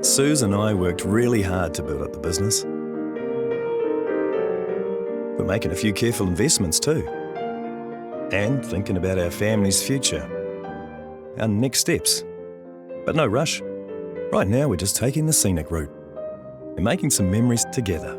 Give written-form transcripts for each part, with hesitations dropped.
Suze and I worked really hard to build up the business. We're making a few careful investments too. And thinking about our family's future. Our next steps. But no rush. Right now we're just taking the scenic route. We're making some memories together.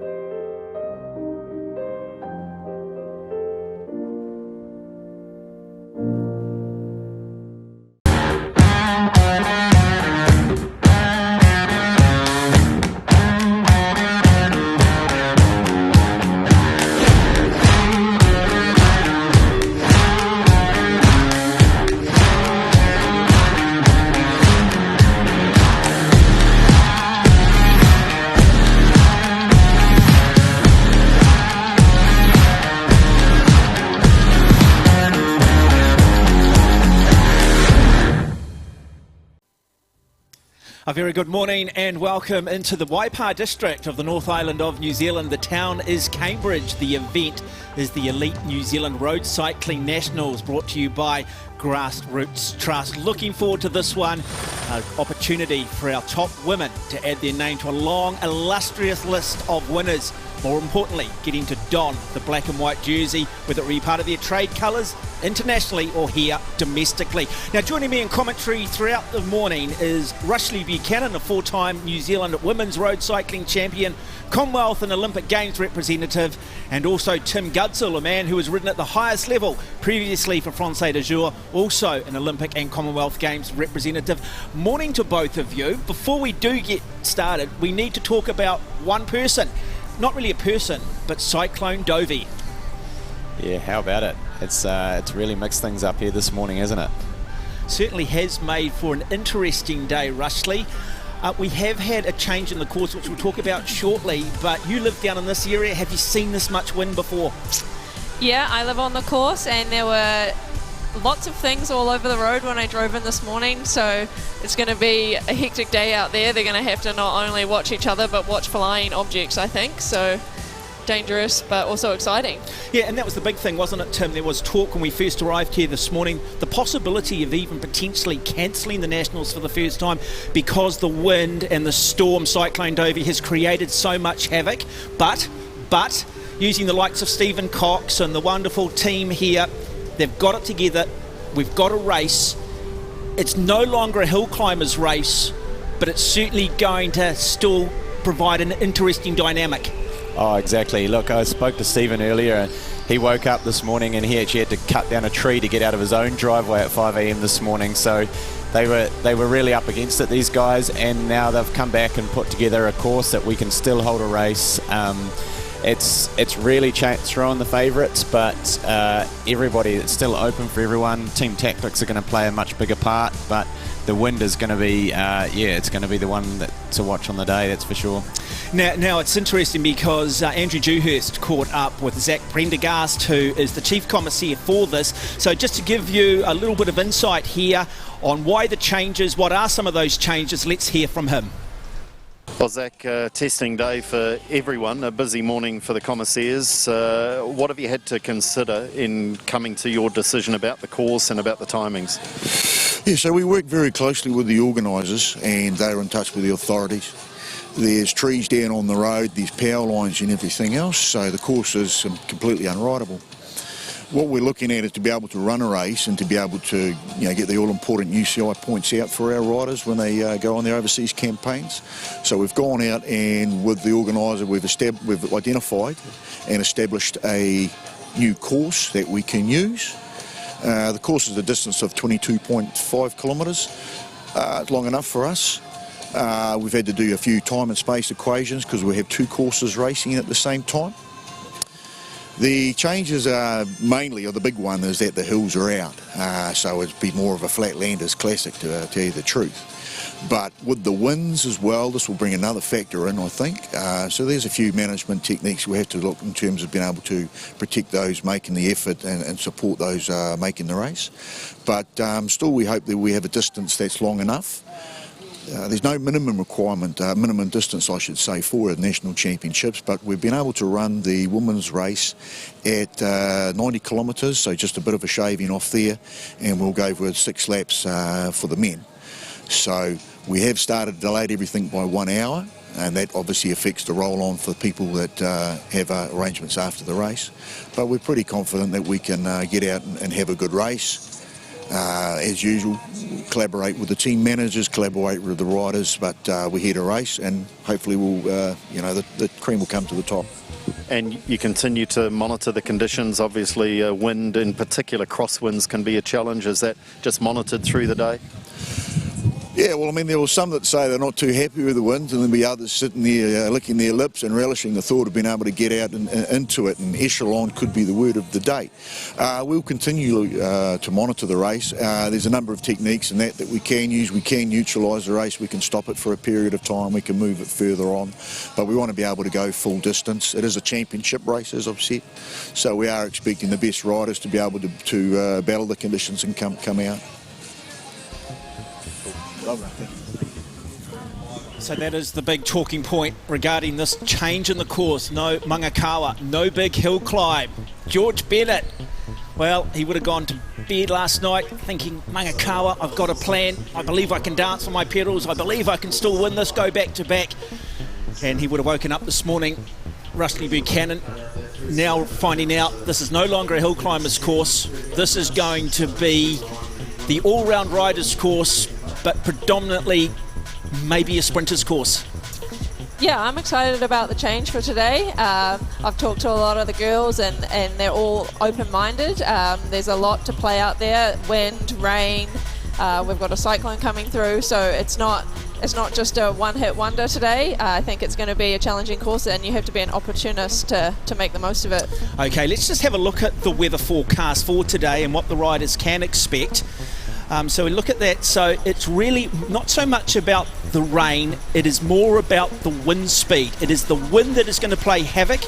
A very good morning and welcome into the Waipa district of the North Island of New Zealand. The town is Cambridge. The event is the Elite New Zealand Road Cycling Nationals, brought to you by Grassroots Trust. Looking forward to this one. An opportunity for our top women to add their name to a long, illustrious list of winners. More importantly, getting to don the black and white jersey, whether it be part of their trade colours internationally or here domestically. Now, joining me in commentary throughout the morning is Rushley Buchanan, a four-time New Zealand women's road cycling champion, Commonwealth and Olympic Games representative, and also Tim Gudzel, a man who has ridden at the highest level previously for Francais de Jour, also an Olympic and Commonwealth Games representative. Morning to both of you. Before we do get started, we need to talk about one person. Not really a person, but Cyclone Dovey. Yeah, how about it? It's really mixed things up here this morning, isn't it? Certainly has made for an interesting day, Rushley. We have had a change in the course, which we'll talk about shortly, but you live down in this area. Have you seen this much wind before? Yeah, I live on the course, and there were lots of things all over the road when I drove in this morning, so it's going to be a hectic day out there. They're going to have to not only watch each other, but watch flying objects, I think. So dangerous, but also exciting. Yeah, and that was the big thing, wasn't it, Tim? There was talk when we first arrived here this morning, the possibility of even potentially cancelling the Nationals for the first time because the wind and the storm, Cyclone Dovey, has created so much havoc. But using the likes of Stephen Cox and the wonderful team here, they've got it together. We've got a race. It's no longer a hill climbers race, but it's certainly going to still provide an interesting dynamic. Oh, exactly. Look, I spoke to Stephen earlier. He woke up this morning and he actually had to cut down a tree to get out of his own driveway at 5 a.m. this morning. So they were really up against it, these guys, and now they've come back and put together a course that we can still hold a race. It's really throwing the favourites, but everybody, it's still open for everyone. Team tactics are going to play a much bigger part, but the wind is going to be, it's going to be the one to watch on the day, that's for sure. Now it's interesting because Andrew Dewhurst caught up with Zach Prendergast, who is the chief commissaire for this. So just to give you a little bit of insight here on why the changes, what are some of those changes, let's hear from him. Well, Zach, testing day for everyone, a busy morning for the commissaires. What have you had to consider in coming to your decision about the course and about the timings? Yeah, so we work very closely with the organisers, and they're in touch with the authorities. There's trees down on the road, there's power lines and everything else, so the course is completely unrideable. What we're looking at is to be able to run a race and to be able to, get the all-important UCI points out for our riders when they go on their overseas campaigns. So we've gone out and with the organiser we've identified and established a new course that we can use. The course is a distance of 22.5 kilometres. It's long enough for us. We've had to do a few time and space equations because we have two courses racing at the same time. The changes are mainly, or the big one, is that the hills are out, so it'd be more of a Flatlanders classic, to tell you the truth. But with the winds as well, this will bring another factor in, I think. So there's a few management techniques we have to look in terms of being able to protect those making the effort and support those making the race. But still, we hope that we have a distance that's long enough. there's no minimum requirement, minimum distance I should say, for the national championships, but we've been able to run the women's race at 90 kilometres, so just a bit of a shaving off there, and we'll go with 6 laps for the men. So we have started delayed everything by 1 hour, and that obviously affects the roll-on for people that have arrangements after the race. But we're pretty confident that we can get out and have a good race. As usual, collaborate with the team managers, collaborate with the riders, but we're here to race, and hopefully we'll, the cream will come to the top. And you continue to monitor the conditions. Obviously, wind in particular, crosswinds can be a challenge. Is that just monitored through the day? Yeah, well, I mean, there were some that say they're not too happy with the winds, and there'll be others sitting there licking their lips and relishing the thought of being able to get out and into it, and echelon could be the word of the day. We'll continue to monitor the race. There's a number of techniques in that we can use. We can neutralise the race, we can stop it for a period of time, we can move it further on, but we want to be able to go full distance. It is a championship race, as I've said, so we are expecting the best riders to be able to battle the conditions and come out. So that is the big talking point regarding this change in the course. No Mangakawa, no big hill climb. George Bennett, well, he would have gone to bed last night thinking, Mangakawa, I've got a plan. I believe I can dance on my pedals. I believe I can still win this, go back to back. And he would have woken up this morning, Rusty Buchanan, now finding out this is no longer a hill climber's course. This is going to be the all-round riders course, but predominantly maybe a sprinter's course. Yeah, I'm excited about the change for today. I've talked to a lot of the girls, and they're all open-minded. There's a lot to play out there, wind, rain, we've got a cyclone coming through, so it's not just a one-hit wonder today. I think it's going to be a challenging course, and you have to be an opportunist to make the most of it. Okay, let's just have a look at the weather forecast for today and what the riders can expect. So we look at that. So it's really not so much about the rain, it is more about the wind speed. It is the wind that is going to play havoc.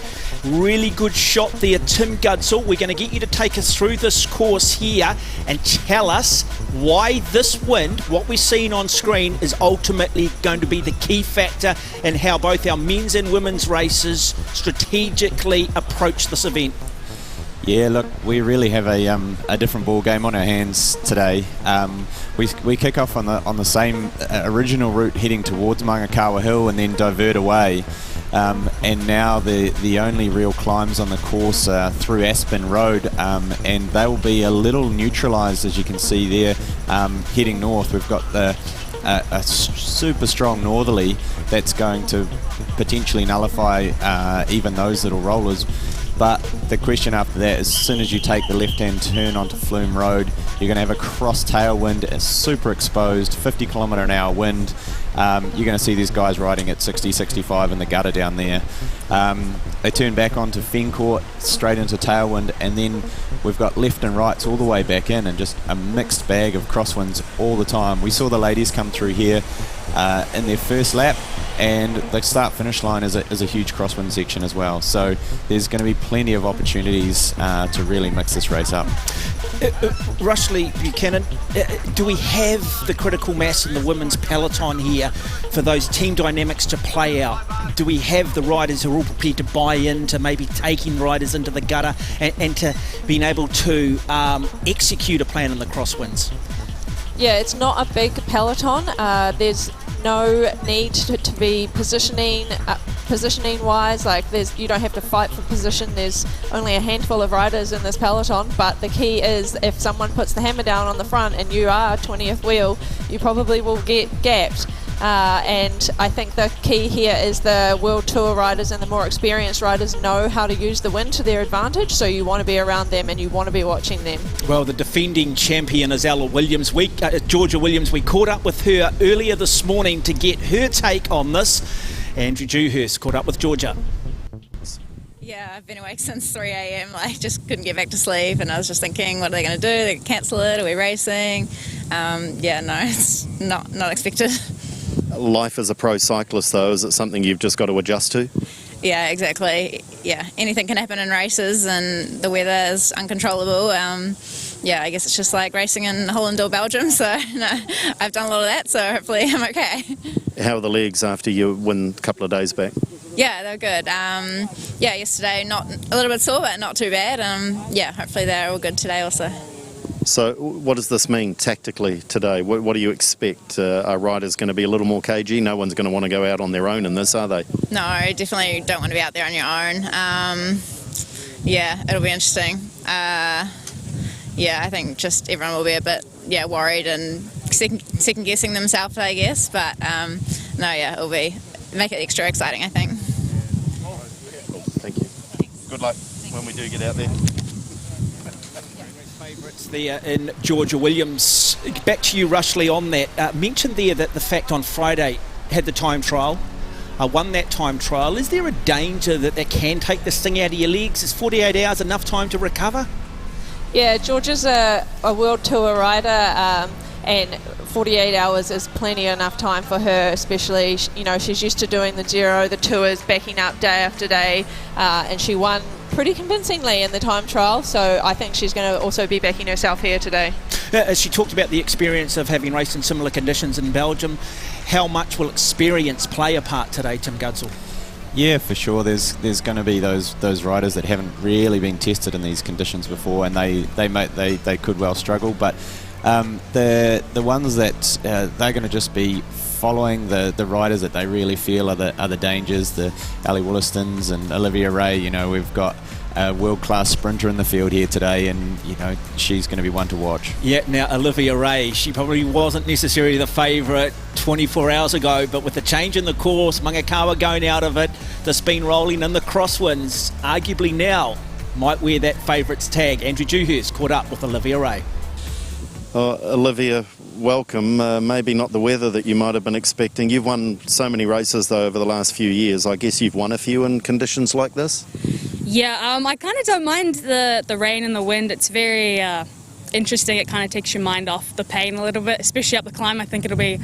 Really good shot there, Tim Gudsall. We're going to get you to take us through this course here and tell us why this wind, what we're seeing on screen, is ultimately going to be the key factor in how both our men's and women's races strategically approach this event. Yeah, look, we really have a different ball game on our hands today. We kick off on the same original route heading towards Mangakawa Hill and then divert away. And now the only real climbs on the course are through Aspen Road, and they will be a little neutralised, as you can see there, heading north. We've got a super strong northerly that's going to potentially nullify even those little rollers. But the question after that is, as soon as you take the left-hand turn onto Flume Road, you're going to have a cross tailwind, a super exposed 50 km/h wind. You're going to see these guys riding at 60, 65 in the gutter down there. They turn back onto Fencourt, straight into tailwind, and then we've got left and rights all the way back in, and just a mixed bag of crosswinds all the time. We saw the ladies come through here in their first lap, and the start-finish line is a huge crosswind section as well. So there's going to be plenty of opportunities to really mix this race up. Rushley Buchanan, do we have the critical mass in the women's peloton here for those team dynamics to play out? Do we have the riders who are all prepared to buy into maybe taking riders into the gutter and to being able to execute a plan in the crosswinds? Yeah, it's not a big peloton. There's no need to be positioning wise. Like you don't have to fight for position. There's only a handful of riders in this peloton, but the key is if someone puts the hammer down on the front and you are 20th wheel, you probably will get gapped. And I think the key here is the World Tour riders and the more experienced riders know how to use the wind to their advantage, so you want to be around them and you want to be watching them. Well, the defending champion is Georgia Williams. We caught up with her earlier this morning to get her take on this. Andrew Dewhurst caught up with Georgia. Yeah, I've been awake since 3 a.m. I just couldn't get back to sleep, and I was just thinking, what are they going to do? They're going to cancel it? Are we racing? No, it's not expected. Life as a pro cyclist, though, is it something you've just got to adjust to? Yeah, exactly. Yeah, anything can happen in races, and the weather is uncontrollable. yeah, I guess it's just like racing in Holland or Belgium. So no, I've done a lot of that, so hopefully I'm okay. How are the legs after you win a couple of days back? Yeah, they're good. Yeah, yesterday not a little bit sore, but not too bad. Yeah, hopefully they're all good today also. So what does this mean tactically today? What do you expect? Are riders going to be a little more cagey? No one's going to want to go out on their own in this, are they? No, definitely don't want to be out there on your own. Yeah, it'll be interesting. Yeah, I think just everyone will be a bit worried and second guessing themselves, I guess. But no, yeah, it'll make it extra exciting, I think. Thank you. Good luck when we do get out there. Favourites there in Georgia Williams. Back to you, Rushley, on that. Mentioned there that the fact on Friday had the time trial. Won that time trial. Is there a danger that can take the sting out of your legs? Is 48 hours enough time to recover? Yeah, Georgia's a World Tour rider, and 48 hours is plenty enough time for her, especially, you know, she's used to doing the Giro, the tours, backing up day after day, and she won pretty convincingly in the time trial, so I think she's going to also be backing herself here today. As she talked about the experience of having raced in similar conditions in Belgium, how much will experience play a part today, Tim Gudsell? Yeah, for sure. There's going to be those riders that haven't really been tested in these conditions before, and they could well struggle. But the ones that they're going to just be following the riders that they really feel are the dangers, the Ali Wollastons and Olivia Ray. You know, we've got a world-class sprinter in the field here today, and you know she's going to be one to watch. Yeah, now Olivia Ray, she probably wasn't necessarily the favourite 24 hours ago, but with the change in the course, Mangakawa going out of it, the spin rolling and the crosswinds, arguably now might wear that favourites tag. Andrew Dewhurst caught up with Olivia Ray. Olivia, welcome. Maybe not the weather that you might have been expecting. You've won so many races though over the last few years. I guess you've won a few in conditions like this? Yeah, I kind of don't mind the rain and the wind. It's very interesting. It kind of takes your mind off the pain a little bit, especially up the climb. I think it'll be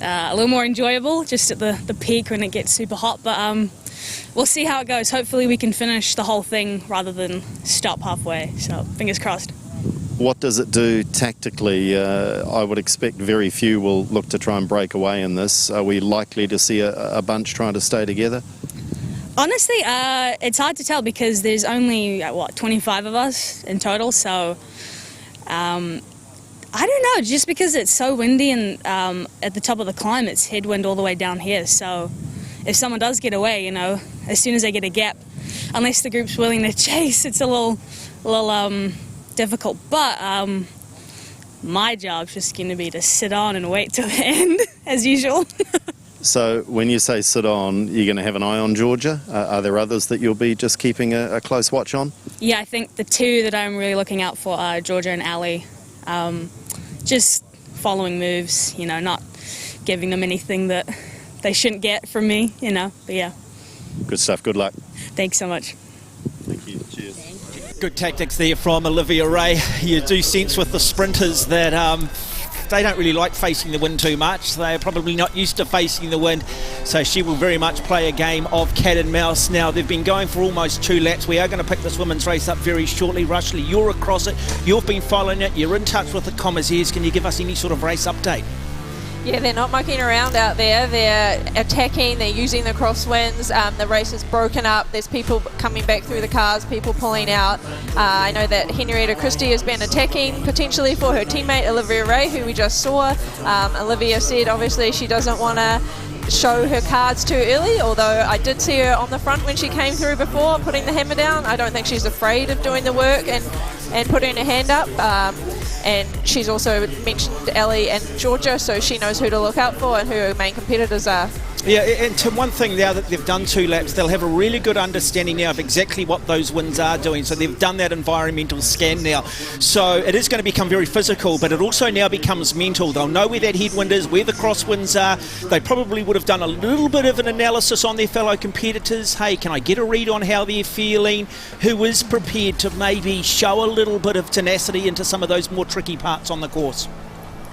a little more enjoyable just at the peak when it gets super hot. But we'll see how it goes. Hopefully we can finish the whole thing rather than stop halfway. So fingers crossed. What does it do tactically? I would expect very few will look to try and break away in this. Are we likely to see a bunch trying to stay together? Honestly, it's hard to tell because there's only, 25 of us in total. So I don't know, just because it's so windy and at the top of the climb, it's headwind all the way down here. So if someone does get away, you know, as soon as they get a gap, unless the group's willing to chase, it's a little difficult. But my job's just going to be to sit on and wait till the end, as usual. So when you say sit on, you're going to have an eye on Georgia? Are there others that you'll be just keeping a close watch on? Yeah, I think the two that I'm really looking out for are Georgia and Ali. Just following moves, you know, not giving them anything that they shouldn't get from me, you know, but yeah. Good stuff. Good luck. Thanks so much. Thank you. Cheers. Good tactics there from Olivia Ray. You do sense with the sprinters that they don't really like facing the wind too much. They're probably not used to facing the wind, so she will very much play a game of cat and mouse. Now, they've been going for almost 2 laps. We are going to pick this women's race up very shortly. Rushley, you're across it. You've been following it. You're in touch with the commissaires. Can you give us any sort of race update? Yeah, they're not mucking around out there. They're attacking, they're using the crosswinds. The race is broken up. There's people coming back through the cars, people pulling out. I know that Henrietta Christie has been attacking potentially for her teammate Olivia Ray, who we just saw. Olivia said obviously she doesn't want to show her cards too early, although I did see her on the front when she came through before, putting the hammer down. I don't think she's afraid of doing the work and putting her hand up. And she's also mentioned Ali and Georgia, so she knows who to look out for and who her main competitors are. Yeah, and to one thing, now that they've done 2 laps, they'll have a really good understanding now of exactly what those winds are doing. So they've done that environmental scan now. So it is going to become very physical, but it also now becomes mental. They'll know where that headwind is, where the crosswinds are. They probably would have done a little bit of an analysis on their fellow competitors. Hey, can I get a read on how they're feeling? Who is prepared to maybe show a little bit of tenacity into some of those more tricky parts on the course?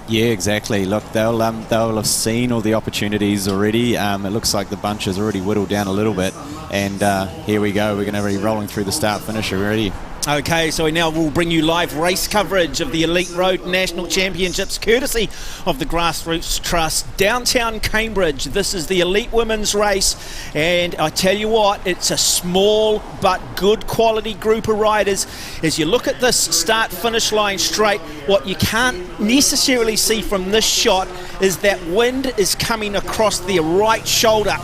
Yeah, exactly. Look, they'll have seen all the opportunities already. It looks like the bunch has already whittled down a little bit, and here we go. We're going to be rolling through the start finish already. Okay, so we now will bring you live race coverage of the Elite Road National Championships, courtesy of the Grassroots Trust, downtown Cambridge. This is the Elite Women's Race, and I tell you what, it's a small but good quality group of riders. As you look at this start-finish line straight, what you can't necessarily see from this shot is that wind is coming across their right shoulder.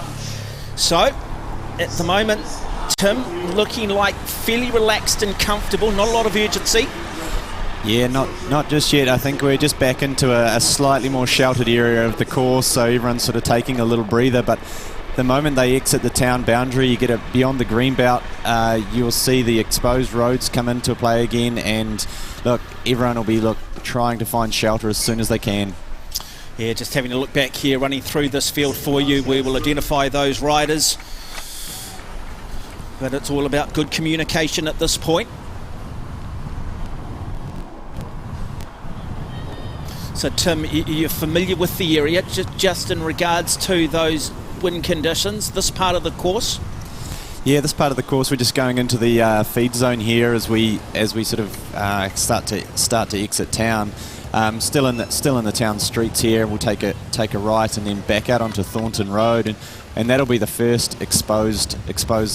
So, at the moment, Tim, looking like fairly relaxed and comfortable, not a lot of urgency. Yeah, not just yet. I think we're just back into a slightly more sheltered area of the course, so everyone's sort of taking a little breather. But the moment they exit the town boundary, you get beyond the green belt, you'll see the exposed roads come into play again, and look, everyone will be trying to find shelter as soon as they can. Yeah, just having a look back here, running through this field for you. We will identify those riders. But it's all about good communication at this point. So Tim, you're familiar with the area, just in regards to those wind conditions, this part of the course? Yeah, this part of the course, we're just going into the feed zone here as we sort of start to exit town. Still in the town streets here. We'll take a right and then back out onto Thornton Road, and that'll be the first exposed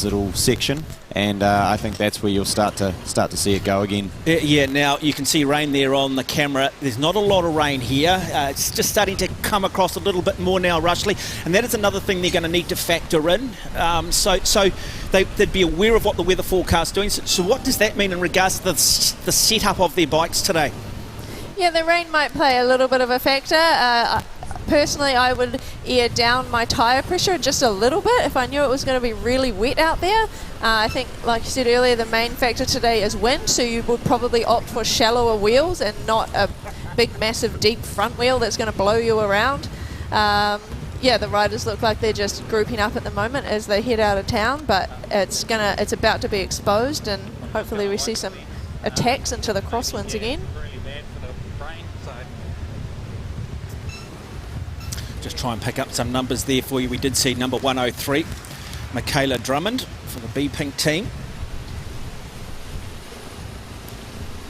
little section, and I think that's where you'll start to see it go again. Yeah, now you can see rain there on the camera. There's not a lot of rain here. It's just starting to come across a little bit more now, Rushley, and that is another thing they're going to need to factor in. So they'd be aware of what the weather forecast is doing. So what does that mean in regards to the setup of their bikes today? Yeah, the rain might play a little bit of a factor. Personally, I would ear down my tyre pressure just a little bit if I knew it was going to be really wet out there. I think, like you said earlier, the main factor today is wind, so you would probably opt for shallower wheels and not a big, massive, deep front wheel that's going to blow you around. Yeah, the riders look like they're just grouping up at the moment as they head out of town, but it's about to be exposed, and hopefully we see some attacks into the crosswinds again. Just try and pick up some numbers there for you. We did see number 103, Michaela Drummond for the B-Pink team.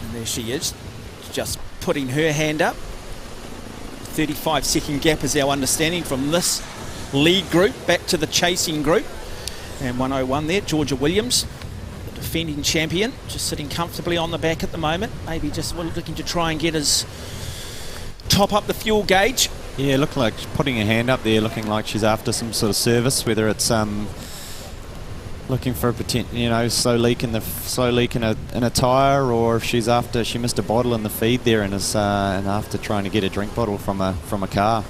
And there she is, just putting her hand up. 35-second gap is our understanding from this lead group back to the chasing group. And 101 there, Georgia Williams, the defending champion, just sitting comfortably on the back at the moment. Maybe just looking to try and get his top up the fuel gauge. Yeah, looking like putting her hand up there, looking like she's after some sort of service, whether it's looking for a potential, slow leak in a tyre, or if she missed a bottle in the feed there and is after trying to get a drink bottle from a car.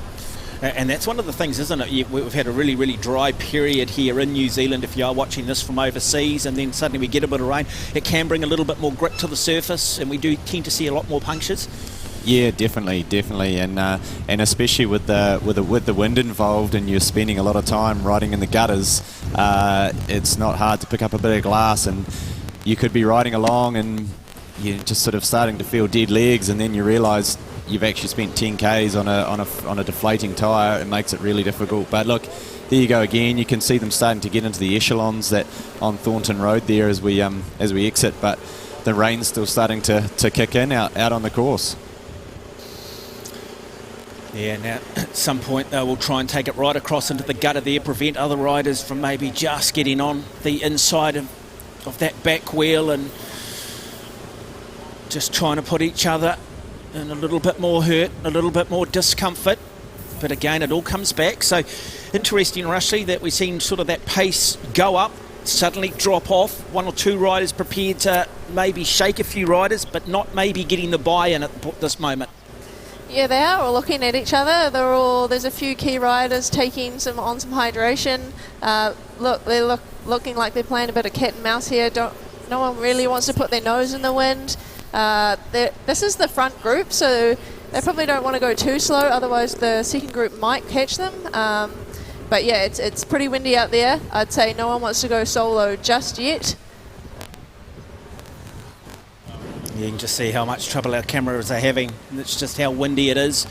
And that's one of the things, isn't it? We've had a really, really dry period here in New Zealand. If you are watching this from overseas and then suddenly we get a bit of rain, it can bring a little bit more grip to the surface, and we do tend to see a lot more punctures. Yeah, definitely, and especially with the wind involved, and you're spending a lot of time riding in the gutters. It's not hard to pick up a bit of glass, and you could be riding along, and you're just sort of starting to feel dead legs, and then you realise you've actually spent 10 k's on a deflating tyre. It makes it really difficult. But look, there you go again. You can see them starting to get into the echelons that on Thornton Road there as we exit, but the rain's still starting to kick in out on the course. Yeah, now at some point they will try and take it right across into the gutter there, prevent other riders from maybe just getting on the inside of that back wheel, and just trying to put each other in a little bit more hurt, a little bit more discomfort. But again, it all comes back. So interesting, Rushley, that we've seen sort of that pace go up, suddenly drop off. One or two riders prepared to maybe shake a few riders, but not maybe getting the buy-in at this moment. Yeah, they are all looking at each other. There's a few key riders taking some hydration. They're looking like they're playing a bit of cat and mouse here. No one really wants to put their nose in the wind. This is the front group, so they probably don't want to go too slow, otherwise the second group might catch them. But yeah, it's pretty windy out there. I'd say no one wants to go solo just yet. You can just see how much trouble our cameras are having. It's just how windy it is.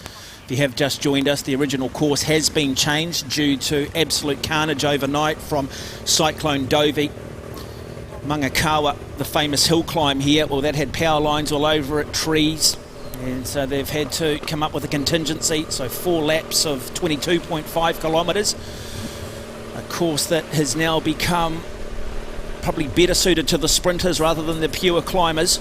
If you have just joined us, the original course has been changed due to absolute carnage overnight from Cyclone Dovey. Mangakawa, the famous hill climb here, well, that had power lines all over it, trees, and so they've had to come up with a contingency. So 4 laps of 22.5 kilometres, a course that has now become probably better suited to the sprinters rather than the pure climbers.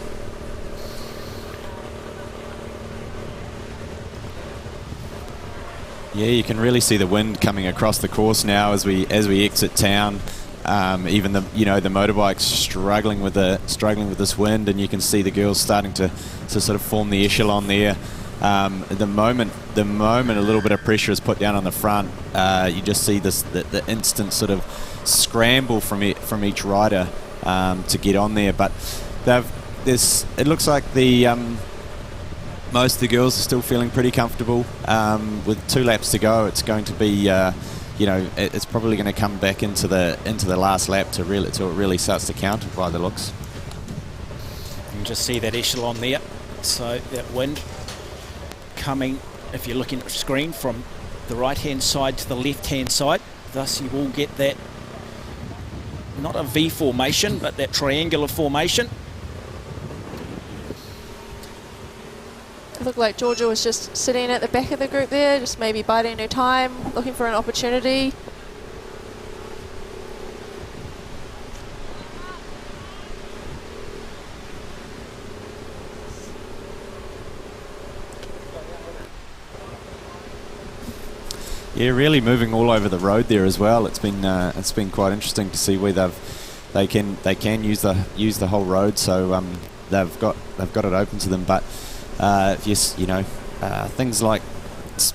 Yeah, you can really see the wind coming across the course now as we exit town. Even the motorbikes struggling with this wind, and you can see the girls starting to sort of form the echelon there. The moment a little bit of pressure is put down on the front, you just see the instant sort of scramble from each rider to get on there. But it looks like most of the girls are still feeling pretty comfortable. With 2 laps to go, it's going to be it's probably going to come back into the last lap till it really starts to count by the looks. You can just see that echelon there. So that wind coming, if you're looking at the screen, from the right hand side to the left hand side. Thus you will get that, not a V formation, but that triangular formation. It looked like Georgia was just sitting at the back of the group there, just maybe biding her time, looking for an opportunity. Yeah, really moving all over the road there as well. It's been quite interesting to see where they can use the whole road. So they've got it open to them, but. Yes, things like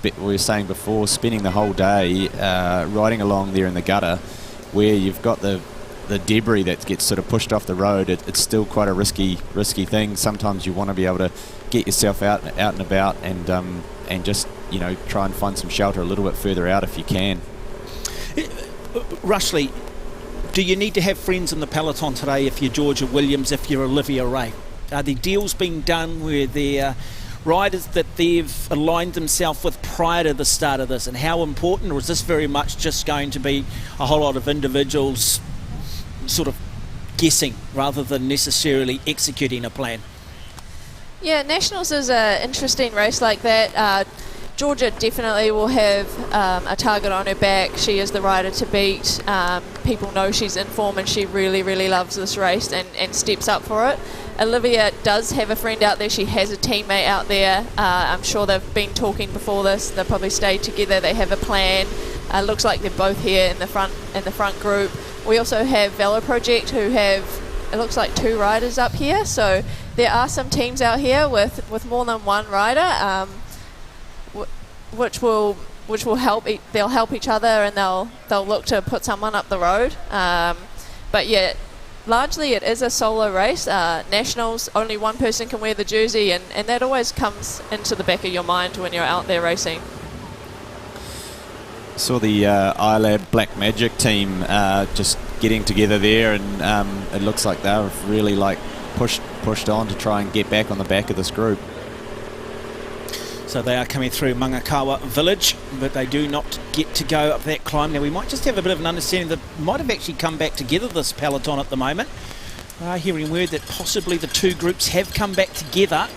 we were saying before, spending the whole day riding along there in the gutter, where you've got the debris that gets sort of pushed off the road. It's still quite a risky thing. Sometimes you want to be able to get yourself out and about, and just try and find some shelter a little bit further out if you can. Rushley, do you need to have friends in the peloton today if you're Georgia Williams, if you're Olivia Ray? Are the deals being done where they're riders that they've aligned themselves with prior to the start of this, and how important, or is this very much just going to be a whole lot of individuals sort of guessing rather than necessarily executing a plan? Yeah, Nationals is an interesting race like that. Georgia definitely will have a target on her back. She is the rider to beat. People know she's in form and she really, really loves this race and steps up for it. Olivia does have a friend out there. She has a teammate out there. I'm sure they've been talking before this. They'll probably stay together. They have a plan. Looks like they're both here in the front group. We also have Velo Project, who have, it looks like, 2 riders up here. So there are some teams out here with more than one rider, which will help. They'll help each other, and they'll look to put someone up the road. But yeah, largely it is a solo race. Nationals, only one person can wear the jersey, and that always comes into the back of your mind when you're out there racing. Saw the iLab Black Magic team just getting together there, and it looks like they've really pushed on to try and get back on the back of this group. So they are coming through Mangakawa Village, but they do not get to go up that climb. Now we might just have a bit of an understanding that might have actually come back together, this peloton at the moment. We are hearing word that possibly the 2 groups have come back together.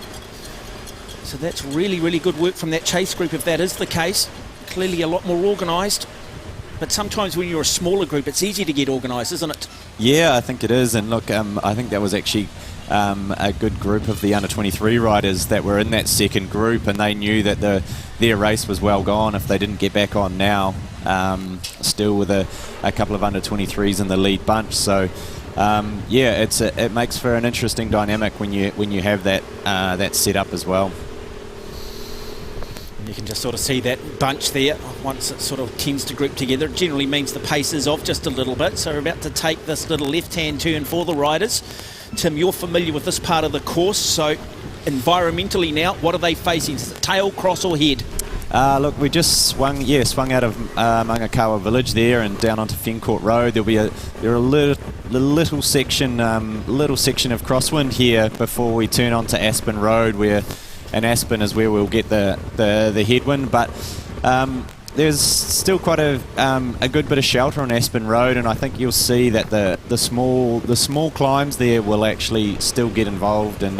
So that's really, really good work from that chase group if that is the case. Clearly a lot more organised. But sometimes when you're a smaller group, it's easy to get organised, isn't it? Yeah, I think it is. And look, I think that was actually a good group of the under-23 riders that were in that second group, and they knew that their race was well gone if they didn't get back on now, still with a couple of under-23s in the lead bunch. So yeah, it makes for an interesting dynamic when you have that set up as well. And you can just sort of see that bunch there. Once it sort of tends to group together, it generally means the pace is off just a little bit. So we're about to take this little left-hand turn for the riders. Tim, you're familiar with this part of the course, so environmentally now, what are they facing? Is it tail, cross or head? Look, we just swung out of Mangakawa Village there and down onto Fencourt Road. There'll be a little section of crosswind here before we turn onto Aspen Road, and Aspen is where we'll get the headwind. But there's still quite a good bit of shelter on Aspen Road, and I think you'll see that the small climbs there will actually still get involved, and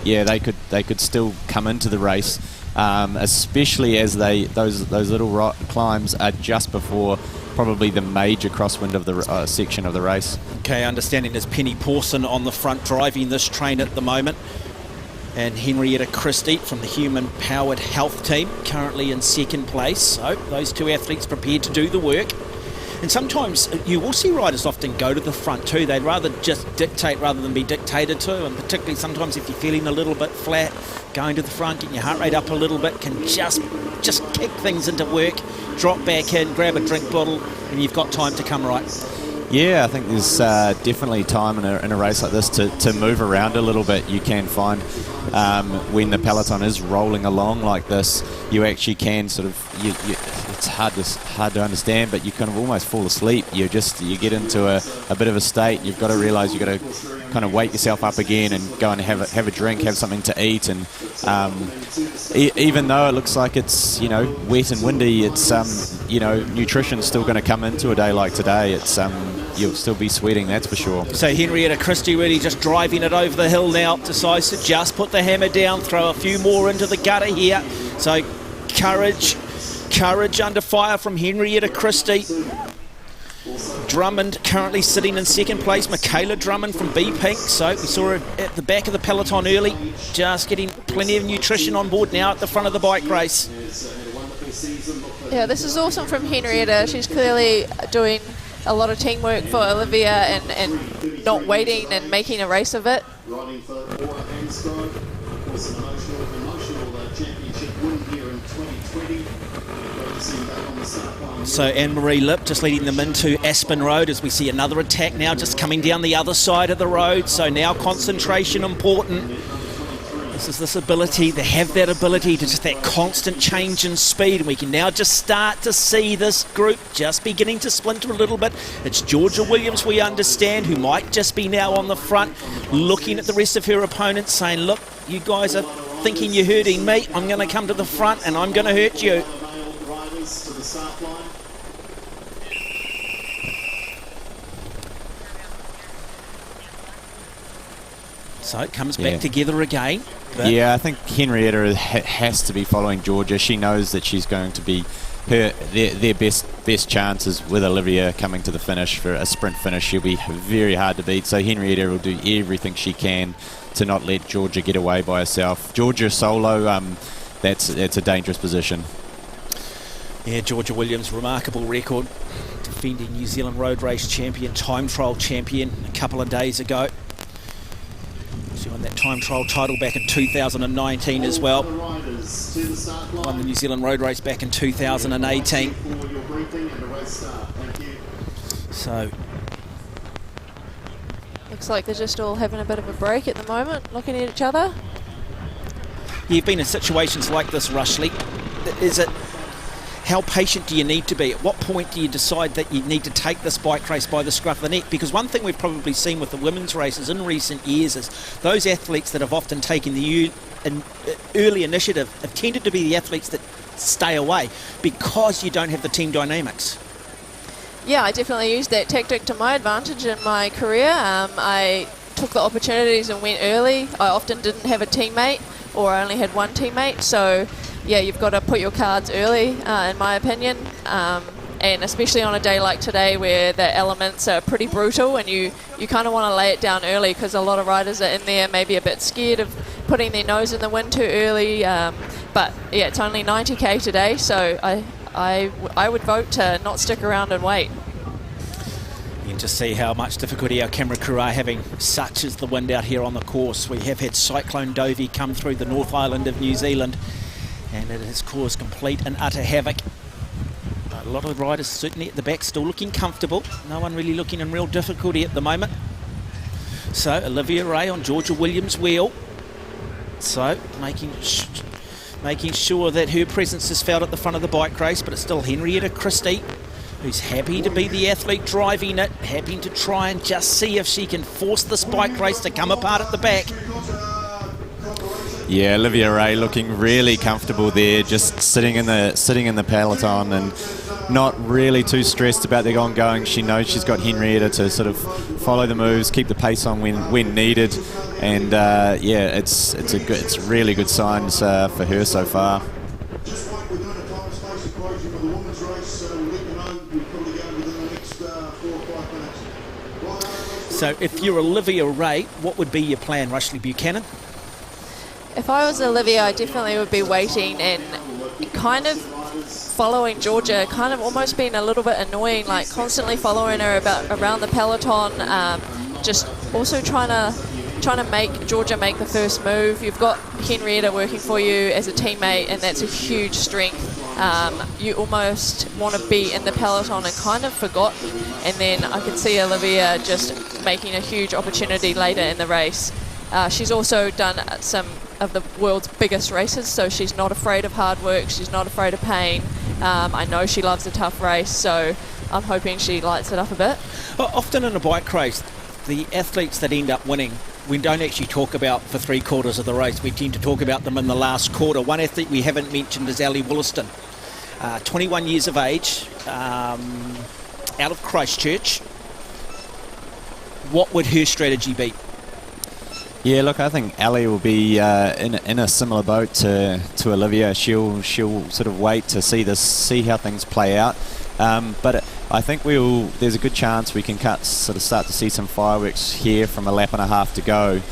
they could still come into the race, especially as those little climbs are just before probably the major crosswind of the section of the race. Okay, understanding there's Penny Pawson on the front driving this train at the moment, and Henrietta Christie from the Human Powered Health team currently in second place. So those two athletes prepared to do the work. And sometimes you will see riders often go to the front too. They'd rather just dictate rather than be dictated to, and particularly sometimes if you're feeling a little bit flat, going to the front, getting your heart rate up a little bit can just kick things into work, drop back in, grab a drink bottle, and you've got time to come right. Yeah, I think there's definitely time in a race like this to move around a little bit. You can find when the peloton is rolling along like this, you actually can sort of, it's hard to understand, but you kind of almost fall asleep. You get into a bit of a state. You've got to realise you've got to kind of wake yourself up again and go and have a drink, have something to eat. And even though it looks like it's wet and windy, it's nutrition's still going to come into a day like today. It's you'll still be sweating, that's for sure. So Henrietta Christie really just driving it over the hill now, decides to just put the hammer down, throw a few more into the gutter here. So courage under fire from Henrietta Christie. Drummond currently sitting in second place, Michaela Drummond from B Pink. So we saw her at the back of the peloton early, just getting plenty of nutrition on board now at the front of the bike race. Yeah, this is awesome from Henrietta. She's clearly doing a lot of teamwork for Olivia and not waiting and making a race of it. So Anne-Marie Lip just leading them into Aspen Road as we see another attack now just coming down the other side of the road. So now concentration important. This ability, they have that ability to just that constant change in speed, and we can now just start to see this group just beginning to splinter a little bit. It's Georgia Williams, we understand, who might just be now on the front, looking at the rest of her opponents, saying, look, you guys are thinking you're hurting me, I'm going to come to the front and I'm going to hurt you. So it comes back together again. Yeah, I think Henrietta has to be following Georgia. She knows that she's going to be their best chances with Olivia coming to the finish for a sprint finish. She'll be very hard to beat. So Henrietta will do everything she can to not let Georgia get away by herself. Georgia solo, that's a dangerous position. Yeah, Georgia Williams, remarkable record. Defending New Zealand road race champion, time trial champion a couple of days ago. She won that time trial title back in 2019 as well. Won the New Zealand road race back in 2018. So looks like they're just all having a bit of a break at the moment, looking at each other. You've been in situations like this, Rushley. Is it, how patient do you need to be? At what point do you decide that you need to take this bike race by the scruff of the neck? Because one thing we've probably seen with the women's races in recent years is those athletes that have often taken the early initiative have tended to be the athletes that stay away because you don't have the team dynamics. Yeah, I definitely used that tactic to my advantage in my career. I took the opportunities and went early. I often didn't have a teammate, or I only had one teammate, so yeah, you've got to put your cards early, in my opinion, and especially on a day like today where the elements are pretty brutal and you kind of want to lay it down early, because a lot of riders are in there maybe a bit scared of putting their nose in the wind too early, but yeah, it's only 90k today, so I would vote to not stick around and wait. You can just see how much difficulty our camera crew are having, such as the wind out here on the course. We have had Cyclone Dovey come through the North Island of New Zealand, and it has caused complete and utter havoc. A lot of riders certainly at the back still looking comfortable. No one really looking in real difficulty at the moment. So Olivia Ray on Georgia Williams' wheel. So making sure that her presence is felt at the front of the bike race, but it's still Henrietta Christie, who's happy to be the athlete driving it, happy to try and just see if she can force this bike race to come apart at the back. Yeah, Olivia Ray looking really comfortable there, just sitting in the peloton and not really too stressed about the ongoing. She knows she's got Henrietta to sort of follow the moves, keep the pace on when needed, and yeah, it's really good signs for her so far. So if you're Olivia Ray, what would be your plan, Rushley Buchanan? If I was Olivia, I definitely would be waiting and kind of following Georgia, kind of almost being a little bit annoying, like constantly following her around the peloton, just also trying to make Georgia make the first move. You've got Henrietta working for you as a teammate, and that's a huge strength. You almost want to be in the peloton and kind of forgotten, and then I could see Olivia just making a huge opportunity later in the race. She's also done some of the world's biggest races, so she's not afraid of hard work, she's not afraid of pain. I know she loves a tough race, so I'm hoping she lights it up a bit. Well, often in a bike race, the athletes that end up winning, we don't actually talk about for 3/4 of the race. We tend to talk about them in the last quarter. One athlete we haven't mentioned is Ali Wollaston, 21 years of age, out of Christchurch. What would her strategy be? Yeah, look, I think Ali will be in a similar boat to Olivia. She'll sort of wait to see how things play out. But I think there's a good chance we can start to see some fireworks here from a lap and a half to go.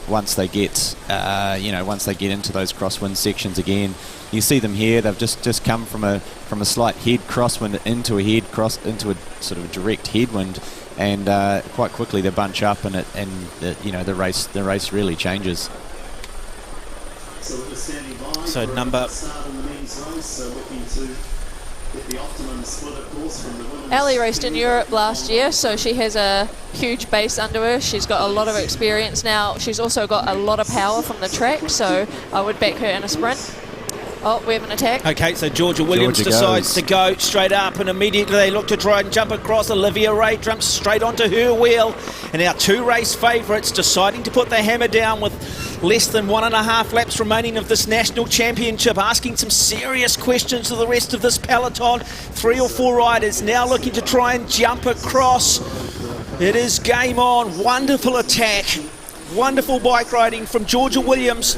Once they get into those crosswind sections again. You see them here. They've just come from a slight head crosswind into a sort of direct headwind. And quite quickly they bunch up, and the race really changes. So number. Ali raced in Europe last year, so she has a huge base under her. She's got a lot of experience now. She's also got a lot of power from the track, so I would back her in a sprint. Oh, we have an attack. Okay, so Georgia Williams decides to go straight up, and immediately they look to try and jump across. Olivia Ray jumps straight onto her wheel, and our two race favourites deciding to put the hammer down with less than 1.5 laps remaining of this national championship, asking some serious questions to the rest of this peloton. 3 or 4 riders now looking to try and jump across. It is game on. Wonderful attack. Wonderful bike riding from Georgia Williams.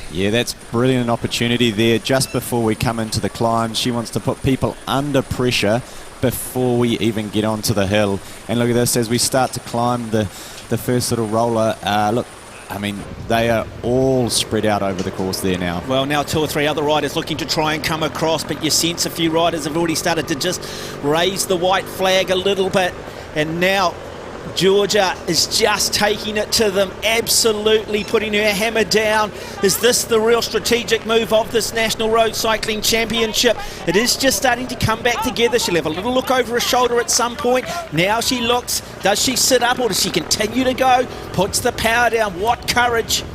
Yeah, that's brilliant opportunity there just before we come into the climb. She wants to put people under pressure before we even get onto the hill. And look at this, as we start to climb the first little roller, look, I mean, they are all spread out over the course there now. Well, now 2 or 3 other riders looking to try and come across, but you sense a few riders have already started to just raise the white flag a little bit. And now Georgia is just taking it to them, absolutely putting her hammer down. Is this the real strategic move of this National Road Cycling Championship? It is just starting to come back together. She'll have a little look over her shoulder at some point. Now she looks. Does she sit up or does she continue to go? Puts the power down. What courage.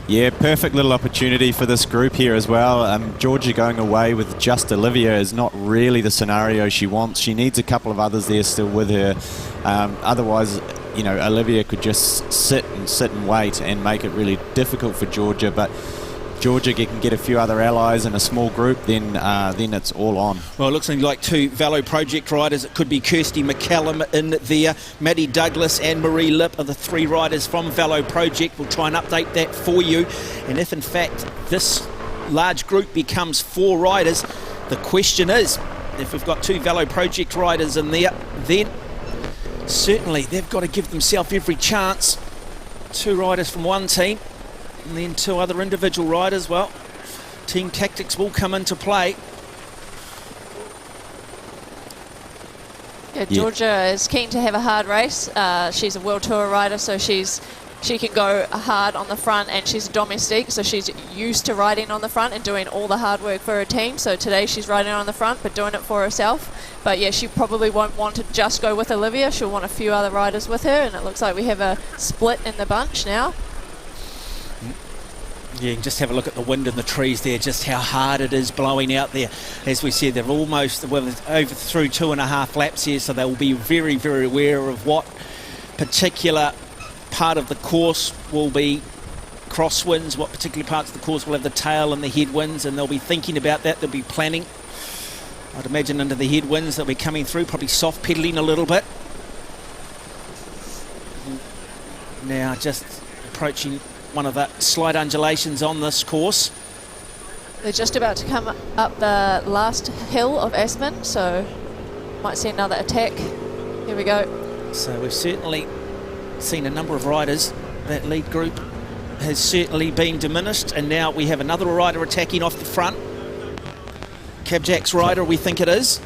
Yeah, perfect little opportunity for this group here as well. Georgia going away with just Olivia is not really the scenario she wants. She needs a couple of others there still with her. Otherwise, Olivia could just sit and wait and make it really difficult for Georgia. But Georgia can get a few other allies in a small group, then it's all on. Well, it looks like 2 Velo Project riders. It could be Kirsty McCallum in there. Maddie Douglas and Marie Lip are the 3 riders from Velo Project. We'll try and update that for you. And if, in fact, this large group becomes 4 riders, the question is, if we've got 2 Velo Project riders in there, then certainly they've got to give themselves every chance. 2 riders from one team, and then 2 other individual riders. Well, team tactics will come into play. Yeah, Georgia is keen to have a hard race. She's a World Tour rider, so she can go hard on the front, and she's a domestique, so she's used to riding on the front and doing all the hard work for her team. So today she's riding on the front but doing it for herself. But yeah, she probably won't want to just go with Olivia. She'll want a few other riders with her, and it looks like we have a split in the bunch now. Yeah, you can just have a look at the wind and the trees there, just how hard it is blowing out there. As we said, they're almost over through 2.5 laps here, so they will be very, very aware of what particular part of the course will be crosswinds, what particular parts of the course will have the tail and the headwinds, and they'll be thinking about that. They'll be planning, I'd imagine, into the headwinds that will be coming through, probably soft pedalling a little bit. Now just approaching one of the slight undulations on this course. They're just about to come up the last hill of Aspen, so might see another attack. Here we go. So we've certainly seen a number of riders. That lead group has certainly been diminished, and now we have another rider attacking off the front. Cabjack's rider, we think it is.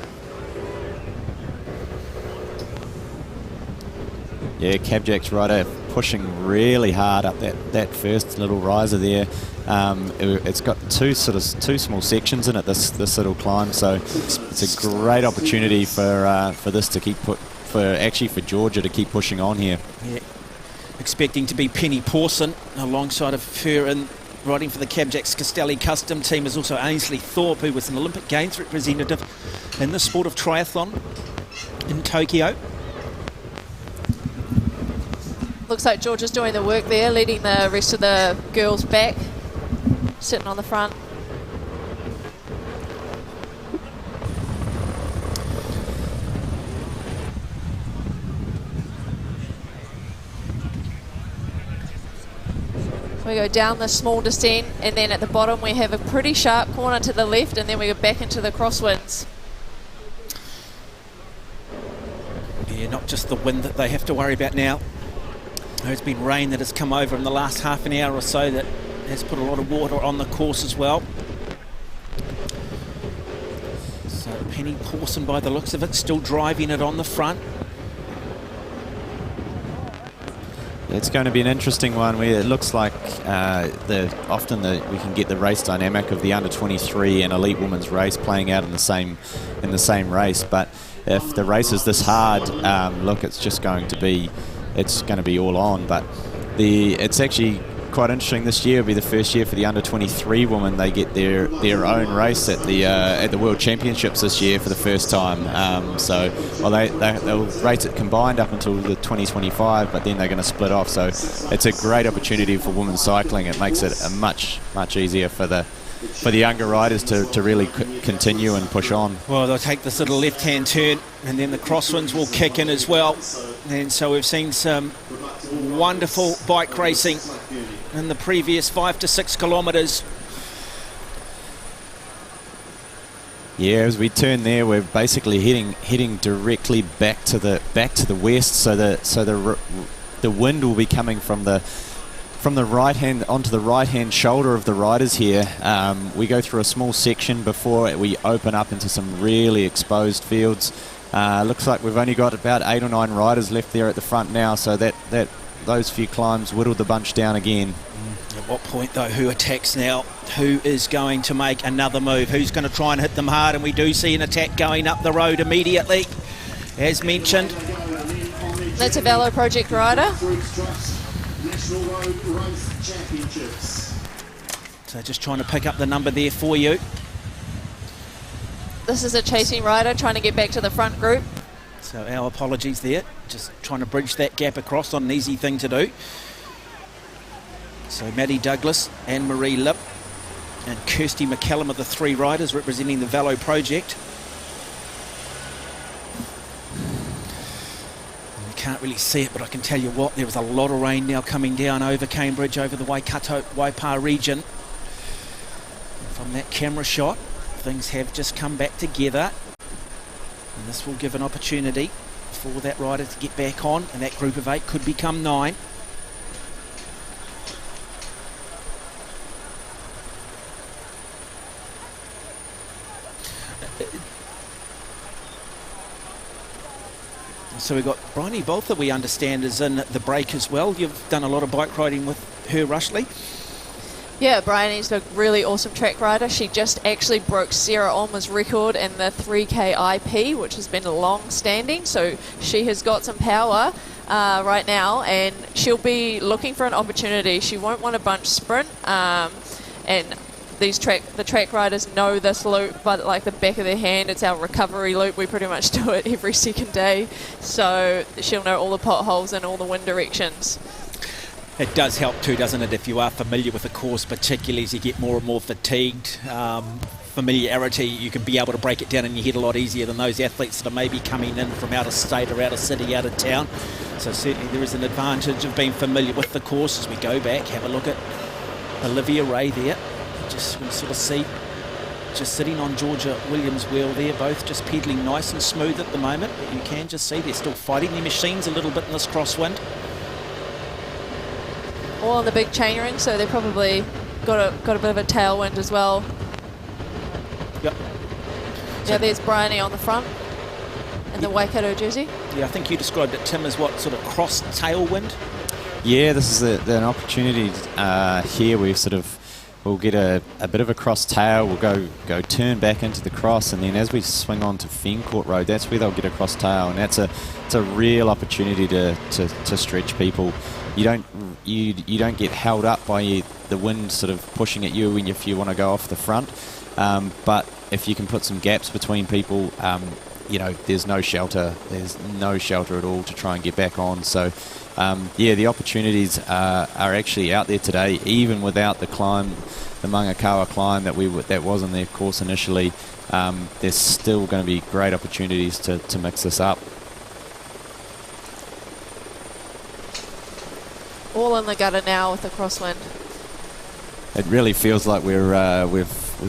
Yeah, Cabjack's rider pushing really hard up that first little riser there. It's got two small sections in it, this little climb, so it's a great opportunity for this to keep for Georgia to keep pushing on here. Yeah. Expecting to be Penny Pawson alongside of her, and riding for the Cabjacks Castelli Custom team is also Ainsley Thorpe, who was an Olympic Games representative in the sport of triathlon in Tokyo. Looks like Georgia's doing the work there, leading the rest of the girls back, sitting on the front. We go down the small descent, and then at the bottom we have a pretty sharp corner to the left, and then we go back into the crosswinds. Yeah, not just the wind that they have to worry about now. There's been rain that has come over in the last half an hour or so that has put a lot of water on the course as well. So Penny Pawson, by the looks of it, still driving it on the front. It's going to be an interesting one where it looks like we can get the race dynamic of the under-23 and elite women's race playing out in the same race. But if the race is this hard, look, it's going to be all on. But it's actually quite interesting. This year will be the first year for the under-23 women. They get their own race at the World Championships this year for the first time. They'll race it combined up until the 2025, but then they're going to split off. So it's a great opportunity for women's cycling. It makes it much easier for the younger riders to really continue and push on. Well, they'll take this little left-hand turn, and then the crosswinds will kick in as well. And so we've seen some wonderful bike racing in the previous 5 to 6 kilometres. Yeah, as we turn there, we're basically heading directly back to the west. So the wind will be coming from the right hand onto the right hand shoulder of the riders here. We go through a small section before we open up into some really exposed fields. Looks like we've only got about 8 or 9 riders left there at the front now, so that those few climbs whittled the bunch down again. At what point, though, who attacks now? Who is going to make another move? Who's going to try and hit them hard? And we do see an attack going up the road immediately, as mentioned. That's a Velo Project rider. So just trying to pick up the number there for you. This is a chasing rider trying to get back to the front group. So our apologies there. Just trying to bridge that gap across, not an easy thing to do. So Maddie Douglas, Anne-Marie Lip and Kirsty McCallum are the 3 riders representing the Velo Project. You can't really see it, but I can tell you what, there was a lot of rain now coming down over Cambridge, over the Waikato, Waipa region. From that camera shot, things have just come back together. And this will give an opportunity for that rider to get back on, and that group of 8 could become 9. So we've got Bryony Bolther, we understand, is in the break as well. You've done a lot of bike riding with her, Rushley. Yeah, Bryony's a really awesome track rider. She just actually broke Sarah Ulmer's record in the 3K IP, which has been long-standing. So she has got some power right now, and she'll be looking for an opportunity. She won't want a bunch sprint, and the track riders know this loop by like the back of their hand. It's our recovery loop. We pretty much do it every second day, so she'll know all the potholes and all the wind directions. It does help too, doesn't it, if you are familiar with the course, particularly as you get more and more fatigued. Familiarity, you can be able to break it down in your head a lot easier than those athletes that are maybe coming in from out of state or out of city, out of town. So certainly there is an advantage of being familiar with the course. As we go back, have a look at Olivia Ray there. Just we sort of see, just sitting on Georgia Williams' wheel there, both just pedalling nice and smooth at the moment. But you can just see they're still fighting their machines a little bit in this crosswind. All on the big chainring, so they probably got a bit of a tailwind as well. Yep. Yeah, there's Bryony on the front in the Waikato jersey. Yeah, I think you described it, Tim, as what sort of cross tailwind? Yeah, this is an opportunity here. We'll get a bit of a cross tail. We'll go turn back into the cross, and then as we swing on to Fencourt Road, that's where they'll get a cross tail, and it's a real opportunity to stretch people. You don't get held up by the wind sort of pushing at you if you want to go off the front, but if you can put some gaps between people, there's no shelter. There's no shelter at all to try and get back on. So, the opportunities are actually out there today, even without the climb, the Mangakawa climb that was on their course initially. There's still going to be great opportunities to mix this up. All in the gutter now with the crosswind. It really feels like we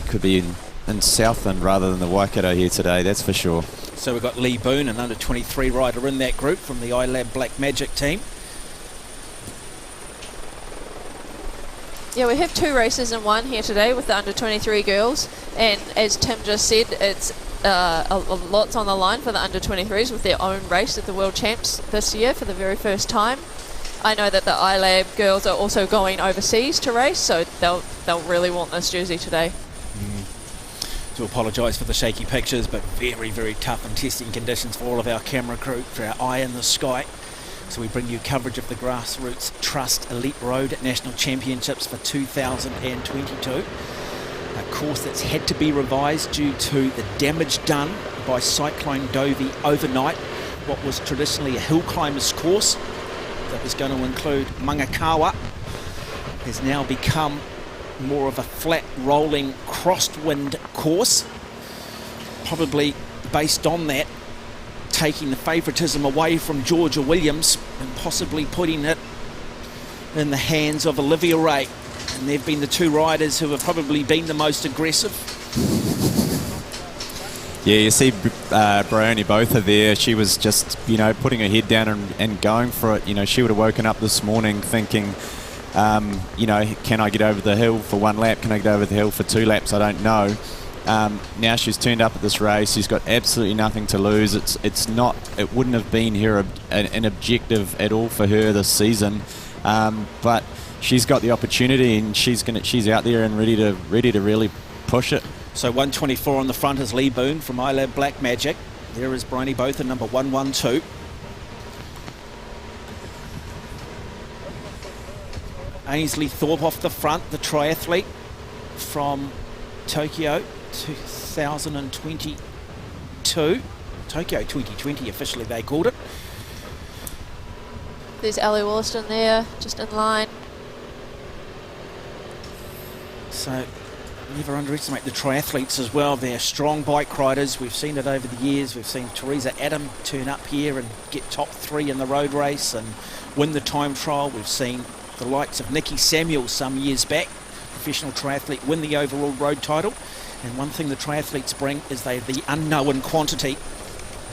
could be in Southland rather than the Waikato here today, that's for sure. So we've got Lee Boone, an under-23 rider in that group from the iLab Black Magic team. Yeah, we have 2 races in one here today with the under-23 girls, and as Tim just said, it's a lot's on the line for the under-23s with their own race at the World Champs this year for the very first time. I know that the iLab girls are also going overseas to race, so they'll really want this jersey today. To apologise for the shaky pictures, but very, very tough and testing conditions for all of our camera crew, for our eye in the sky. So we bring you coverage of the Grassroots Trust Elite Road National Championships for 2022. A course that's had to be revised due to the damage done by Cyclone Dovie overnight. What was traditionally a hill climbers course that was going to include Mangakawa has now become more of a flat rolling crosswind course, probably based on that taking the favouritism away from Georgia Williams and possibly putting it in the hands of Olivia Ray, and they've been the 2 riders who have probably been the most aggressive. Yeah, you see Bryony both are there. She was just, putting her head down and going for it. She would have woken up this morning thinking, can I get over the hill for 1 lap? Can I get over the hill for 2 laps? I don't know. Now she's turned up at this race. She's got absolutely nothing to lose. It wouldn't have been here an objective at all for her this season. But she's got the opportunity, and she's out there and ready to really push it. So 124 on the front is Lee Boone from iLab Black Magic. There is Bryony Both in number 112. Ainsley Thorpe off the front, the triathlete from Tokyo 2022. Tokyo 2020 officially they called it. There's Ellie Wollaston there, just in line. So never underestimate the triathletes as well. They're strong bike riders. We've seen it over the years. We've seen Teresa Adam turn up here and get top 3 in the road race and win the time trial. We've seen the likes of Nikki Samuel some years back, professional triathlete, win the overall road title. And one thing the triathletes bring is they're the unknown quantity.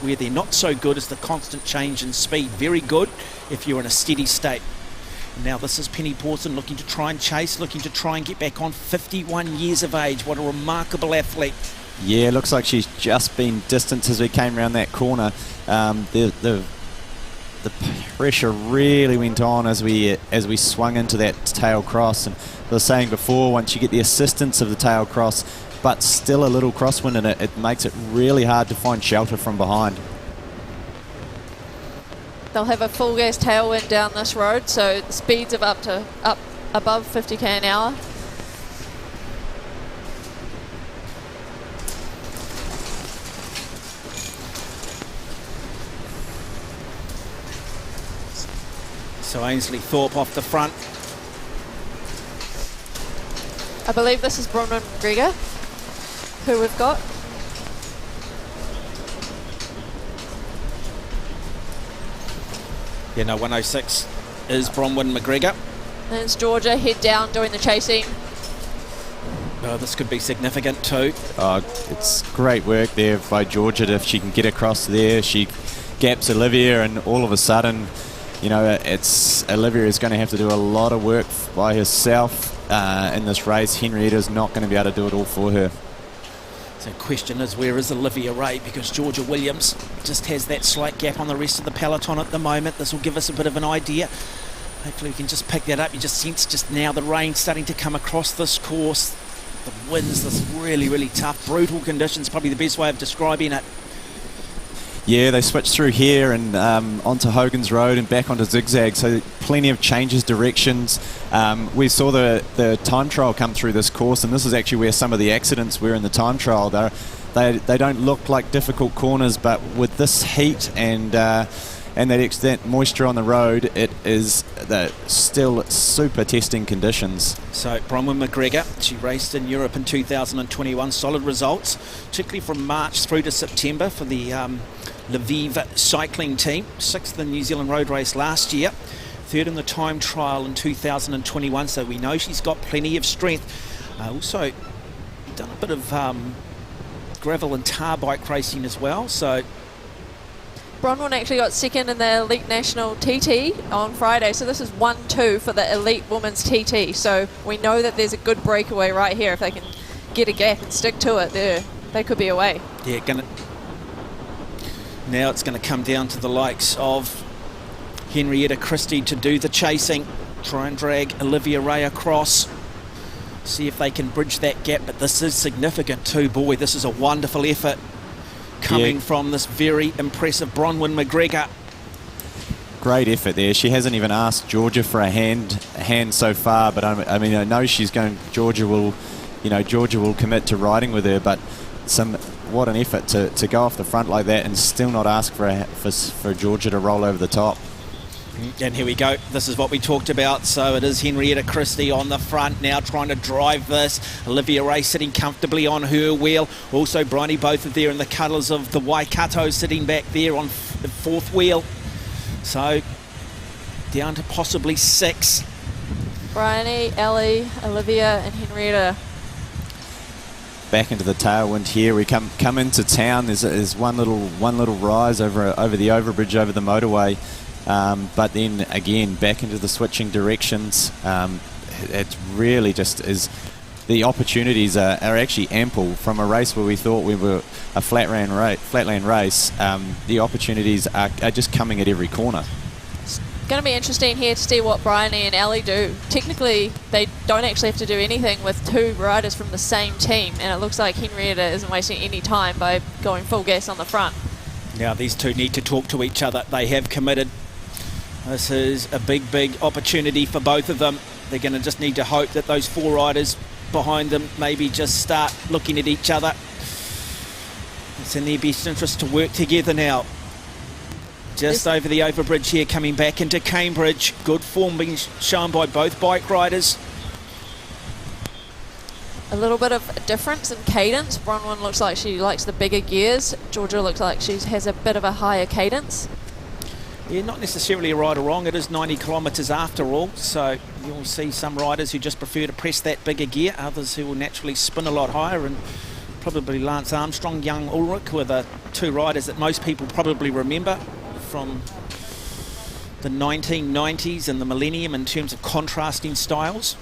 Where they're not so good is the constant change in speed. Very good if you're in a steady state. Now this is Penny Pawson looking to try and chase, looking to try and get back on, 51 years of age. What a remarkable athlete. Yeah, looks like she's just been distanced as we came around that corner. The pressure really went on as we swung into that tail cross. And I was saying before, once you get the assistance of the tail cross, but still a little crosswind in it, it makes it really hard to find shelter from behind. They'll have a full gas tailwind down this road, so the speeds of up above 50k an hour. So Ainsley Thorpe off the front. I believe this is Bronwyn McGregor, who we've got. Yeah, no, 106 is Bronwyn McGregor. And it's Georgia head down doing the chasing. Oh, this could be significant too. It's great work there by Georgia. If she can get across there, she gaps Olivia, and all of a sudden, you know, Olivia is going to have to do a lot of work by herself in this race. Henrietta's not going to be able to do it all for her. So the question is, where is Olivia Ray? Because Georgia Williams just has that slight gap on the rest of the peloton at the moment. This will give us a bit of an idea. Hopefully we can just pick that up. You just sense just now the rain starting to come across this course. The winds, this really, really tough, brutal conditions, probably the best way of describing it. Yeah, they switched through here and onto Hogan's Road and back onto Zigzag, so plenty of changes, directions. We saw the time trial come through this course, and this is actually where some of the accidents were in the time trial. They don't look like difficult corners, but with this heat and that moisture on the road, it is still super testing conditions. So Bronwyn McGregor, she raced in Europe in 2021, solid results, particularly from March through to September for the Lviv cycling team. 6th in the New Zealand road race last year, 3rd in the time trial in 2021, so we know she's got plenty of strength. Also done a bit of gravel and tar bike racing as well, so Bronwyn actually got second in the Elite National TT on Friday, so this is 1-2 for the Elite Women's TT. So we know that there's a good breakaway right here. If they can get a gap and stick to it, they could be away. Yeah, now it's going to come down to the likes of Henrietta Christie to do the chasing, try and drag Olivia Ray across, see if they can bridge that gap. But this is significant too. Boy, this is a wonderful effort coming from this very impressive Bronwyn McGregor. Great effort there. She hasn't even asked Georgia for a hand so far, but I mean, I know she's going. Georgia will commit to riding with her, but what an effort to go off the front like that and still not ask for Georgia to roll over the top. And here we go. This is what we talked about. So it is Henrietta Christie on the front now trying to drive this. Olivia Ray sitting comfortably on her wheel. Also Bryony both are there in the colours of the Waikato sitting back there on the 4th wheel. So down to possibly 6. Bryony, Ellie, Olivia and Henrietta. Back into the tailwind here. We come into town. There's one little rise over the overbridge over the motorway. But then again back into the switching directions. It really just is. The opportunities are actually ample from a race where we thought we were a flatland race. The opportunities are just coming at every corner. It's going to be interesting here to see what Bryony and Ellie do. Technically they don't actually have to do anything with 2 riders from the same team, and it looks like Henrietta isn't wasting any time by going full gas on the front. Now these two need to talk to each other. They have committed. This is a big opportunity for both of them. They're going to just need to hope that those 4 riders behind them maybe just start looking at each other. It's in their best interest to work together now. Just over the overbridge here, coming back into Cambridge. Good form being shown by both bike riders. A little bit of a difference in cadence. Bronwyn looks like she likes the bigger gears. Georgia looks like she has a bit of a higher cadence. Yeah, not necessarily a right or wrong. It is 90 kilometres after all, so you'll see some riders who just prefer to press that bigger gear, others who will naturally spin a lot higher, and probably Lance Armstrong, young Ulrich were the 2 riders that most people probably remember from the 1990s and the millennium in terms of contrasting styles.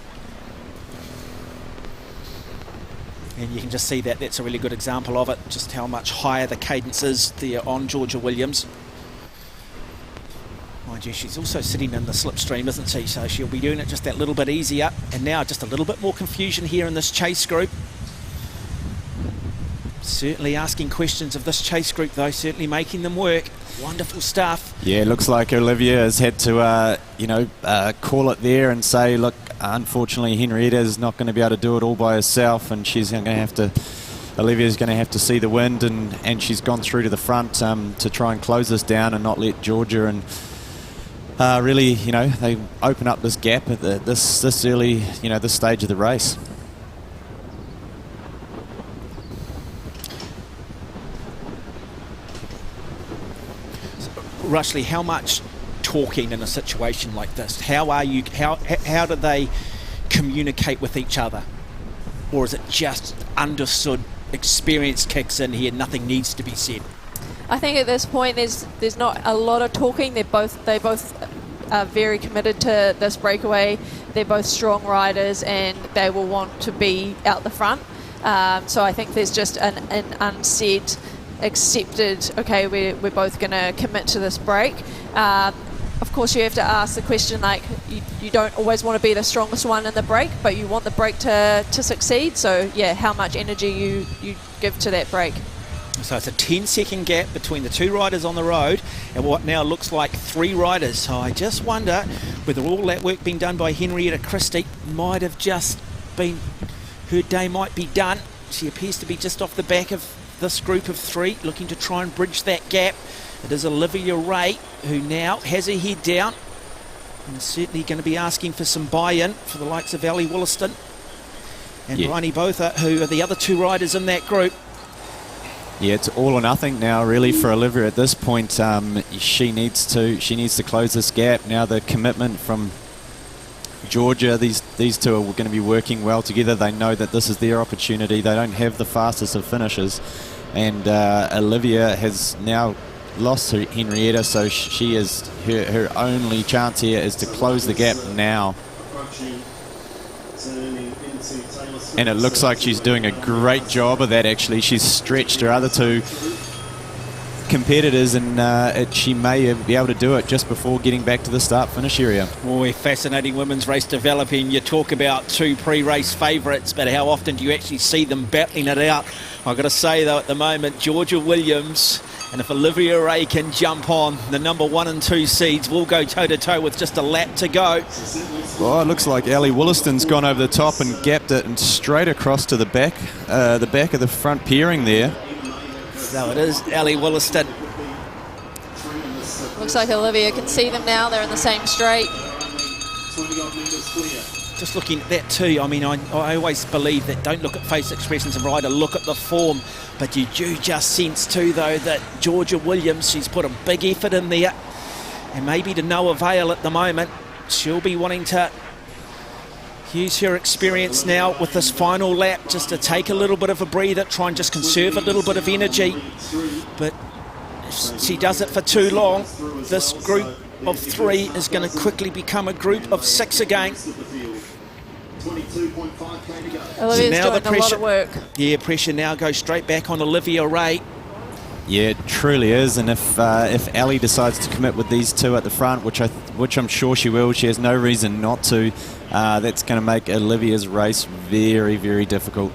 And you can just see that that's a really good example of it, just how much higher the cadence is there on Georgia Williams. Mind you, she's also sitting in the slipstream, isn't she? So she'll be doing it just that little bit easier. And now just a little bit more confusion here in this chase group. Certainly asking questions of this chase group, though, certainly making them work. Wonderful stuff. Yeah, it looks like Olivia has had to, call it there and say, look, unfortunately, Henrietta is not going to be able to do it all by herself, and she's going to have to. Olivia's going to have to see the wind, and she's gone through to the front to try and close this down and not let Georgia and really, they open up this gap at this early, this stage of the race. Rushley, how much talking in a situation like this? How do they communicate with each other? Or is it just understood, experience kicks in here, nothing needs to be said? I think at this point there's not a lot of talking. They both are very committed to this breakaway. They're both strong riders and they will want to be out the front. So I think there's just an unsaid, accepted, okay, we're both going to commit to this break. Of course, you have to ask the question, like, you don't always want to be the strongest one in the break, but you want the break to succeed. So, yeah, how much energy you give to that break. So it's a 10-second gap between the two riders on the road and what now looks like three riders. So I just wonder whether all that work being done by Henrietta Christie might have just been, her day might be done. She appears to be just off the back of this group of three, looking to try and bridge that gap. It is Olivia Ray, who now has her head down and is certainly going to be asking for some buy-in for the likes of Ellie Williston and Bryony Botha, who are the other two riders in that group. Yeah, it's all or nothing now, really, for Olivia at this point. She needs to close this gap. Now the commitment from Georgia, these two are going to be working well together. They know that this is their opportunity. They don't have the fastest of finishes, and Olivia has now lost her Henrietta, so she is her only chance here is to close the gap now. And it looks like she's doing a great job of that, actually. She's stretched her other two competitors, and she may be able to do it just before getting back to the start-finish area. Boy, fascinating women's race developing. You talk about two pre-race favourites, but how often do you actually see them battling it out? I've got to say, though, at the moment, Georgia Williams, and if Olivia Ray can jump on, the number 1 and 2 seeds will go toe-to-toe with just a lap to go. Well, it looks like Ellie Williston's gone over the top and gapped it and straight across to the back of the front peering there. So it is Ellie Williston. Looks like Olivia can see them now. They're in the same straight. Just looking at that too, I mean, I always believe that don't look at face expressions and rider, look at the form. But you do just sense too, though, that Georgia Williams, she's put a big effort in there. And maybe to no avail at the moment. She'll be wanting to use her experience now with this final lap just to take a little bit of a breather, try and just conserve a little bit of energy. But if she does it for too long, this group of 3 is going to quickly become a group of 6 again. Olivia's now doing a lot of work. Yeah, pressure now goes straight back on Olivia Ray. Yeah, it truly is, and if Ellie decides to commit with these two at the front, which I'm sure she will, she has no reason not to, that's going to make Olivia's race very, very difficult.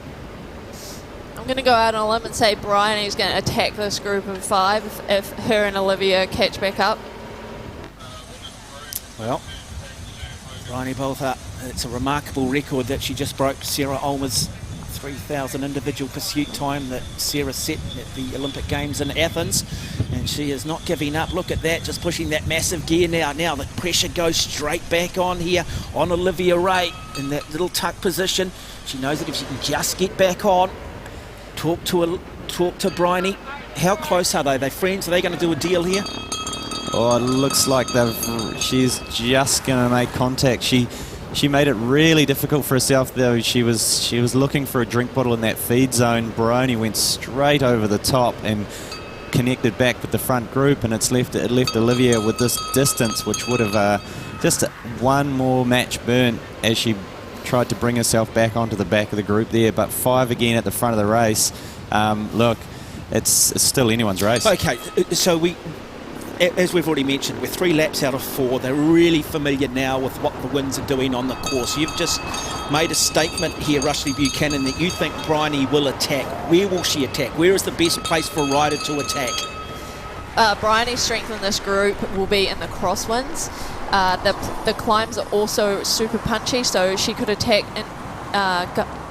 I'm going to go out on a limb and say Bryony's going to attack this group of 5 if her and Olivia catch back up. Well, Bryony Botha, it's a remarkable record that she just broke. Sarah Ulmer's 3,000 individual pursuit time that Sarah set at the Olympic Games in Athens, and she is not giving up. Look at that, just pushing that massive gear now. Now the pressure goes straight back on here on Olivia Ray in that little tuck position. She knows that if she can just get back on, talk to Bryony. How close are they? Are they friends? Are they going to do a deal here? Oh, it looks like she's just going to make contact. She made it really difficult for herself, though. She was looking for a drink bottle in that feed zone. Bryony went straight over the top and connected back with the front group, and it left Olivia with this distance, which would have just one more match burnt as she tried to bring herself back onto the back of the group there. But 5 again at the front of the race. Look, it's still anyone's race. Okay, so as we've already mentioned, we're 3 laps out of 4. They're really familiar now with what the winds are doing on the course. You've just made a statement here, Rushley Buchanan, that you think Bryony will attack. Where will she attack? Where is the best place for a rider to attack? Bryony's strength in this group will be in the crosswinds. The climbs are also super punchy, so she could attack in,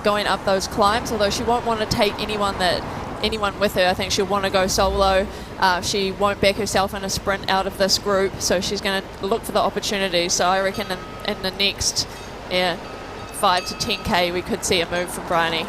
going up those climbs, although she won't want to take anyone that anyone with her. I think she'll want to go solo. She won't back herself in a sprint out of this group, so she's going to look for the opportunity. So I reckon in the next 5 to 10k we could see a move from Bryony.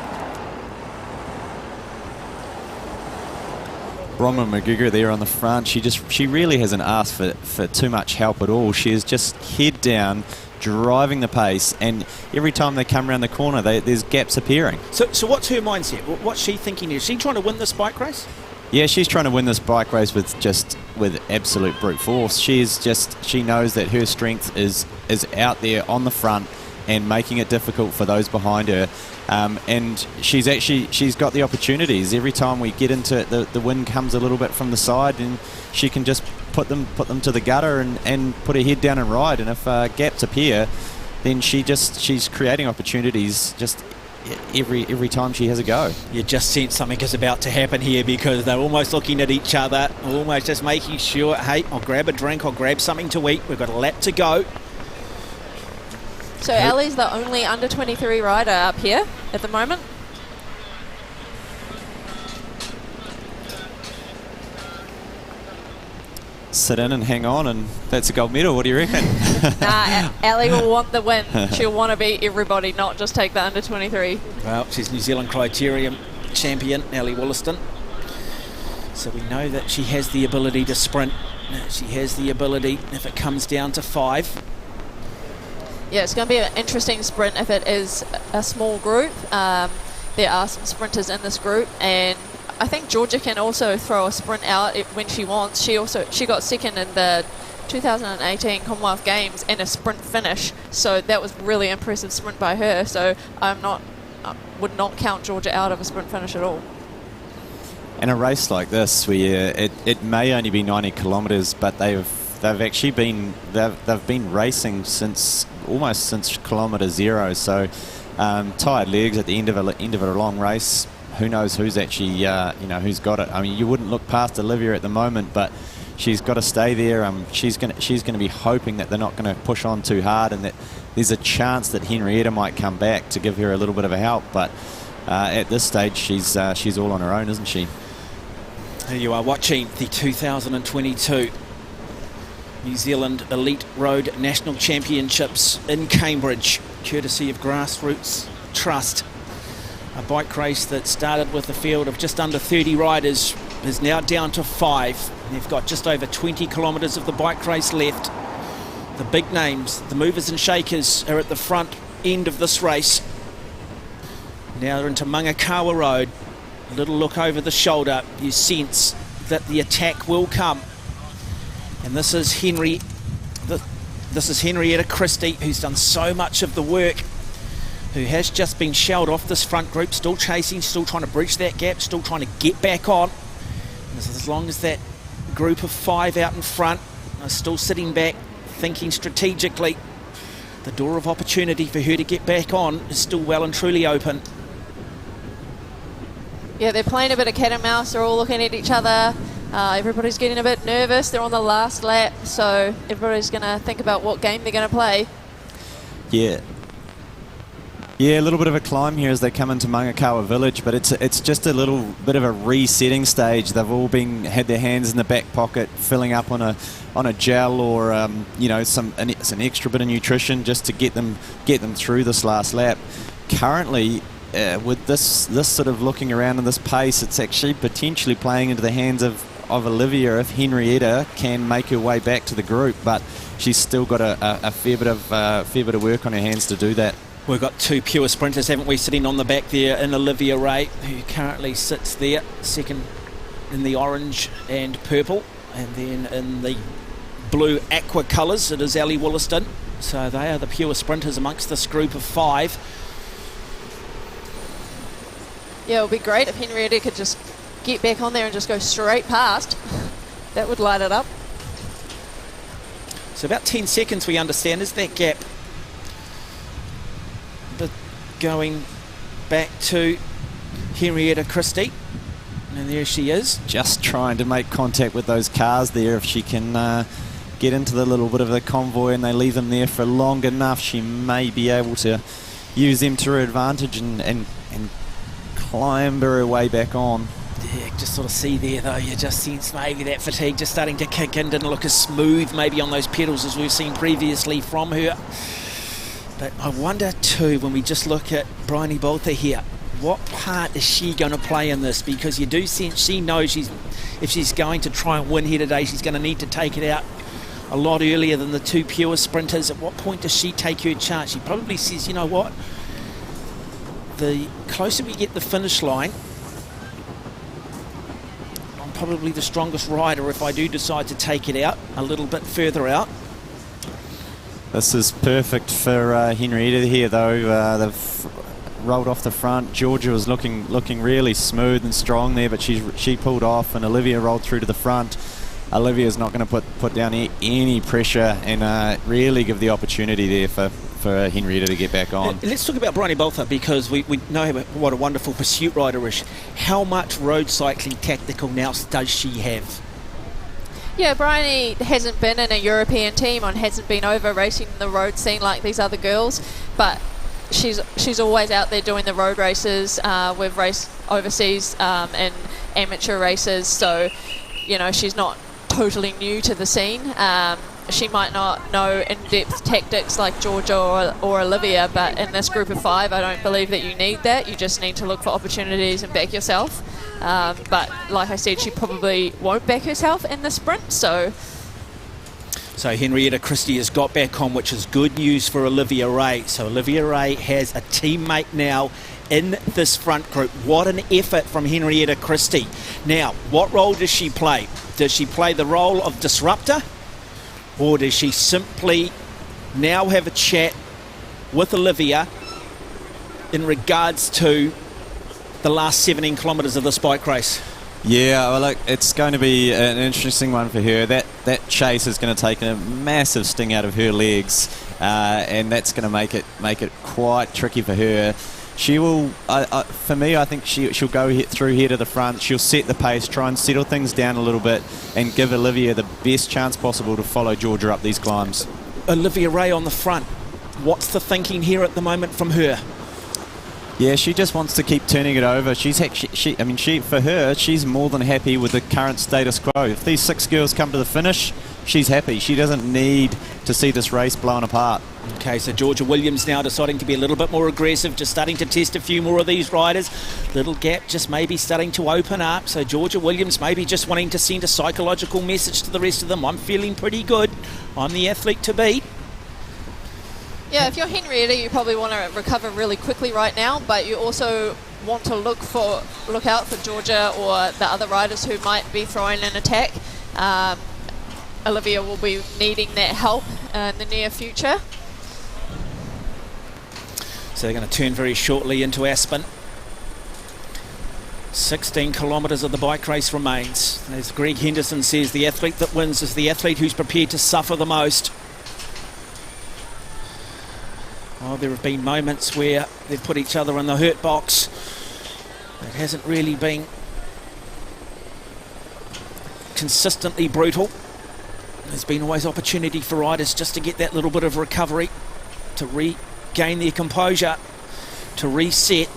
Bronwyn McGregor there on the front. She really hasn't asked for too much help at all. She is just head down, driving the pace, and every time they come around the corner, there's gaps appearing. So what's her mindset? What's she thinking? Is she trying to win this bike race? Yeah, she's trying to win this bike race with absolute brute force. She knows that her strength is out there on the front and making it difficult for those behind her. And she's got the opportunities. Every time we get into it, the wind comes a little bit from the side, and she can just put them to the gutter and put her head down and ride. And if gaps appear, then she's creating opportunities just every time she has a go. You just sense something is about to happen here, because they're almost looking at each other, almost just making sure, hey, I'll grab a drink, I'll grab something to eat. We've got a lap to go. So Ellie's the only under 23 rider up here at the moment. Sit in and hang on, and that's a gold medal. What do you reckon? Nah, Ellie will want the win. She'll want to beat everybody, not just take the under 23. Well, she's New Zealand Criterium champion, Ellie Wollaston. So we know that she has the ability to sprint. She has the ability if it comes down to 5. Yeah, it's going to be an interesting sprint if it is a small group. There are some sprinters in this group, and I think Georgia can also throw a sprint out when she wants. She got second in the 2018 Commonwealth Games in a sprint finish, so that was really impressive sprint by her. So I would not count Georgia out of a sprint finish at all. In a race like this, where it may only be 90 kilometres, but they've actually been racing almost since kilometre 0. So tired legs at the end of a long race. Who knows who's actually who's got it? I mean, you wouldn't look past Olivia at the moment, but she's got to stay there. She's going to be hoping that they're not going to push on too hard, and that there's a chance that Henrietta might come back to give her a little bit of a help. But at this stage, she's all on her own, isn't she? Here you are watching the 2022 New Zealand Elite Road National Championships in Cambridge, courtesy of Grassroots Trust. A bike race that started with a field of just under 30 riders is now down to 5. They've got just over 20 kilometres of the bike race left. The big names, the movers and shakers, are at the front end of this race. Now they're into Mangakawa Road. A little look over the shoulder. You sense that the attack will come. And this is Henrietta Christie, who's done so much of the work, who has just been shelled off this front group, still chasing, still trying to breach that gap, still trying to get back on. And as long as that group of 5 out in front are still sitting back, thinking strategically, the door of opportunity for her to get back on is still well and truly open. Yeah, they're playing a bit of cat and mouse. They're all looking at each other. Everybody's getting a bit nervous. They're on the last lap, so everybody's going to think about what game they're going to play. Yeah, a little bit of a climb here as they come into Mangakawa Village, but it's just a little bit of a resetting stage. They've all had their hands in the back pocket, filling up on a gel or it's an extra bit of nutrition just to get them through this last lap. Currently, with this sort of looking around in this pace, it's actually potentially playing into the hands of Olivia if Henrietta can make her way back to the group, but she's still got a fair bit of work on her hands to do that. We've got 2 pure sprinters, haven't we, sitting on the back there in Olivia Ray, who currently sits there second in the orange and purple, and then in the blue aqua colours it is Ellie Wollaston. So they are the pure sprinters amongst this group of 5. Yeah, it would be great if Henrietta could just get back on there and just go straight past. That would light it up. So about 10 seconds, we understand, is that gap. But going back to Henrietta Christie, and there she is. Just trying to make contact with those cars there. If she can get into the little bit of the convoy and they leave them there for long enough, she may be able to use them to her advantage and climb her way back on. Yeah, just sort of see there though, you just sense maybe that fatigue just starting to kick in. Didn't look as smooth maybe on those pedals as we've seen previously from her. But I wonder too, when we just look at Bryony Bolter here, what part is she going to play in this? Because you do sense she knows if she's going to try and win here today, she's going to need to take it out a lot earlier than the two pure sprinters. At what point does she take her chance? She probably says, you know what, the closer we get the finish line, I'm probably the strongest rider if I do decide to take it out a little bit further out. This is perfect for Henrietta here, though. They've rolled off the front. Georgia was looking really smooth and strong there, but she pulled off, and Olivia rolled through to the front. Olivia's not going to put down any pressure and really give the opportunity there for Henrietta to get back on. Let's talk about Bryony Bolter, because we know what a wonderful pursuit rider is. How much road cycling tactical nous does she have? Yeah, Bryony hasn't been in a European team and hasn't been over racing the road scene like these other girls, but she's always out there doing the road races. We've raced overseas in amateur races, so you know she's not totally new to the scene. She might not know in-depth tactics like Georgia or Olivia, but in this group of 5, I don't believe that you need that. You just need to look for opportunities and back yourself. But like I said, she probably won't back herself in the sprint, so Henrietta Christie has got back on, which is good news for Olivia Ray. So Olivia Ray has a teammate now in this front group. What an effort from Henrietta Christie. Now, what role does she play? Does she play the role of disruptor, or does she simply now have a chat with Olivia in regards to the last 17 kilometres of this bike race? Yeah, well, look, it's going to be an interesting one for her. That chase is going to take a massive sting out of her legs, and that's going to make it quite tricky for her. She will, for me, I think she'll go through here to the front. She'll set the pace, try and settle things down a little bit, and give Olivia the best chance possible to follow Georgia up these climbs. Olivia Ray on the front. What's the thinking here at the moment from her? Yeah, she just wants to keep turning it over. For her, she's more than happy with the current status quo. If these 6 girls come to the finish, she's happy. She doesn't need to see this race blown apart. Okay, so Georgia Williams now deciding to be a little bit more aggressive, just starting to test a few more of these riders. Little gap just maybe starting to open up. So Georgia Williams maybe just wanting to send a psychological message to the rest of them. I'm feeling pretty good. I'm the athlete to beat. yeah, if you're Henrietta, you probably want to recover really quickly right now, but you also want to look out for Georgia or the other riders who might be throwing an attack. Olivia will be needing that help in the near future. So they're going to turn very shortly into Aspen. 16 kilometres of the bike race remains. As Greg Henderson says, the athlete that wins is the athlete who's prepared to suffer the most. Oh, there have been moments where they've put each other in the hurt box. It hasn't really been consistently brutal. There's been always opportunity for riders just to get that little bit of recovery, to regain their composure, to reset.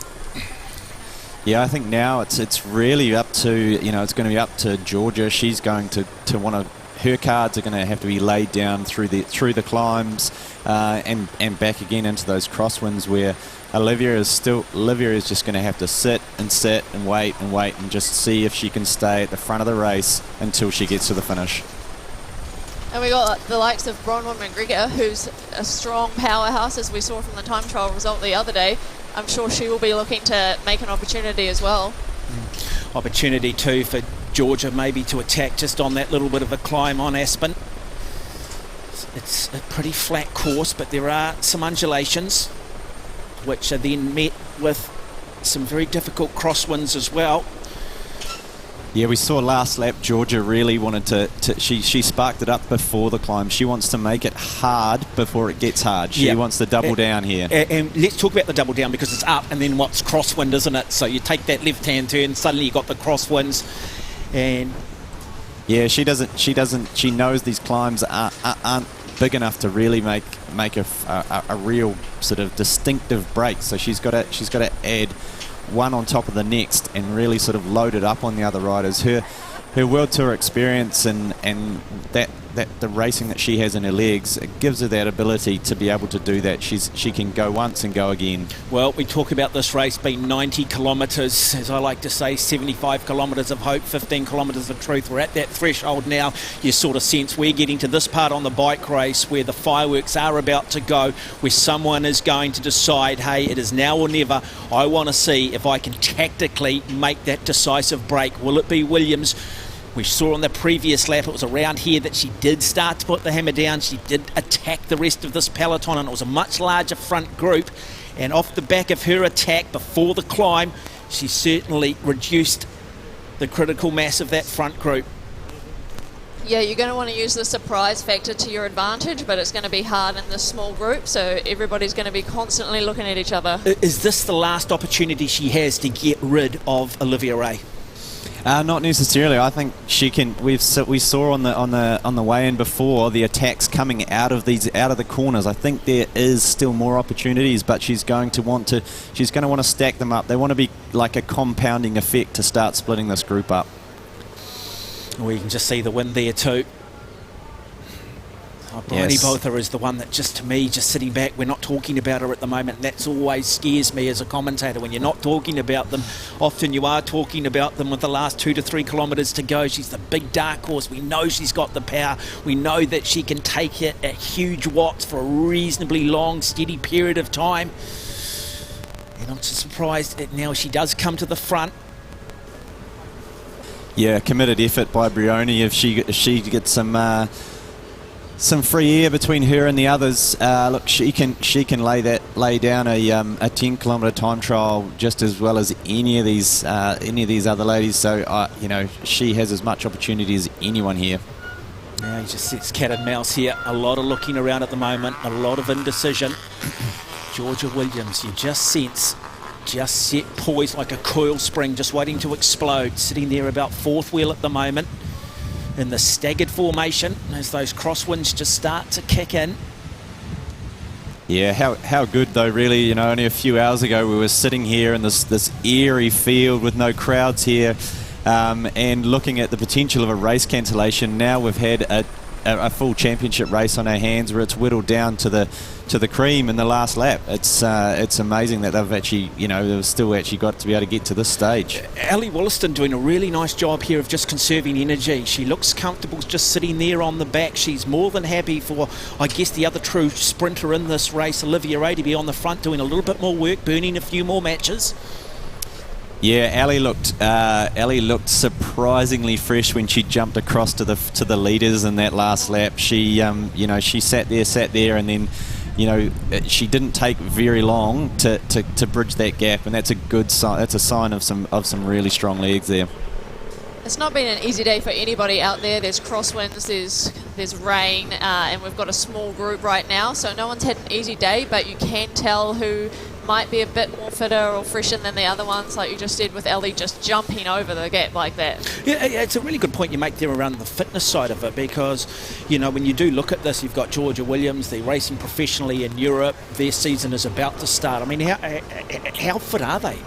Yeah, I think now it's really up to, it's going to be up to Georgia. She's going to want to, her cards are going to have to be laid down through the climbs and back again into those crosswinds where Olivia is just going to have to sit and wait and just see if she can stay at the front of the race until she gets to the finish. And we got the likes of Bronwyn McGregor, who's a strong powerhouse, as we saw from the time trial result the other day. I'm sure she will be looking to make an opportunity as well. Opportunity too for Georgia maybe to attack just on that little bit of a climb on Aspen. It's a pretty flat course, but there are some undulations, which are then met with some very difficult crosswinds as well. Yeah, we saw last lap Georgia really wanted she sparked it up before the climb. She wants to make it hard before it gets hard. She wants to double down here. And let's talk about the double down, because it's up and then what's crosswind, isn't it? So you take that left-hand turn, suddenly you got the crosswinds. And yeah, she knows these climbs aren't big enough to really make a real sort of distinctive break. So she's got to add one on top of the next and really sort of loaded up on the other riders. Her World Tour experience and that the racing that she has in her legs, it gives her that ability to be able to do that. She can go once and go again. Well, we talk about this race being 90 kilometres, as I like to say, 75 kilometres of hope, 15 kilometres of truth. We're at that threshold now. You sort of sense we're getting to this part on the bike race where the fireworks are about to go, where someone is going to decide, hey, it is now or never. I want to see if I can tactically make that decisive break. Will it be Williams? We saw on the previous lap, it was around here that she did start to put the hammer down. She did attack the rest of this peloton, and it was a much larger front group. And off the back of her attack before the climb, she certainly reduced the critical mass of that front group. Yeah, you're going to want to use the surprise factor to your advantage, but it's going to be hard in this small group, so everybody's going to be constantly looking at each other. Is this the last opportunity she has to get rid of Olivia Ray? Not necessarily. I think she can. We saw on the way in before the attacks coming out of the corners. I think there is still more opportunities, but she's going to want to stack them up. They want to be like a compounding effect to start splitting this group up. We can just see the wind there too. Bryony Botha is the one that just, to me, just sitting back, we're not talking about her at the moment, and that's always scares me as a commentator. When you're not talking about them, often you are talking about them with the last 2 to 3 kilometres to go. She's the big dark horse. We know she's got the power. We know that she can take it at huge watts for a reasonably long, steady period of time. And I'm just surprised that now she does come to the front. Yeah, committed effort by Bryony. If she gets some free air between her and the others, look, she can lay down a 10 kilometre time trial just as well as any of these other ladies. So she has as much opportunity as anyone here. Now he just sits cat and mouse here. A lot of looking around at the moment, a lot of indecision. Georgia Williams, you just sense, just set poised like a coil spring, just waiting to explode, sitting there about fourth wheel at the moment in the staggered formation as those crosswinds just start to kick in. Yeah, how good though, really. Only a few hours ago we were sitting here in this eerie field with no crowds here, and looking at the potential of a race cancellation. Now we've had a full championship race on our hands where it's whittled down to the cream in the last lap. It's amazing that they've actually, they've still actually got to be able to get to this stage. Ali Wollaston doing a really nice job here of just conserving energy. She looks comfortable just sitting there on the back. She's more than happy for, I guess, the other true sprinter in this race, Olivia Ray, to be on the front doing a little bit more work, burning a few more matches. Yeah, Ali looked surprisingly fresh when she jumped across to the leaders in that last lap. She she sat there, and then she didn't take very long to bridge that gap, and that's a good sign. That's a sign of some really strong legs there. It's not been an easy day for anybody out there. There's crosswinds, there's rain, and we've got a small group right now, so no one's had an easy day, but you can tell who might be a bit more fitter or fresher than the other ones, like you just said with Ellie just jumping over the gap like that. Yeah, it's a really good point you make there around the fitness side of it, because when you do look at this, you've got Georgia Williams, they're racing professionally in Europe, their season is about to start. I mean, how fit are they?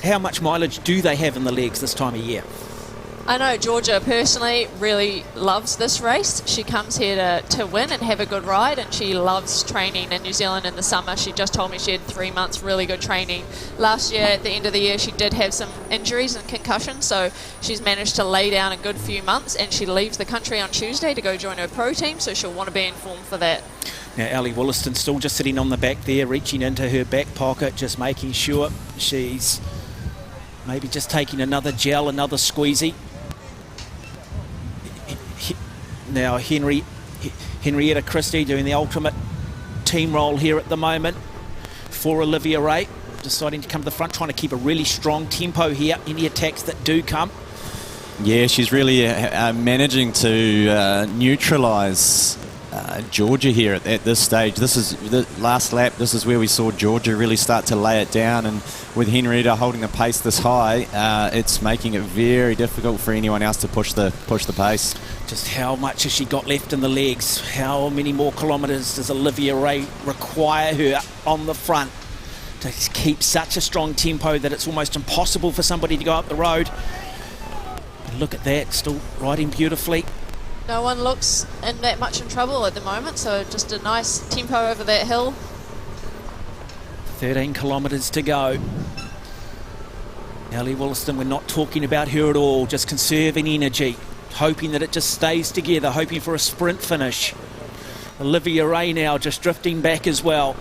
How much mileage do they have in the legs this time of year? I know Georgia personally really loves this race. She comes here to win and have a good ride, and she loves training in New Zealand in the summer. She just told me she had 3 months really good training. Last year, at the end of the year, she did have some injuries and concussions, so she's managed to lay down a good few months, and she leaves the country on Tuesday to go join her pro team, so she'll want to be informed for that. Now, Ali Wollaston still just sitting on the back there, reaching into her back pocket, just making sure she's maybe just taking another gel, another squeezy. Now Henrietta Christie doing the ultimate team role here at the moment for Olivia Ray, deciding to come to the front, trying to keep a really strong tempo here, any attacks that do come. Yeah, she's really managing to neutralise Georgia here at this stage. This is the last lap. This is where we saw Georgia really start to lay it down, and with Henrietta holding the pace this high, it's making it very difficult for anyone else to push the pace. Just how much has she got left in the legs? How many more kilometres does Olivia Ray require her on the front to keep such a strong tempo that it's almost impossible for somebody to go up the road. And look at that, still riding beautifully. No one looks in that much in trouble at the moment, so just a nice tempo over that hill. 13 kilometres to go. Ellie Wollaston, we're not talking about her at all, just conserving energy, hoping that it just stays together, hoping for a sprint finish. Olivia Ray now just drifting back as well.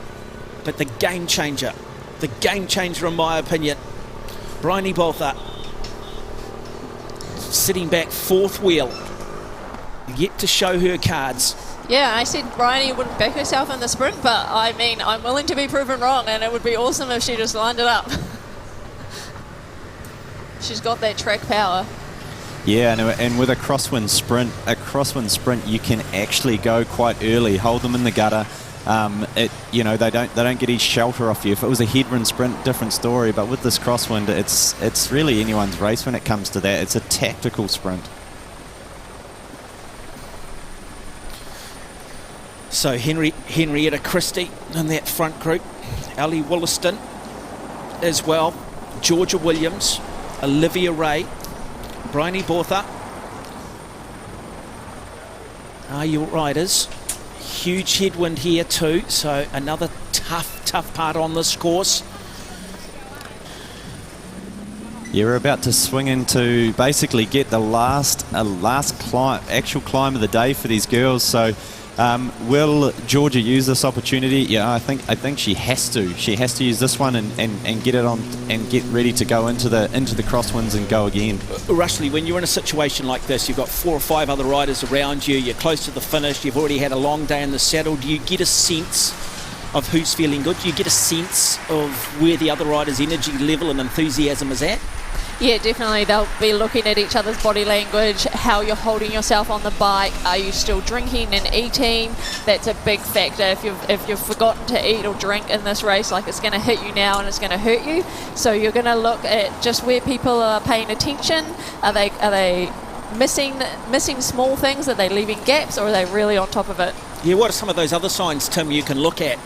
But the game changer in my opinion, Bryony Bolther, sitting back fourth wheel, yet to show her cards. Yeah, I said Bryony wouldn't back herself in the sprint, but I mean, I'm willing to be proven wrong, and it would be awesome if she just lined it up. She's got that track power. Yeah, and with a crosswind sprint, you can actually go quite early, hold them in the gutter. They don't get any shelter off you. If it was a headwind sprint, different story. But with this crosswind, it's really anyone's race when it comes to that. It's a tactical sprint. So Henrietta Christie in that front group, Ellie Wollaston as well, Georgia Williams, Olivia Ray, Bryony Bolther are your riders. Huge headwind here too, so another tough part on this course. You're about to swing into basically get the last actual climb of the day for these girls. So will Georgia use this opportunity? Yeah, I think she has to. She has to use this one and get it on and get ready to go into the crosswinds and go again. Rushley, when you're in a situation like this, you've got 4 or 5 other riders around you, you're close to the finish, you've already had a long day in the saddle. Do you get a sense of who's feeling good? Do you get a sense of where the other riders' energy level and enthusiasm is at? Yeah, definitely. They'll be looking at each other's body language, how you're holding yourself on the bike. Are you still drinking and eating? That's a big factor. If you've forgotten to eat or drink in this race, like, it's going to hit you now and it's going to hurt you. So you're going to look at just where people are paying attention. Are they missing small things? Are they leaving gaps, or are they really on top of it? Yeah, what are some of those other signs, Tim, you can look at?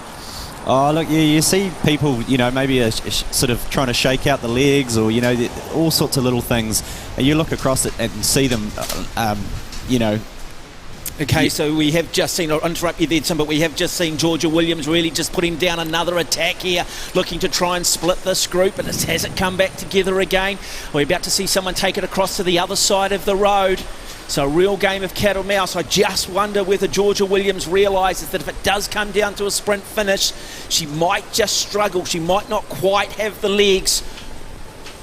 Oh, look, you see people, maybe sort of trying to shake out the legs, or, all sorts of little things. And you look across it and see them, Okay, so we have just seen, I'll interrupt you there, Tim, but we have just seen Georgia Williams really just putting down another attack here, looking to try and split this group, and it hasn't come back together again. We're about to see someone take it across to the other side of the road. So a real game of cat or mouse. I just wonder whether Georgia Williams realises that if it does come down to a sprint finish, she might just struggle. She might not quite have the legs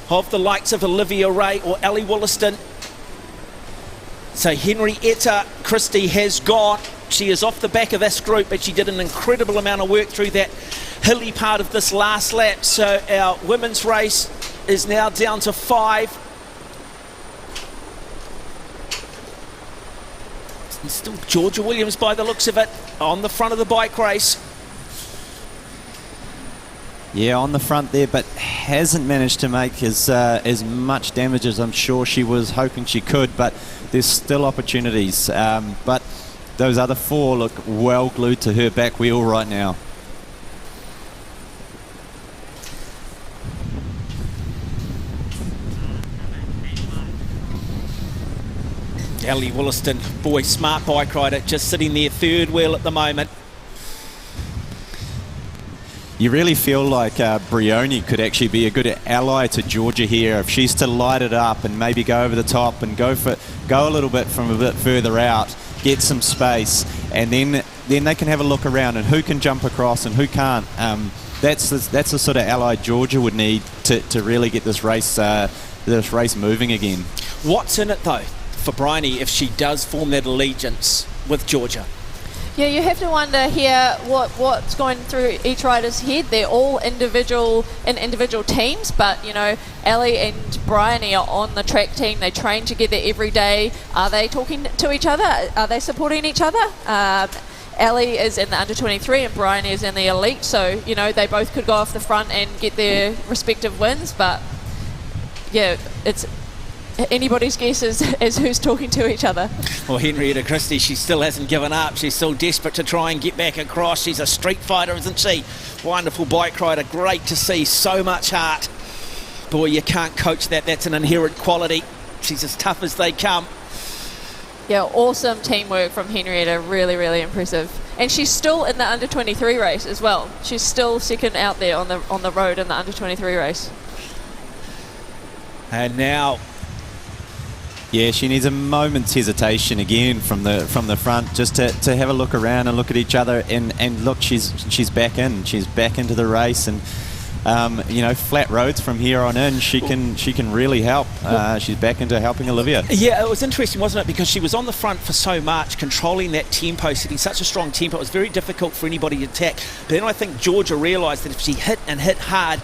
of the likes of Olivia Ray or Ellie Wollaston. So Henrietta Christie has gone. She is off the back of this group, but she did an incredible amount of work through that hilly part of this last lap. So our women's race is now down to 5. And still Georgia Williams, by the looks of it, on the front of the bike race. Yeah, on the front there, but hasn't managed to make as much damage as I'm sure she was hoping she could, but there's still opportunities. But those other 4 look well glued to her back wheel right now. Ellie Wollaston, boy, smart bike rider, just sitting there third wheel at the moment. You really feel like Bryony could actually be a good ally to Georgia here if she's to light it up and maybe go over the top and go a little bit from a bit further out, get some space, and then they can have a look around and who can jump across and who can't. That's the sort of ally Georgia would need to really get this race moving again. What's in it though for Bryony if she does form that allegiance with Georgia? Yeah, you have to wonder here what's going through each rider's head. They're all individual teams, but Ellie and Bryony are on the track team. They train together every day. Are they talking to each other? Are they supporting each other? Ellie is in the under-23 and Bryony is in the elite, so they both could go off the front and get their respective wins. But yeah, it's anybody's guess as who's talking to each other. Well, Henrietta Christie, she still hasn't given up. She's still desperate to try and get back across. She's a street fighter, isn't she? Wonderful bike rider, great to see, so much heart. Boy, you can't coach that. That's an inherent quality. She's as tough as they come. Yeah, awesome teamwork from Henrietta, really, really impressive. And she's still in the under-23 race as well. She's still second out there on the road in the under-23 race. And now, yeah, she needs a moment's hesitation again from the front, just to have a look around and look at each other, and look, she's back in. She's back into the race, and flat roads from here on in, she can really help. She's back into helping Olivia. Yeah, it was interesting, wasn't it? Because she was on the front for so much, controlling that tempo, setting such a strong tempo. It was very difficult for anybody to attack. But then I think Georgia realised that if she hit and hit hard,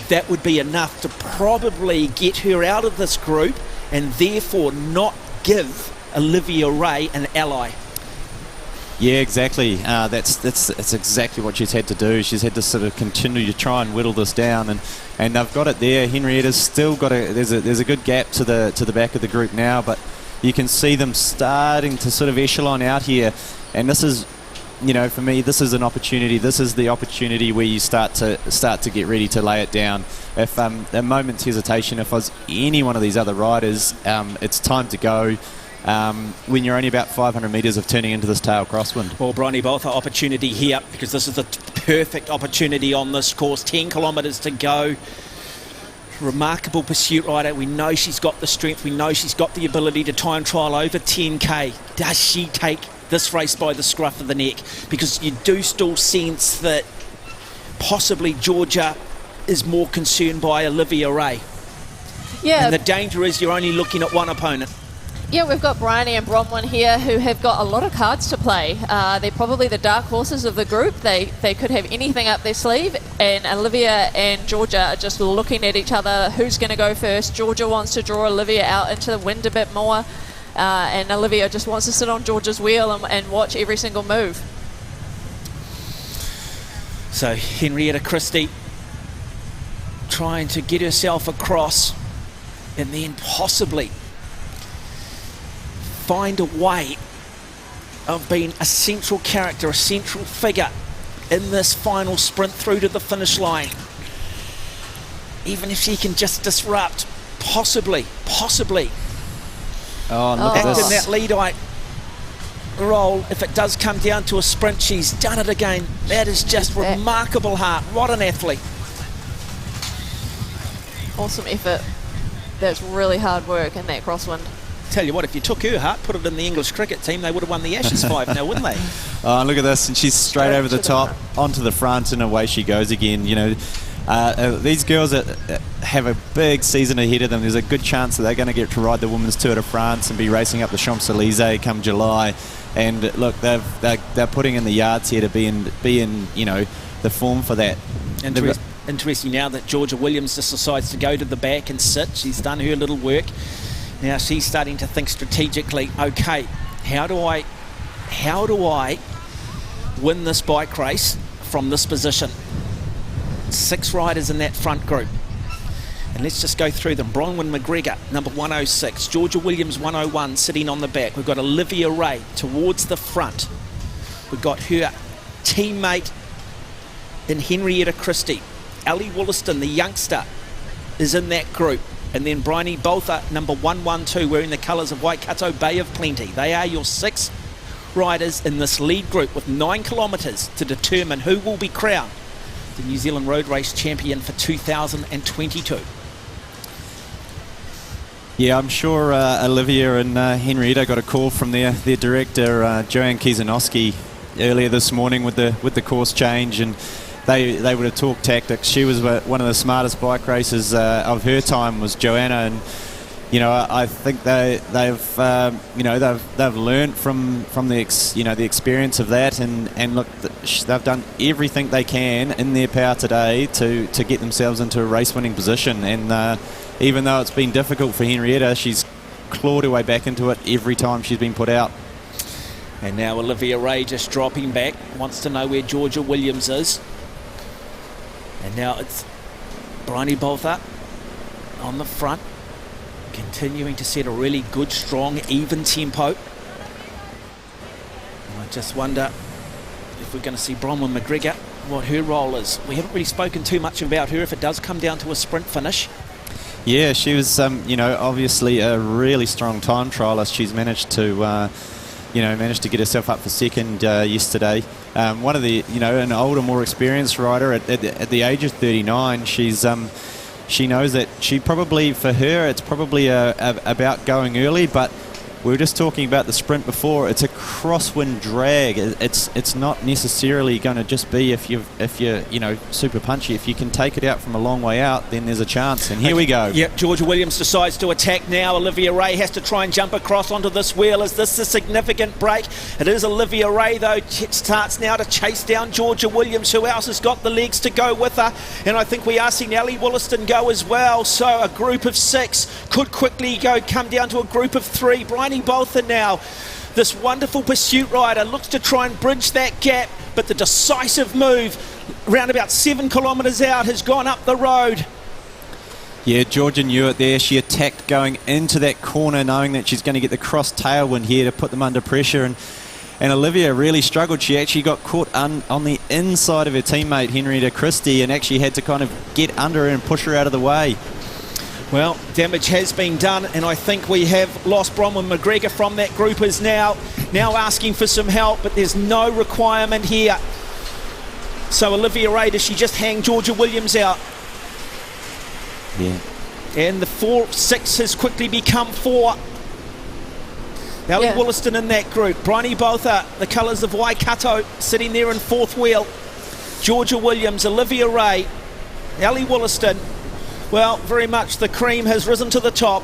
that would be enough to probably get her out of this group and therefore not give Olivia Ray an ally. Yeah, exactly. That's exactly what she's had to do. She's had to sort of continue to try and whittle this down, and they've got it there. Henrietta's still got there's a good gap to the back of the group now, but you can see them starting to sort of echelon out here, and this is, for me, this is an opportunity. This is the opportunity where you start to get ready to lay it down. If a moment's hesitation, if I was any one of these other riders, it's time to go. When you're only about 500 metres of turning into this tail crosswind. Well, Bryony Boltha, opportunity here, because this is the perfect opportunity on this course. 10 kilometres to go. Remarkable pursuit rider. We know she's got the strength. We know she's got the ability to time trial over 10k. Does she take this race by the scruff of the neck? Because you do still sense that possibly Georgia is more concerned by Olivia Ray. Yeah. And the danger is you're only looking at one opponent. Yeah, we've got Bryony and Bronwyn here who have got a lot of cards to play. They're probably the dark horses of the group. They could have anything up their sleeve, and Olivia and Georgia are just looking at each other. Who's going to go first? Georgia wants to draw Olivia out into the wind a bit more, and Olivia just wants to sit on Georgia's wheel and watch every single move. So Henrietta Christie trying to get herself across and then possibly find a way of being a central character, a central figure in this final sprint through to the finish line. Even if she can just disrupt, possibly. Oh, look at Act this. in that lead-eye role. If it does come down to a sprint, she's done it again. That is just remarkable heart. What an athlete. Awesome effort. That's really hard work in that crosswind. Tell you what, if you took her heart, put it in the English cricket team, they would have won the Ashes 5-0, wouldn't they? Oh, look at this, and she's straight over the top, onto the front, and away she goes again. These girls have a big season ahead of them. There's a good chance that they're going to get to ride the Women's Tour de France and be racing up the Champs-Élysées come July. And look, they're putting in the yards here to be in the form for that. Interesting now that Georgia Williams just decides to go to the back and sit. She's done her little work. Now she's starting to think strategically, okay, how do I win this bike race from this position? 6 riders in that front group. And let's just go through them. Bronwyn McGregor, number 106. Georgia Williams, 101, sitting on the back. We've got Olivia Ray towards the front. We've got her teammate in Henrietta Christie. Ali Wollaston, the youngster, is in that group. And then Bryony Boltha, number 112, wearing the colours of Waikato Bay of Plenty. They are your 6 riders in this lead group with 9 kilometres to determine who will be crowned the New Zealand Road Race Champion for 2022. Yeah, I'm sure Olivia and Henrietta got a call from their director, Joanne Kizanowski, earlier this morning with the course change, and they would have talked tactics. She was one of the smartest bike racers of her time, was Joanna, and I think they've learned from the experience of that, and look, they've done everything they can in their power today to get themselves into a race-winning position. And even though it's been difficult for Henrietta, she's clawed her way back into it every time she's been put out. And now Olivia Ray just dropping back, wants to know where Georgia Williams is. And now it's Bryony Boltha on the front. continuing to set a really good, strong, even tempo. I just wonder if we're going to see Bronwyn McGregor, what her role is. We haven't really spoken too much about her if it does come down to a sprint finish. Yeah, she was, obviously a really strong time trialist. She's managed to, get herself up for second yesterday. One of the, an older, more experienced rider at the age of 39. She knows that she probably, for her, it's probably about going early, but we were just talking about the sprint before. It's a crosswind drag. It's not necessarily going to just be if you're super punchy. If you can take it out from a long way out, then there's a chance. And here we go. Yep, Georgia Williams decides to attack now. Olivia Ray has to try and jump across onto this wheel. Is this a significant break? It is Olivia Ray, though. Starts now to chase down Georgia Williams. Who else has got the legs to go with her? And I think we are seeing Ellie Wollaston go as well. So a group of 6 could quickly come down to a group of 3. Bryony Bolton now, this wonderful pursuit rider, looks to try and bridge that gap, but the decisive move around about 7 kilometres out has gone up the road. Yeah, Georgia knew it there. She attacked going into that corner, knowing that she's going to get the cross tailwind here to put them under pressure, and Olivia really struggled. She actually got caught on the inside of her teammate Henrietta Christie and actually had to kind of get under her and push her out of the way. Well, damage has been done, and I think we have lost Bronwyn McGregor from that group, is now asking for some help, but there's no requirement here. So Olivia Ray, does she just hang Georgia Williams out? Yeah. And the 6 has quickly become 4. Ellie Wollaston in that group. Bryony Botha, the colours of Waikato, sitting there in 4th wheel. Georgia Williams, Olivia Ray, Ellie Wollaston. Well, very much the cream has risen to the top.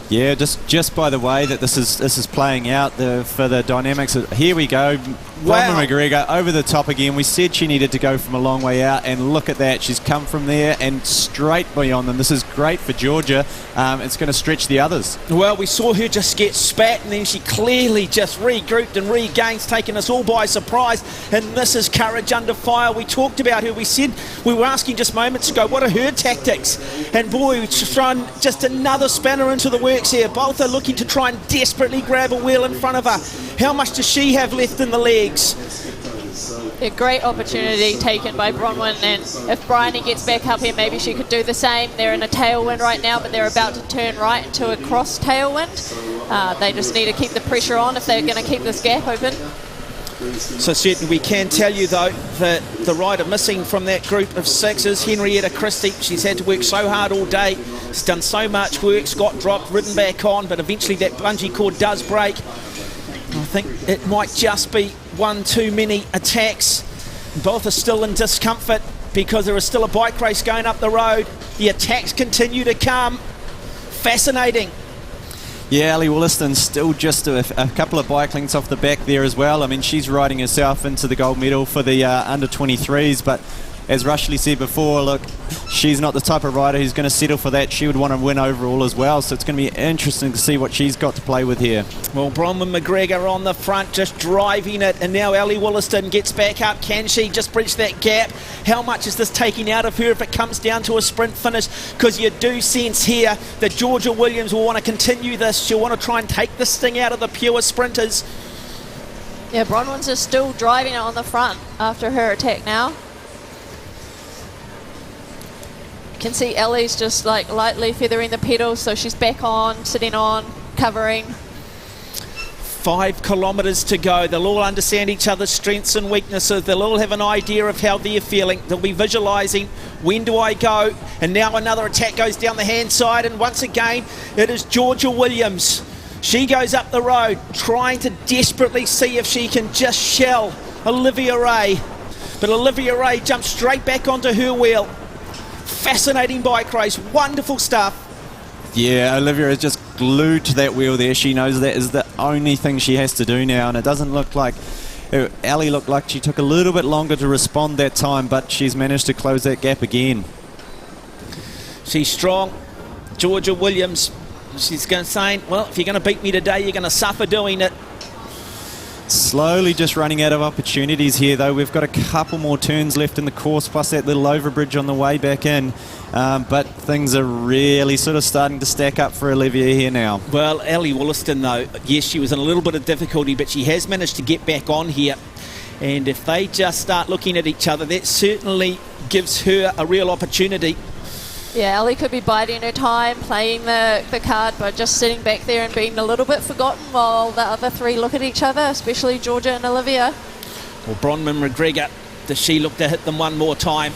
Yeah, just by the way that this is playing out for the dynamics. Here we go. Wow. Bronwyn McGregor over the top again. We said she needed to go from a long way out, and look at that. She's come from there and straight beyond them. This is great for Georgia. It's going to stretch the others. Well, we saw her just get spat, and then she clearly just regrouped and regains, taking us all by surprise. And this is courage under fire. We talked about her. We said, we were asking just moments ago, what are her tactics? And boy, we've thrown just another spanner into the works here. Both are looking to try and desperately grab a wheel in front of her. How much does she have left in the legs? A great opportunity taken by Bronwyn, and if Bryony gets back up here, maybe she could do the same. They're in a tailwind right now, but they're about to turn right into a cross tailwind. They just need to keep the pressure on if they're going to keep this gap open. So certainly we can tell you, though, that the rider missing from that group of 6 is Henrietta Christie. She's had to work so hard all day. She's done so much work. Got dropped, ridden back on, but eventually that bungee cord does break. I think it might just be one too many attacks. Both are still in discomfort because there is still a bike race going up the road. The attacks continue to come. Fascinating. Yeah, Ellie Wollaston still just a couple of bike lengths off the back there as well. I mean, she's riding herself into the gold medal for the under-23s, but as Rushley said before, look, she's not the type of rider who's going to settle for that. She would want to win overall as well, so it's going to be interesting to see what she's got to play with here. Well, Bronwyn McGregor on the front, just driving it, and now Ellie Wollaston gets back up. Can she just bridge that gap? How much is this taking out of her if it comes down to a sprint finish? Because you do sense here that Georgia Williams will want to continue this. She'll want to try and take this thing out of the pure sprinters. Yeah, Bronwyn's is still driving it on the front after her attack now. Can see Ellie's just like lightly feathering the pedals, so she's back on, sitting on, covering. 5 kilometres to go. They'll all understand each other's strengths and weaknesses. They'll all have an idea of how they're feeling. They'll be visualising, when do I go? And now another attack goes down the hand side, and once again it is Georgia Williams. She goes up the road trying to desperately see if she can just shell Olivia Ray, but Olivia Ray jumps straight back onto her wheel. Fascinating bike race, wonderful stuff. Yeah, Olivia is just glued to that wheel there. She knows that is the only thing she has to do now, and it doesn't look like Ellie looked like she took a little bit longer to respond that time, but she's managed to close that gap again. She's strong. Georgia Williams, she's going to say, well, if you're going to beat me today, you're going to suffer doing it. Slowly just running out of opportunities here, though. We've got a couple more turns left in the course, plus that little overbridge on the way back in. But things are really sort of starting to stack up for Olivia here now. Well, Ellie Wollaston, though, yes, she was in a little bit of difficulty, but she has managed to get back on here. And if they just start looking at each other, that certainly gives her a real opportunity. Yeah, Ellie could be biding her time, playing the card, but just sitting back there and being a little bit forgotten while the other three look at each other, especially Georgia and Olivia. Well, Bronwyn McGregor, does she look to hit them one more time?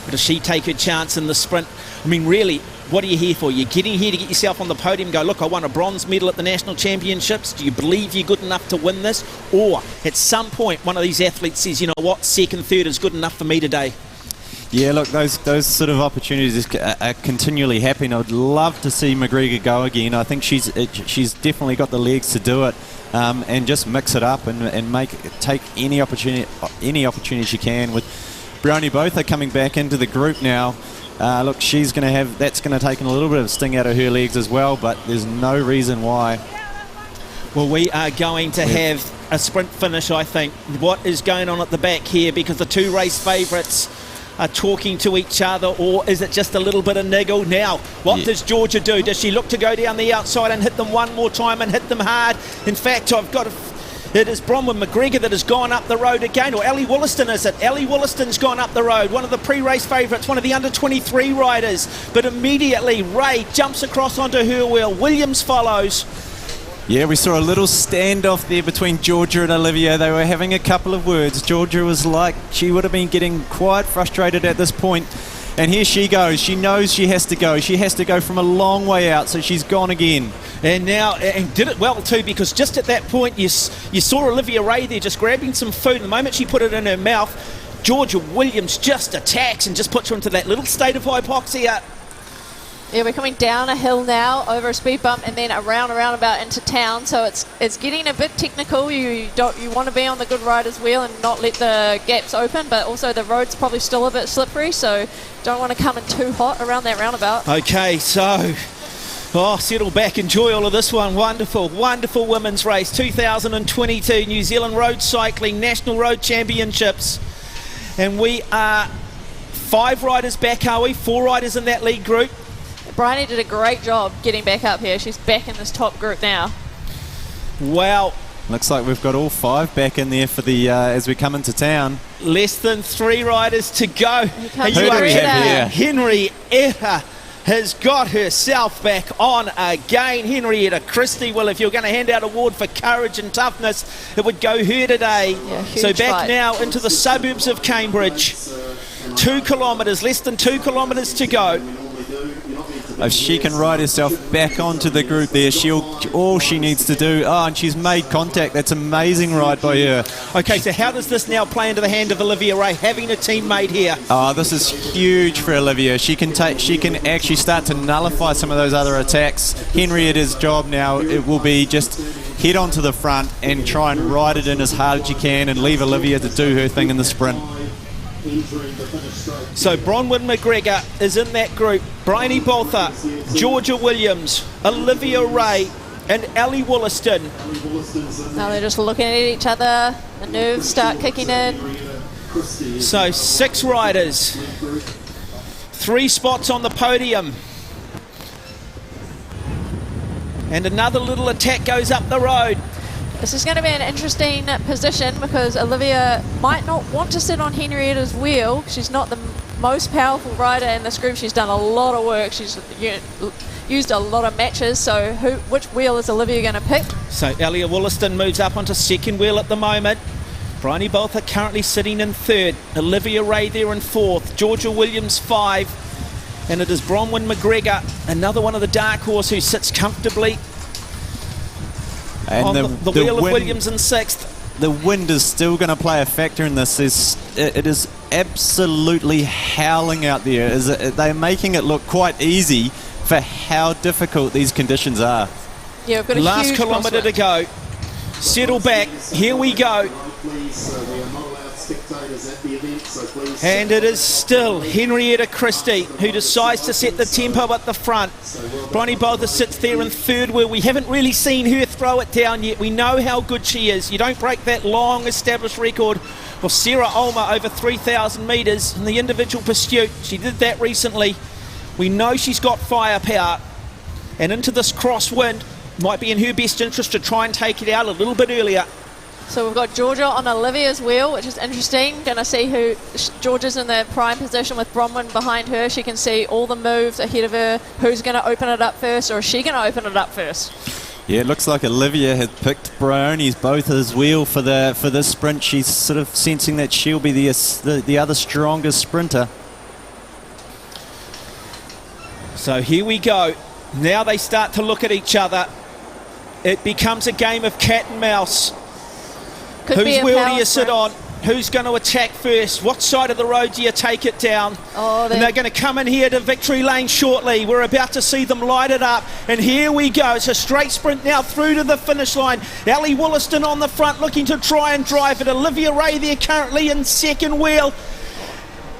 Or does she take her chance in the sprint? I mean, really, what are you here for? You're getting here to get yourself on the podium and go, look, I won a bronze medal at the National Championships. Do you believe you're good enough to win this? Or at some point, one of these athletes says, you know what, second, third is good enough for me today. Yeah, look, those sort of opportunities are continually happening. I would love to see McGregor go again. I think she's definitely got the legs to do it, and just mix it up and take any opportunity she can. With Bryony Botha coming back into the group now, look, she's going to have that's going to take a little bit of sting out of her legs as well. But there's no reason why. Well, we are going to have a sprint finish, I think. What is going on at the back here? Because the two race favourites are talking to each other, or is it just a little bit of niggle? Now, what does Georgia do? Does she look to go down the outside and hit them one more time and hit them hard? In fact, it is Bronwyn McGregor that has gone up the road again, or Ellie Wollaston, is it? Ellie Wollaston's gone up the road, one of the pre-race favourites, one of the under-23 riders, but immediately Ray jumps across onto her wheel. Williams follows. Yeah, we saw a little standoff there between Georgia and Olivia. They were having a couple of words. Georgia was like, she would have been getting quite frustrated at this point. And here she goes. She knows she has to go. She has to go from a long way out, so she's gone again. And now, and did it well too, because just at that point, you saw Olivia Ray there just grabbing some food. The moment she put it in her mouth, Georgia Williams just attacks and just puts her into that little state of hypoxia. Yeah, we're coming down a hill now over a speed bump and then around about into town, so it's getting a bit technical. You want to be on the good rider's wheel and not let the gaps open, but also the road's probably still a bit slippery, so don't want to come in too hot around that roundabout. Okay, so settle back, enjoy all of this one. Wonderful women's race, 2022 New Zealand Road Cycling National Road Championships, and we are 5 riders back, are we? 4 riders in that lead group. Bryony did a great job getting back up here. She's back in this top group now. Wow. Looks like we've got all 5 back in there for the as we come into town. Less than 3 riders to go. Who do we have here? Henrietta has got herself back on again. Henrietta Christie. Well, if you're going to hand out an award for courage and toughness, it would go her today. Yeah, so back fight. now into the suburbs of Cambridge. 2 kilometres, less than 2 kilometres to go. If she can ride herself back onto the group there, all she needs to do. Oh, and she's made contact. That's amazing ride by her. Okay, so how does this now play into the hand of Olivia Ray, having a teammate here? Oh, this is huge for Olivia. She can actually start to nullify some of those other attacks. Henrietta's job now, it will be just head onto the front and try and ride it in as hard as you can and leave Olivia to do her thing in the sprint. So Bronwyn McGregor is in that group. Bryony Botha, Georgia Williams, Olivia Ray and Ellie Wollaston. Now they're just looking at each other. The nerves start kicking in. So 6 riders, 3 spots on the podium. And another little attack goes up the road. This is going to be an interesting position because Olivia might not want to sit on Henrietta's wheel. She's not the most powerful rider in this group. She's done a lot of work. She's used a lot of matches. So which wheel is Olivia going to pick? So Ellie Wollaston moves up onto second wheel at the moment. Bryony Botha currently sitting in 3rd. Olivia Ray there in 4th. Georgia Williams 5. And it is Bronwyn McGregor, another one of the dark horse who sits comfortably and on the wheel of Williams in 6th. The wind is still going to play a factor in this. It is absolutely howling out there. They're making it look quite easy for how difficult these conditions are. Yeah, we've got a last huge kilometre to go. Settle back. Here we go. And it is still Henrietta Christie who decides to set the tempo at the front. Bronnie Botha sits there in third wheel. We haven't really seen her throw it down yet. We know how good she is. You don't break that long established record of Sarah Ulmer over 3,000 metres in the individual pursuit. She did that recently. We know she's got firepower. And into this crosswind, might be in her best interest to try and take it out a little bit earlier. So we've got Georgia on Olivia's wheel, which is interesting. Going to see who Georgia's in the prime position with Bronwyn behind her. She can see all the moves ahead of her. Who's going to open it up first, or is she going to open it up first? Yeah, it looks like Olivia has picked Bryony's both as wheel for this sprint. She's sort of sensing that she'll be the other strongest sprinter. So here we go. Now they start to look at each other. It becomes a game of cat and mouse. Could be Whose a wheel power do you sit sprint. on? Who's going to attack first? What side of the road do you take it down? Oh, and they're going to come in here to victory lane shortly. We're about to see them light it up. And here we go. It's a straight sprint now through to the finish line. Ellie Wollaston on the front looking to try and drive it. Olivia Ray there currently in second wheel.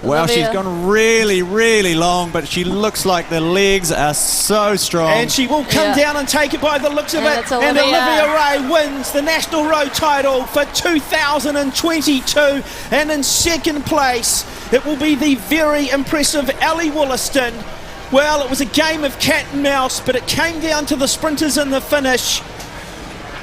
Wow, Olivia. she's gone really, really long, but she looks like the legs are so strong. And she will come down and take it by the looks of And it. it's And Olivia. Olivia Ray wins the National Road title for 2022. And in second place, it will be the very impressive Ellie Wollaston. Well, it was a game of cat and mouse, but it came down to the sprinters in the finish.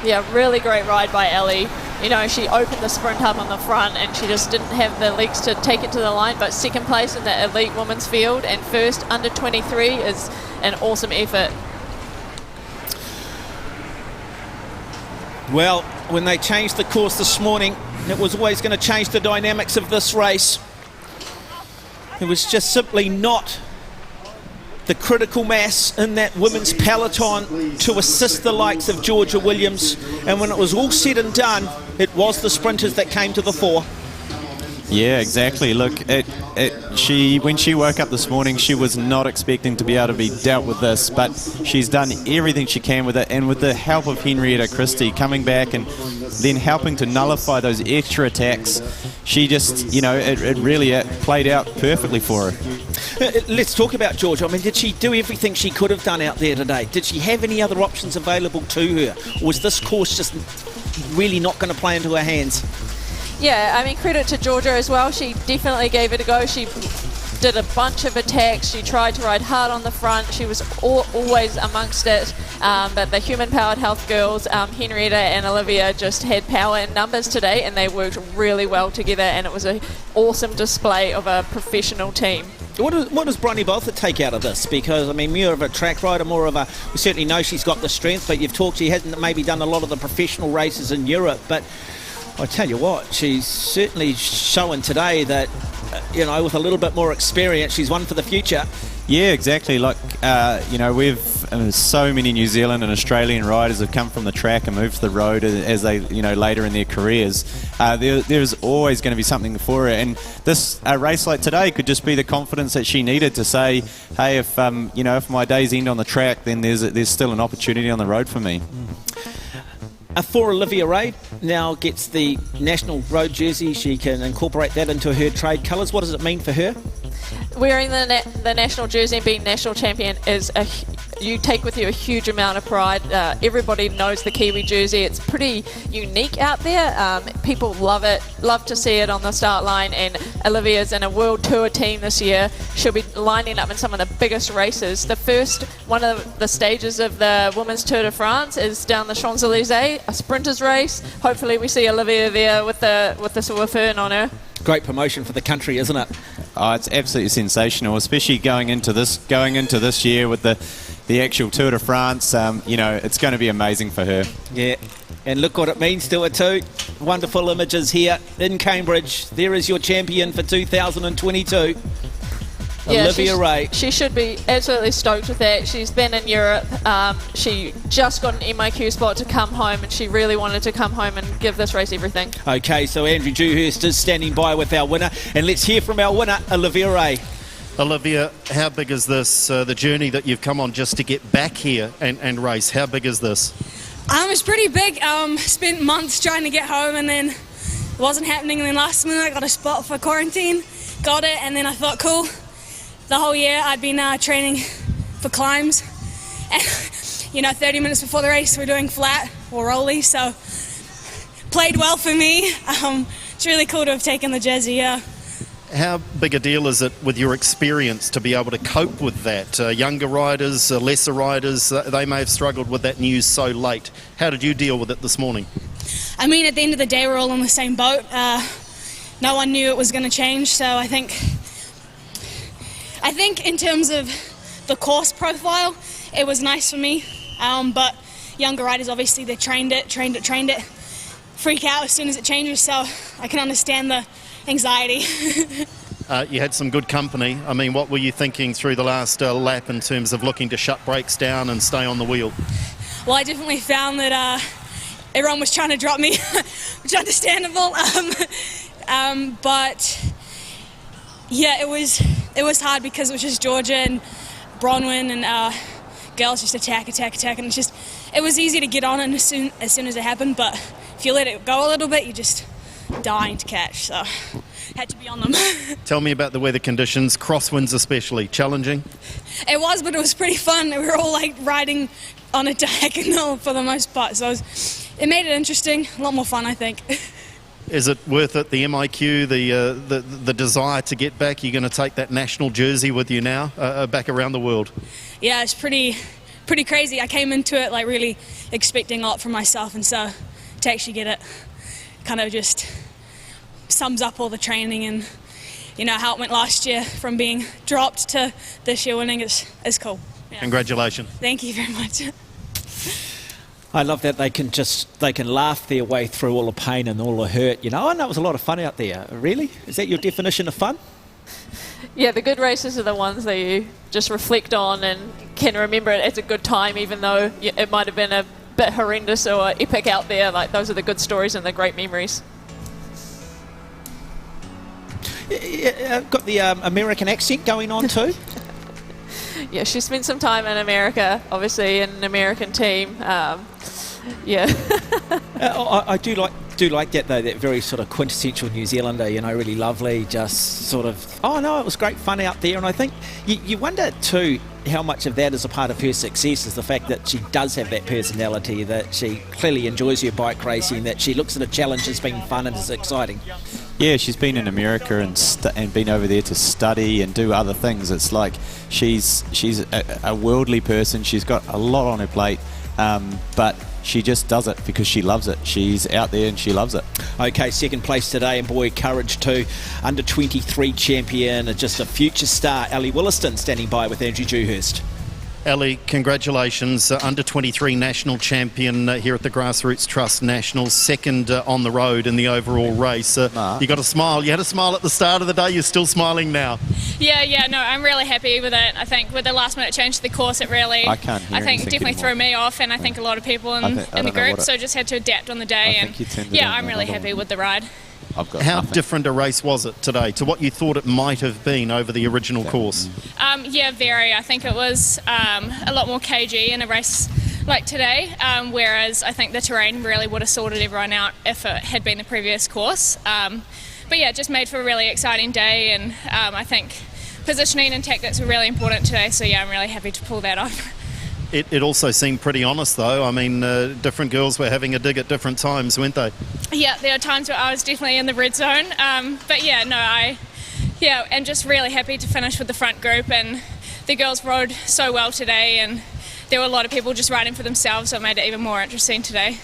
Yeah, really great ride by Ellie. You know, she opened the sprint up on the front and she just didn't have the legs to take it to the line, but second place in the elite women's field and first under 23 is an awesome effort. Well, when they changed the course this morning, it was always going to change the dynamics of this race. It was just simply not the critical mass in that women's peloton to assist the likes of Georgia Williams. And when it was all said and done, it was the sprinters that came to the fore. Yeah, exactly. Look, when she woke up this morning, she was not expecting to be able to be dealt with this, but she's done everything she can with it, and with the help of Henrietta Christie coming back and then helping to nullify those extra attacks, she just, you know, it really played out perfectly for her. Let's talk about Georgia. I mean, did she do everything she could have done out there today? Did she have any other options available to her? Or was this course just really not going to play into her hands? Yeah, I mean, credit to Georgia as well. She definitely gave it a go. She did a bunch of attacks. She tried to ride hard on the front. She was always amongst it. But the human-powered health girls, Henrietta and Olivia, just had power in numbers today, and they worked really well together, and it was an awesome display of a professional team. What does Bronnie Botha take out of this? Because, I mean, more of a track rider, we certainly know she's got the strength, but you've talked, she hasn't maybe done a lot of the professional races in Europe, but I tell you what, she's certainly showing today that, you know, with a little bit more experience, she's one for the future. Yeah, exactly. Like, you know, so many New Zealand and Australian riders have come from the track and moved to the road as they, you know, later in their careers. There's always going to be something for her, and this race like today could just be the confidence that she needed to say, hey, if you know, if my days end on the track, then there's still an opportunity on the road for me. For Olivia Ray, now gets the national road jersey. She can incorporate that into her trade colours. What does it mean for her? Wearing the national jersey and being national champion is you take with you a huge amount of pride. Everybody knows the Kiwi jersey. It's pretty unique out there. People love it, love to see it on the start line, and Olivia's in a World Tour team this year. She'll be lining up in some of the biggest races. The first one of the stages of the Women's Tour de France is down the Champs-Elysees, a sprinters race. Hopefully we see Olivia there with the silver fern on her. Great promotion for the country, isn't it? Oh, it's absolutely sensational, especially going into this year with the actual Tour de France. You know, it's going to be amazing for her. Yeah, and look what it means to her too. Wonderful images here in Cambridge. There is your champion for 2022. Yeah, Olivia Ray. She should be absolutely stoked with that. She's been in Europe. She just got an MIQ spot to come home, and she really wanted to come home and give this race everything. Okay, so Andrew Dewhurst is standing by with our winner, and let's hear from our winner, Olivia Ray. Olivia, how big is this, the journey that you've come on just to get back here and race? How big is this? It's pretty big. Spent months trying to get home, and then it wasn't happening, and then last minute I got a spot for quarantine, got it, and then I thought, cool. The whole year I'd been training for climbs, and 30 minutes before the race we're doing flat or rolly, so played well for me. It's really cool to have taken the jersey, yeah. How big a deal is it with your experience to be able to cope with that? Younger riders, lesser riders, they may have struggled with that news so late. How did you deal with it this morning? I mean, at the end of the day, we're all in the same boat. No one knew it was going to change, so I think in terms of the course profile, it was nice for me. But younger riders, obviously, they trained it, freak out as soon as it changes, so I can understand the anxiety. You had some good company. I mean, what were you thinking through the last lap in terms of looking to shut brakes down and stay on the wheel? Well, I definitely found that everyone was trying to drop me, which is understandable. But yeah, it was hard because it was just Georgia and Bronwyn and girls just attack, and it was easy to get on it as soon as it happened. But if you let it go a little bit, you're just dying to catch. So had to be on them. Tell me about the weather conditions, crosswinds especially, challenging? It was, but it was pretty fun. We were all like riding on a diagonal for the most part, so it made it interesting, a lot more fun, I think. Is it worth it, the MIQ, the desire to get back? You're going to take that national jersey with you now, back around the world? Yeah, it's pretty crazy. I came into it like really expecting a lot from myself, and so to actually get it kind of just sums up all the training and how it went last year from being dropped to this year winning is cool. Yeah. Congratulations. Thank you very much. I love that they can laugh their way through all the pain and all the hurt. I know it was a lot of fun out there. Really? Is that your definition of fun? Yeah, the good races are the ones that you just reflect on and can remember it as a good time, even though it might have been a bit horrendous or epic out there. Like, those are the good stories and the great memories. Got the American accent going on too. Yeah, she spent some time in America, obviously, in an American team. Yeah. I do like that though. That very sort of quintessential New Zealander. Really lovely. Just sort of. Oh no, it was great fun out there, and I think you wonder too how much of that is a part of her success is the fact that she does have that personality, that she clearly enjoys her bike racing, that she looks at a challenge as being fun and as exciting. Yeah, she's been in America and been over there to study and do other things. It's like she's a worldly person. She's got a lot on her plate, but she just does it because she loves it. She's out there and she loves it. Okay, second place today, and boy, courage too. Under 23 champion, just a future star, Ellie Williston, standing by with Andrew Dewhurst. Ellie, congratulations. Under 23 national champion here at the Grassroots Trust Nationals, second on the road in the overall race. You got a smile. You had a smile at the start of the day. You're still smiling now. Yeah, no, I'm really happy with it. I think with the last minute change to the course, it really, I think definitely threw me off, and I think a lot of people in the group, so just had to adapt on the day. And yeah, I'm really happy with the ride. How different a race was it today to what you thought it might have been over the original course? Yeah, very. I think it was a lot more cagey in a race like today, whereas I think the terrain really would have sorted everyone out if it had been the previous course. But yeah, it just made for a really exciting day, and I think positioning and tactics were really important today, so yeah, I'm really happy to pull that off. It also seemed pretty honest, though. I mean, different girls were having a dig at different times, weren't they? Yeah, there were times where I was definitely in the red zone. But yeah, no, I'm just really happy to finish with the front group, and the girls rode so well today, and there were a lot of people just riding for themselves, so it made it even more interesting today.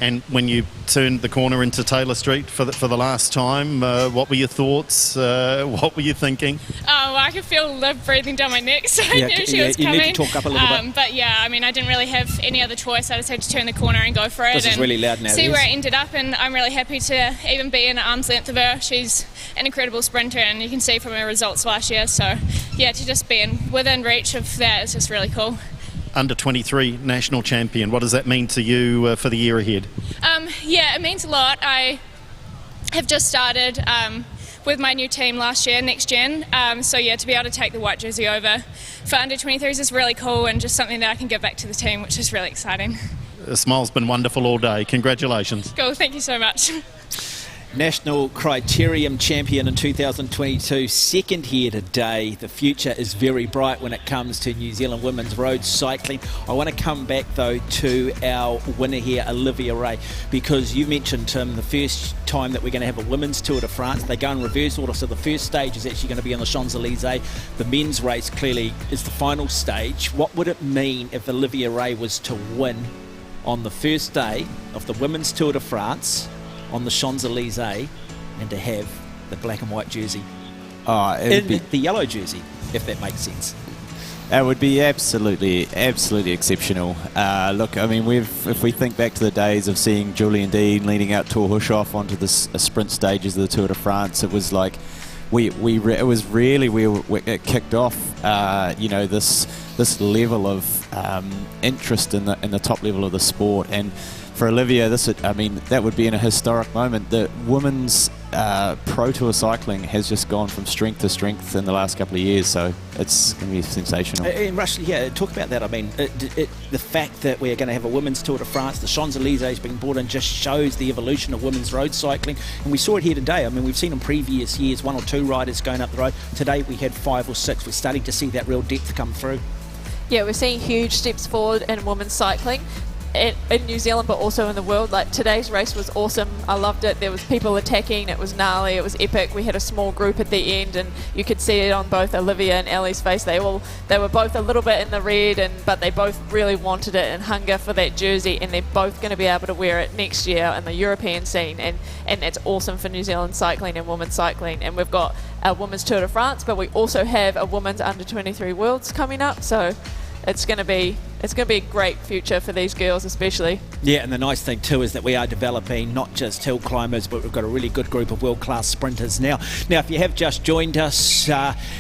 And when you turned the corner into Taylor Street for the last time, what were your thoughts? What were you thinking? Oh, I could feel Liv breathing down my neck, so I knew she was coming. You need to talk up a little bit. But yeah, I mean, I didn't really have any other choice. I just had to turn the corner and go for it. This is really loud now. See where it ended up, and I'm really happy to even be in an arm's length of her. She's an incredible sprinter, and you can see from her results last year. So yeah, to just be within reach of that is just really cool. Under 23 national champion, what does that mean to you for the year ahead? Yeah, it means a lot. I have just started with my new team last year, Next Gen, so yeah, to be able to take the white jersey over for under 23s is really cool, and just something that I can give back to the team, which is really exciting. The smile's been wonderful all day. Congratulations. Cool, thank you so much. National Criterium champion in 2022, second here today. The future is very bright when it comes to New Zealand women's road cycling. I want to come back though to our winner here, Olivia Ray, because you mentioned, Tim, the first time that we're going to have a women's Tour de France. They go in reverse order, so the first stage is actually going to be on the Champs-Elysees. The men's race clearly is the final stage. What would it mean if Olivia Ray was to win on the first day of the women's Tour de France on the Champs-Elysees and to have the black and white jersey the yellow jersey, if that makes sense? It would be absolutely exceptional. Look, I mean, if we think back to the days of seeing Julian Dean leading out Tor Hushoff onto the sprint stages of the Tour de France, it was like it was really where it kicked off. This level of interest in the top level of the sport. And for Olivia, that would be in a historic moment. The women's Pro Tour cycling has just gone from strength to strength in the last couple of years, so it's going to be sensational. And Rush, talk about that. I mean, the fact that we're going to have a women's Tour de France, the Champs-Elysees being brought in, just shows the evolution of women's road cycling. And we saw it here today. I mean, we've seen in previous years 1 or 2 riders going up the road. Today we had 5 or 6. We're starting to see that real depth come through. Yeah, we're seeing huge steps forward in women's cycling in New Zealand, but also in the world. Like, today's race was awesome. I loved it. There was people attacking. It was gnarly. It was epic. We had a small group at the end, and you could see it on both Olivia and Ellie's face. They were both a little bit in the red, but they both really wanted it and hunger for that jersey, and they're both going to be able to wear it next year in the European scene, and that's awesome for New Zealand cycling and women's cycling. And we've got our women's Tour de France, but we also have a women's under-23 Worlds coming up, so it's going to be a great future for these girls especially. Yeah, and the nice thing too is that we are developing not just hill climbers, but we've got a really good group of world-class sprinters now. Now, if you have just joined us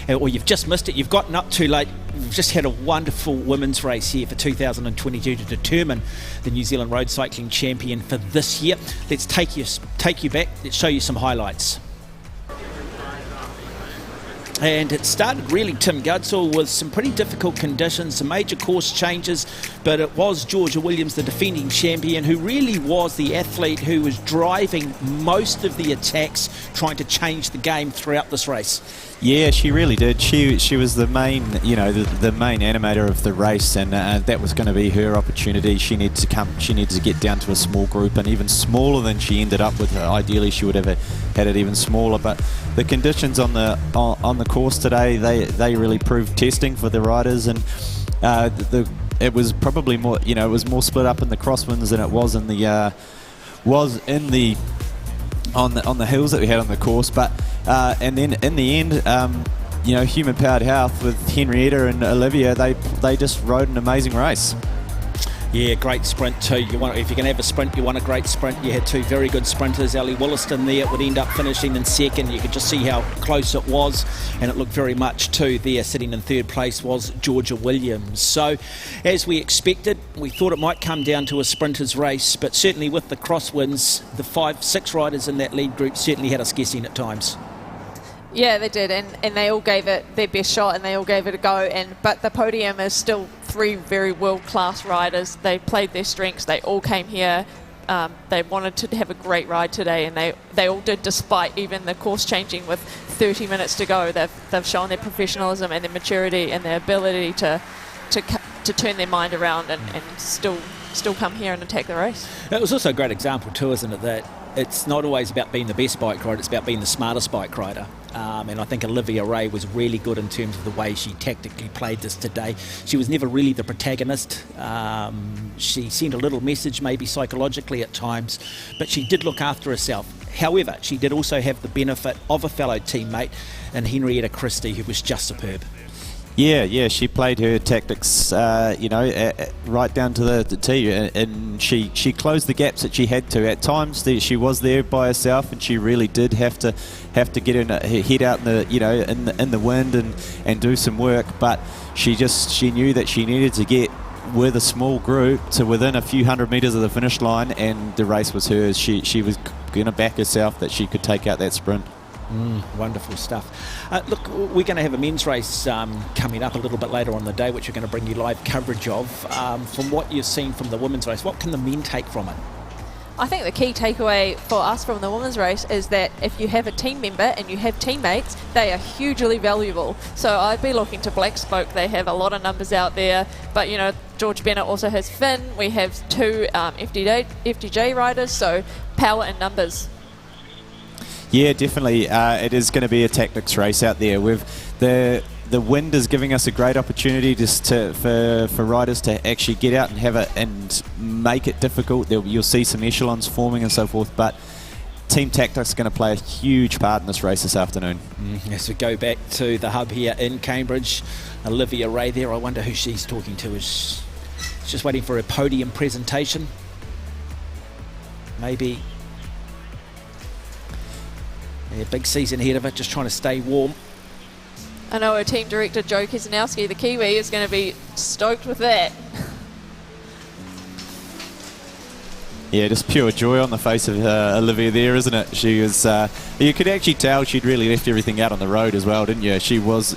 or you've just missed it, you've gotten up too late. We've just had a wonderful women's race here for 2022 to determine the New Zealand road cycling champion for this year. Let's take you back. Let's show you some highlights. And it started really, Tim Gudsall, with some pretty difficult conditions, some major course changes, but it was Georgia Williams, the defending champion, who really was the athlete who was driving most of the attacks, trying to change the game throughout this race. Yeah, she really did. She was the main, the main animator of the race, and that was going to be her opportunity. She needed to get down to a small group, and even smaller than she ended up with. Ideally, she would have had it even smaller, but the conditions on the course today, they really proved testing for the riders, and it was probably more, it was more split up in the crosswinds than it was in the on the hills that we had on the course. But and then in the end, human powered health with Henrietta and Olivia, they just rode an amazing race. Yeah, great sprint too. If you're going to have a sprint, you want a great sprint. You had 2 very good sprinters. Ellie Williston there would end up finishing in second. You could just see how close it was, and it looked very much too there. Sitting in third place was Georgia Williams. So, as we expected, we thought it might come down to a sprinter's race, but certainly with the crosswinds, the 5-6 riders in that lead group certainly had us guessing at times. Yeah, they did, and they all gave it their best shot, and they all gave it a go. But the podium is still 3 very world-class riders. They played their strengths. They all came here. They wanted to have a great ride today, and they all did, despite even the course changing with 30 minutes to go. They've shown their professionalism and their maturity and their ability to turn their mind around and still come here and attack the race. It was also a great example too, isn't it, that it's not always about being the best bike rider, it's about being the smartest bike rider. And I think Olivia Ray was really good in terms of the way she tactically played this today. She was never really the protagonist. She sent a little message maybe psychologically at times, but she did look after herself. However, she did also have the benefit of a fellow teammate in Henrietta Christie, who was just superb. Yeah, she played her tactics, right down to the tee, and she closed the gaps that she had to. At times, she was there by herself, and she really did have to get her head out in the wind and do some work. But she knew that she needed to get with a small group to within a few hundred metres of the finish line, and the race was hers. She was going to back herself that she could take out that sprint. Wonderful stuff. Look, we're going to have a men's race coming up a little bit later on the day, which we're going to bring you live coverage of. From what you've seen from the women's race, what can the men take from it? I think the key takeaway for us from the women's race is that if you have a team member and you have teammates, they are hugely valuable. So I'd be looking to Black Spoke. They have a lot of numbers out there, but George Bennett also has Finn. We have 2 FDJ riders, so power in numbers. Yeah, definitely. It is going to be a tactics race out there. The wind is giving us a great opportunity for riders to actually get out and have it and make it difficult. You'll see some echelons forming and so forth, but team tactics is going to play a huge part in this race this afternoon. As we go back to the hub here in Cambridge, Olivia Ray there. I wonder who she's talking to. Is just waiting for a podium presentation? Maybe. Yeah, big season ahead of it, just trying to stay warm. I know our team director Joe Keselowski, the Kiwi, is going to be stoked with that. Yeah, just pure joy on the face of Olivia there, isn't it? She was. You could actually tell she'd really left everything out on the road as well, didn't you? She was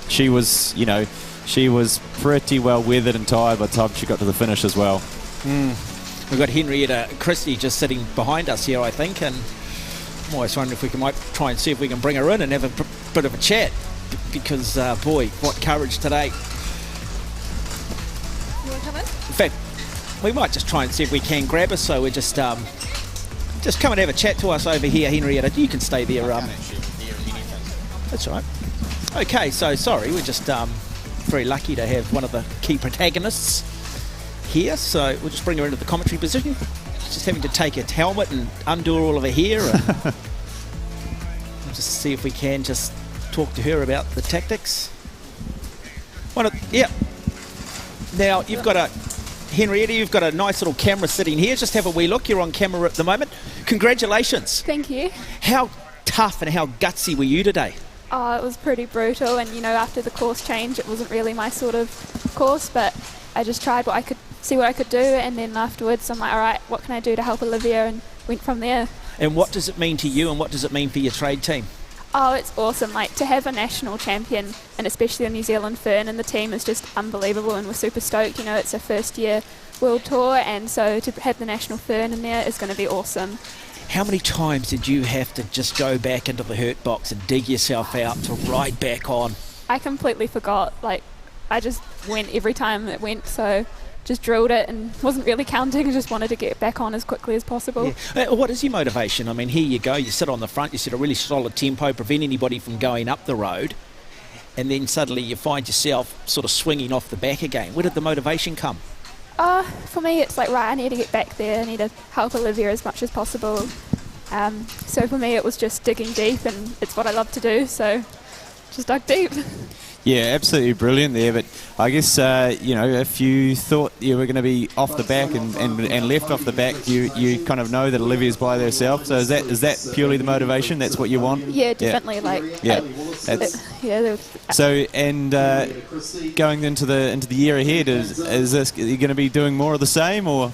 pretty well weathered and tired by the time she got to the finish as well. We've got Henrietta Christie just sitting behind us here, I think, and I'm always wondering if we might try and see if we can bring her in and have a bit of a chat. Because, boy, what courage today. You want to come in? In fact, we might just try and see if we can grab her, so we're just come and have a chat to us over here, Henrietta. You can stay there. That's all right. Okay, so sorry, we're just very lucky to have one of the key protagonists here, so we'll just bring her into the commentary position. Just having to take her helmet and undo all of her hair. And we'll just see if we can just talk to her about the tactics. Now you've got Henrietta, you've got a nice little camera sitting here. Just have a wee look. You're on camera at the moment. Congratulations. Thank you. How tough and how gutsy were you today? Oh, it was pretty brutal, and after the course change it wasn't really my sort of course, but I just tried what I could do, and then afterwards I'm like, alright, what can I do to help Olivia, and went from there. And what does it mean to you, and what does it mean for your trade team? Oh, it's awesome. To have a national champion, and especially a New Zealand Fern in the team, is just unbelievable, and we're super stoked. It's a first year world tour, and so to have the national Fern in there is going to be awesome. How many times did you have to just go back into the hurt box and dig yourself out to ride back on? I completely forgot. I just went every time it went, so just drilled it and wasn't really counting. I just wanted to get back on as quickly as possible. Yeah. What is your motivation? I mean, here you go, you sit on the front, you set a really solid tempo, prevent anybody from going up the road, and then suddenly you find yourself sort of swinging off the back again. Where did the motivation come? For me it's right, I need to get back there, I need to help Olivia as much as possible. So for me it was just digging deep, and it's what I love to do, so just dug deep. Yeah, absolutely brilliant there. But I guess, if you thought you were going to be off the back and left off the back, you kind of know that Olivia's by herself. So is that purely the motivation? That's what you want? Yeah, definitely. So, and going into the year ahead, is this, are you going to be doing more of the same, or?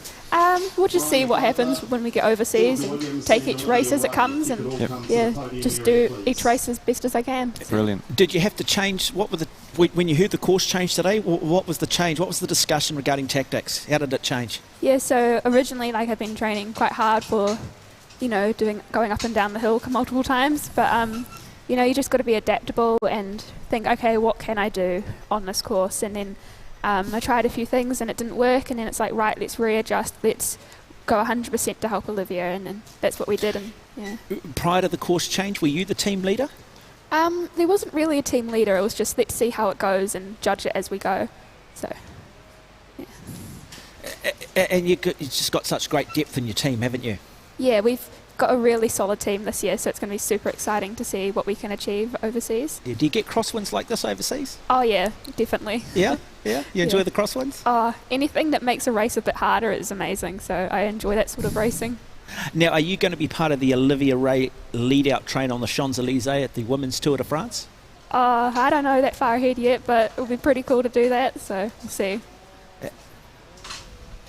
We'll just see what happens when we get overseas and take each race as it comes, and just do each race as best as I can. Brilliant. Did you have to change? When you heard the course change today? What was the change? What was the discussion regarding tactics? How did it change? Yeah, so originally, I've been training quite hard for, going up and down the hill multiple times, but you just got to be adaptable and think, okay, what can I do on this course? And then I tried a few things and it didn't work, and then it's like, right, let's readjust, let's go 100% to help Olivia, and that's what we did. And Prior to the course change, were you the team leader? There wasn't really a team leader, it was just let's see how it goes and judge it as we go. So, And you've just got such great depth in your team, haven't you? Yeah, we've got a really solid team this year, so it's going to be super exciting to see what we can achieve overseas. Yeah, do you get crosswinds like this overseas? Oh yeah, definitely. Yeah? You enjoy the crosswinds? Anything that makes a race a bit harder is amazing, so I enjoy that sort of racing. Now, are you going to be part of the Olivia Ray lead-out train on the Champs-Élysées at the Women's Tour de France? I don't know that far ahead yet, but it'll be pretty cool to do that, so we'll see.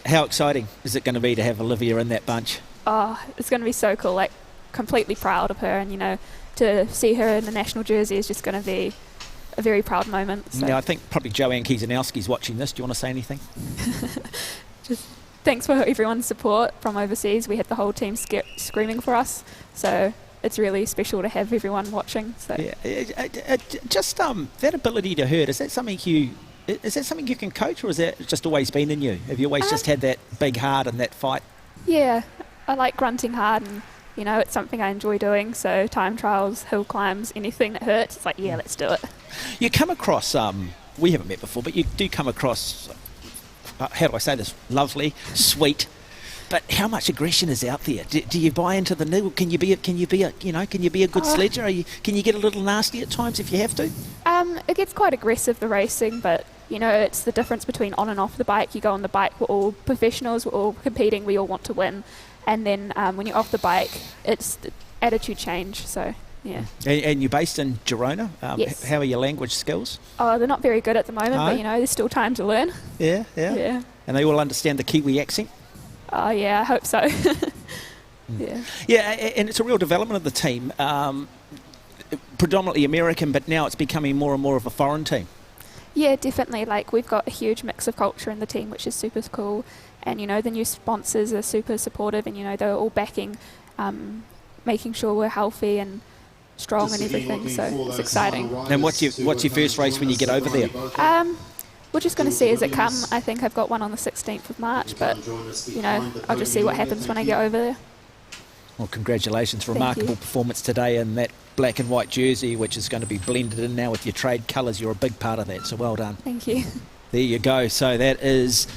How exciting is it going to be to have Olivia in that bunch? It's going to be so cool, completely proud of her, and to see her in the national jersey is just going to be a very proud moment. So. Now, I think probably Joanne Kiesanowski's watching this. Do you want to say anything? thanks for everyone's support from overseas. We had the whole team screaming for us, so it's really special to have everyone watching. So. Yeah, just that ability to hurt, is that something you can coach, or has that just always been in you? Have you always just had that big heart and that fight? Yeah, I like grunting hard, and it's something I enjoy doing. So time trials, hill climbs, anything that hurts, it's like, yeah, let's do it. You come across, we haven't met before, but you do come across, how do I say this, lovely, sweet. But how much aggression is out there? Do you buy into the new? Can you be a good sledger? Can you get a little nasty at times if you have to? It gets quite aggressive, the racing, but it's the difference between on and off the bike. You go on the bike, we're all professionals, we're all competing, we all want to win. And then when you're off the bike, it's the attitude change. So yeah. And you're based in Girona. Yes. How are your language skills? Oh, they're not very good at the moment, but there's still time to learn. Yeah. And they all understand the Kiwi accent. Oh yeah, I hope so. Yeah. Yeah, and it's a real development of the team. Predominantly American, but now it's becoming more and more of a foreign team. Yeah, definitely. Like, we've got a huge mix of culture in the team, which is super cool. And, the new sponsors are super supportive, and, they're all backing, making sure we're healthy and strong and everything. So it's exciting. And what's your first race when you get over there? We're just going to see as it come. I think I've got one on the 16th of March, but, I'll just see what happens when I get over there. Well, congratulations. Remarkable performance today in that black and white jersey, which is going to be blended in now with your trade colours. You're a big part of that, so well done. Thank you. There you go. So that is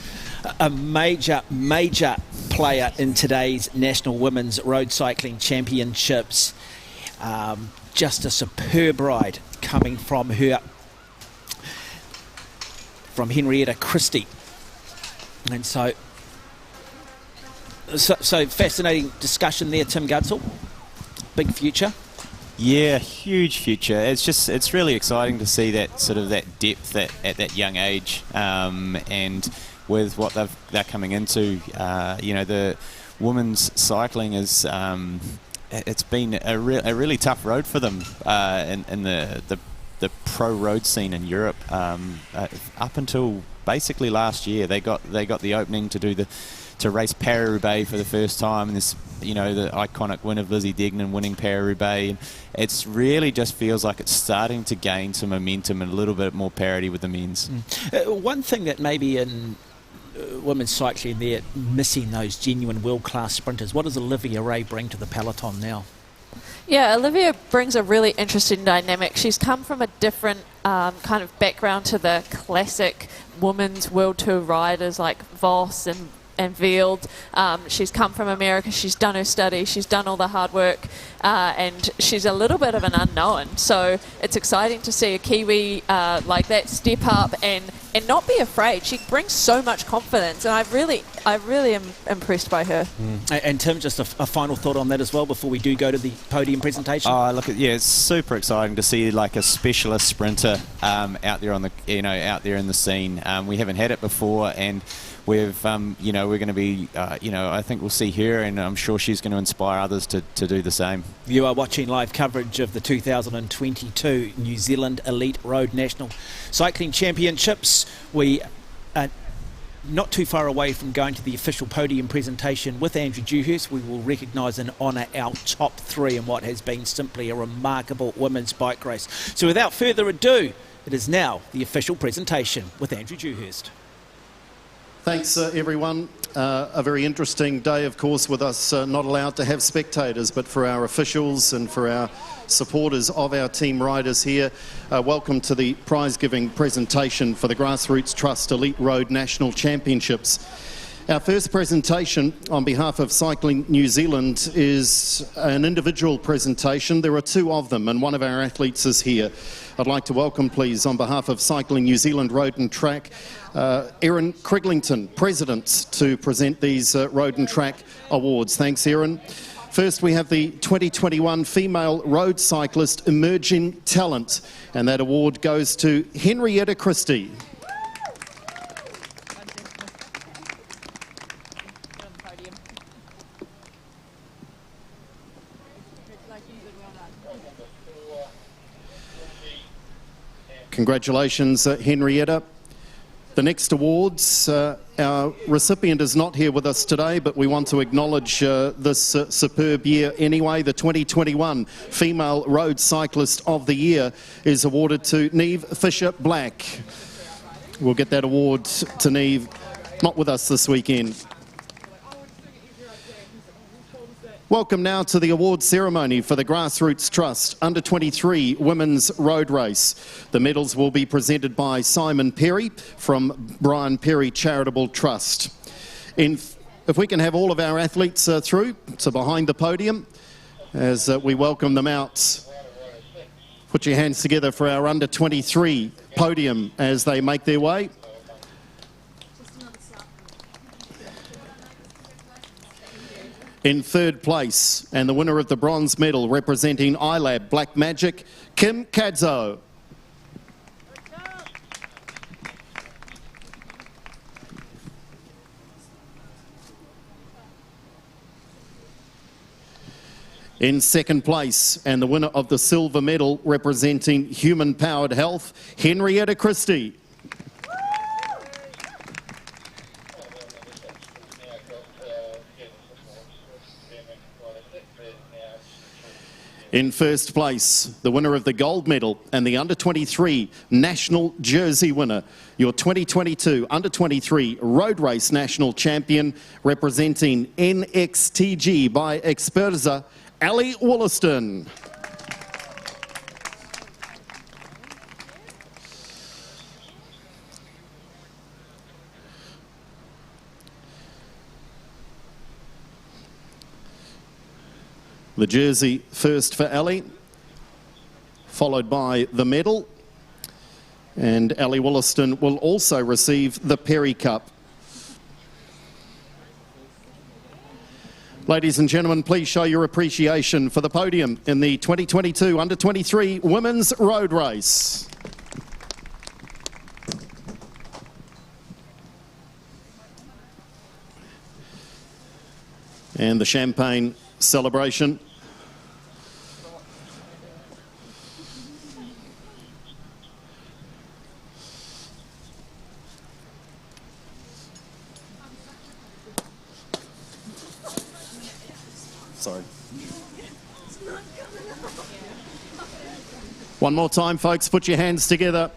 a major player in today's National Women's Road Cycling Championships. Just a superb ride coming from Henrietta Christie. And so fascinating discussion there, Tim Gudsall. Big future. Yeah, huge future. It's really exciting to see that sort of that depth at that young age, and with what they're coming into. The women's cycling is it's been a really tough road for them in the pro road scene in Europe. Up until basically last year, they got the opening to race Paris-Roubaix for the first time, and this, the iconic win of Lizzie Degnan winning Paris-Roubaix. And it's really just feels like it's starting to gain some momentum and a little bit more parity with the men's. One thing that maybe in women's cycling, they're missing those genuine world-class sprinters. What does Olivia Ray bring to the peloton now? Yeah, Olivia brings a really interesting dynamic. She's come from a different kind of background to the classic women's World Tour riders like Voss and Veld. She's come from America, she's done her study, she's done all the hard work, and she's a little bit of an unknown. So it's exciting to see a Kiwi like that step up and not be afraid. She brings so much confidence, and I really am impressed by her. And Tim, just a final thought on that as well before we do go to the podium presentation. It's super exciting to see like a specialist sprinter out there on the out there in the scene. We haven't had it before, and we're going to be, I think we'll see her, and I'm sure she's going to inspire others to do the same. You are watching live coverage of the 2022 New Zealand Elite Road National Cycling Championships. We are not too far away from going to the official podium presentation with Andrew Dewhurst. We will recognise and honour our top three in what has been simply a remarkable women's bike race. So without further ado, it is now the official presentation with Andrew Dewhurst. Thanks, everyone. A very interesting day, of course, with us not allowed to have spectators, but for our officials and for our supporters of our team riders here, welcome to the prize-giving presentation for the Grassroots Trust Elite Road National Championships. Our first presentation on behalf of Cycling New Zealand is an individual presentation. There are two of them, and one of our athletes is here. I'd like to welcome, please, on behalf of Cycling New Zealand Road and Track, Erin Criglington, President, to present these Road and Track awards. Thanks, Erin. First, we have the 2021 Female Road Cyclist Emerging Talent, and that award goes to Henrietta Christie. Congratulations, Henrietta. The next awards our recipient is not here with us today, but we want to acknowledge this superb year anyway. The 2021 Female Road Cyclist of the Year is awarded to Neve Fisher-Black. We'll get that award to Neve, not with us this weekend. Welcome now to the award ceremony for the Grassroots Trust Under-23 Women's Road Race. The medals will be presented by Simon Perry from Brian Perry Charitable Trust. If we can have all of our athletes through to behind the podium as we welcome them out. Put your hands together for our Under-23 podium as they make their way. In third place, and the winner of the bronze medal representing iLab Black Magic, Kim Kadzo. In second place, and the winner of the silver medal representing Human Powered Health, Henrietta Christie. In first place, the winner of the gold medal and the Under-23 national jersey winner, your 2022 Under-23 Road Race National Champion representing NXTG by Experza, Ali Wollaston. The jersey first for Ali, followed by the medal, and Ali Wollaston will also receive the Perry Cup. Ladies and gentlemen, please show your appreciation for the podium in the 2022 Under-23 Women's Road Race. And the champagne celebration. Sorry. One more time, folks, put your hands together.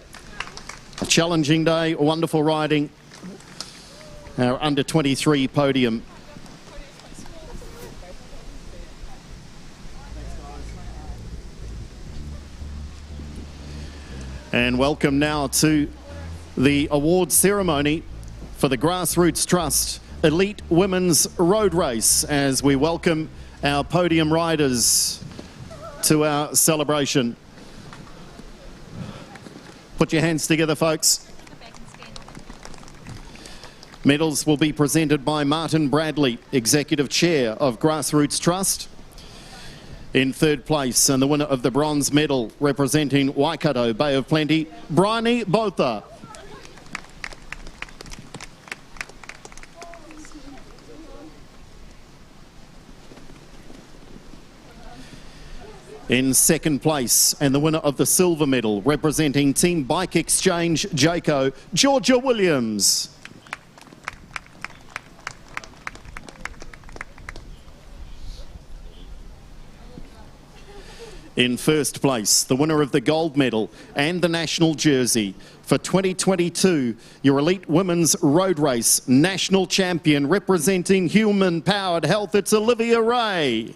A challenging day, wonderful riding. Our Under-23 podium. And welcome now to the award ceremony for the Grassroots Trust Elite Women's Road Race as we welcome our podium riders to our celebration. Put your hands together, folks. Medals will be presented by Martin Bradley, Executive Chair of Grassroots Trust. In third place, and the winner of the bronze medal representing Waikato Bay of Plenty, Bryony Botha. In second place, and the winner of the silver medal representing Team Bike Exchange Jayco, Georgia Williams. In first place, the winner of the gold medal and the national jersey for 2022, your Elite Women's Road Race National Champion representing Human Powered Health, it's Olivia Ray.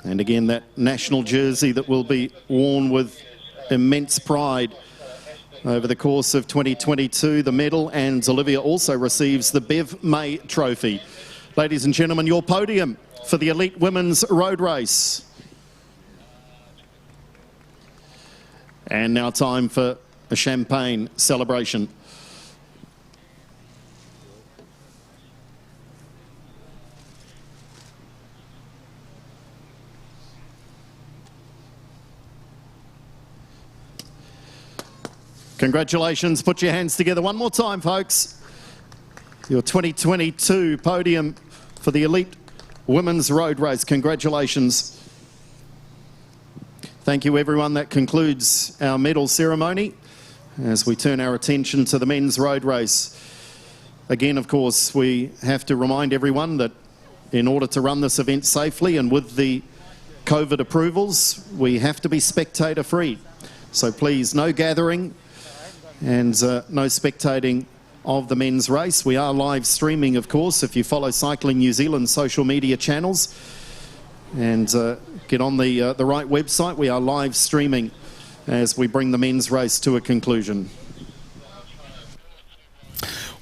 And again, that national jersey that will be worn with immense pride over the course of 2022, the medal, and Olivia also receives the Bev May Trophy. Ladies and gentlemen, your podium for the Elite Women's Road Race. And now time for a champagne celebration. Congratulations. Put your hands together one more time, folks. Your 2022 podium for the Elite Women's Road Race. Congratulations. Thank you, everyone. That concludes our medal ceremony as we turn our attention to the men's road race. Again, of course, we have to remind everyone that in order to run this event safely and with the COVID approvals, we have to be spectator free. So please, no gathering and no spectating of the men's race. We are live streaming, of course, if you follow Cycling New Zealand's social media channels and get on the right website. We are live streaming as we bring the men's race to a conclusion.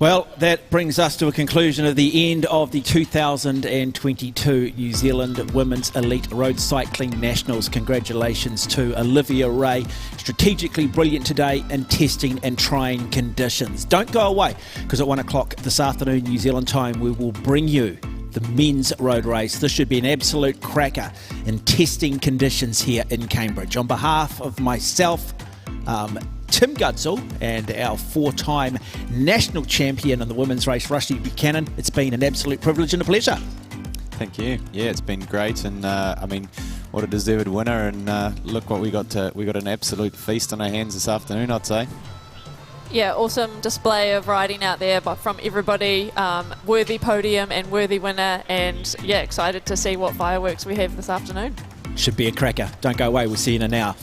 Well, that brings us to a conclusion of the end of the 2022 New Zealand Women's Elite Road Cycling Nationals. Congratulations to Olivia Ray. Strategically brilliant today in testing and trying conditions. Don't go away, because at 1 o'clock this afternoon New Zealand time we will bring you the men's road race. This should be an absolute cracker in testing conditions here in Cambridge. On behalf of myself, Tim Gudsall, and our four-time national champion in the women's race, Rusty Buchanan, it's been an absolute privilege and a pleasure. Thank you. Yeah, it's been great, and I mean, what a deserved winner. And look what we got an absolute feast on our hands this afternoon, I'd say. Yeah, awesome display of riding out there, but from everybody, worthy podium and worthy winner, and yeah, excited to see what fireworks we have this afternoon. Should be a cracker. Don't go away. We'll see you in an hour.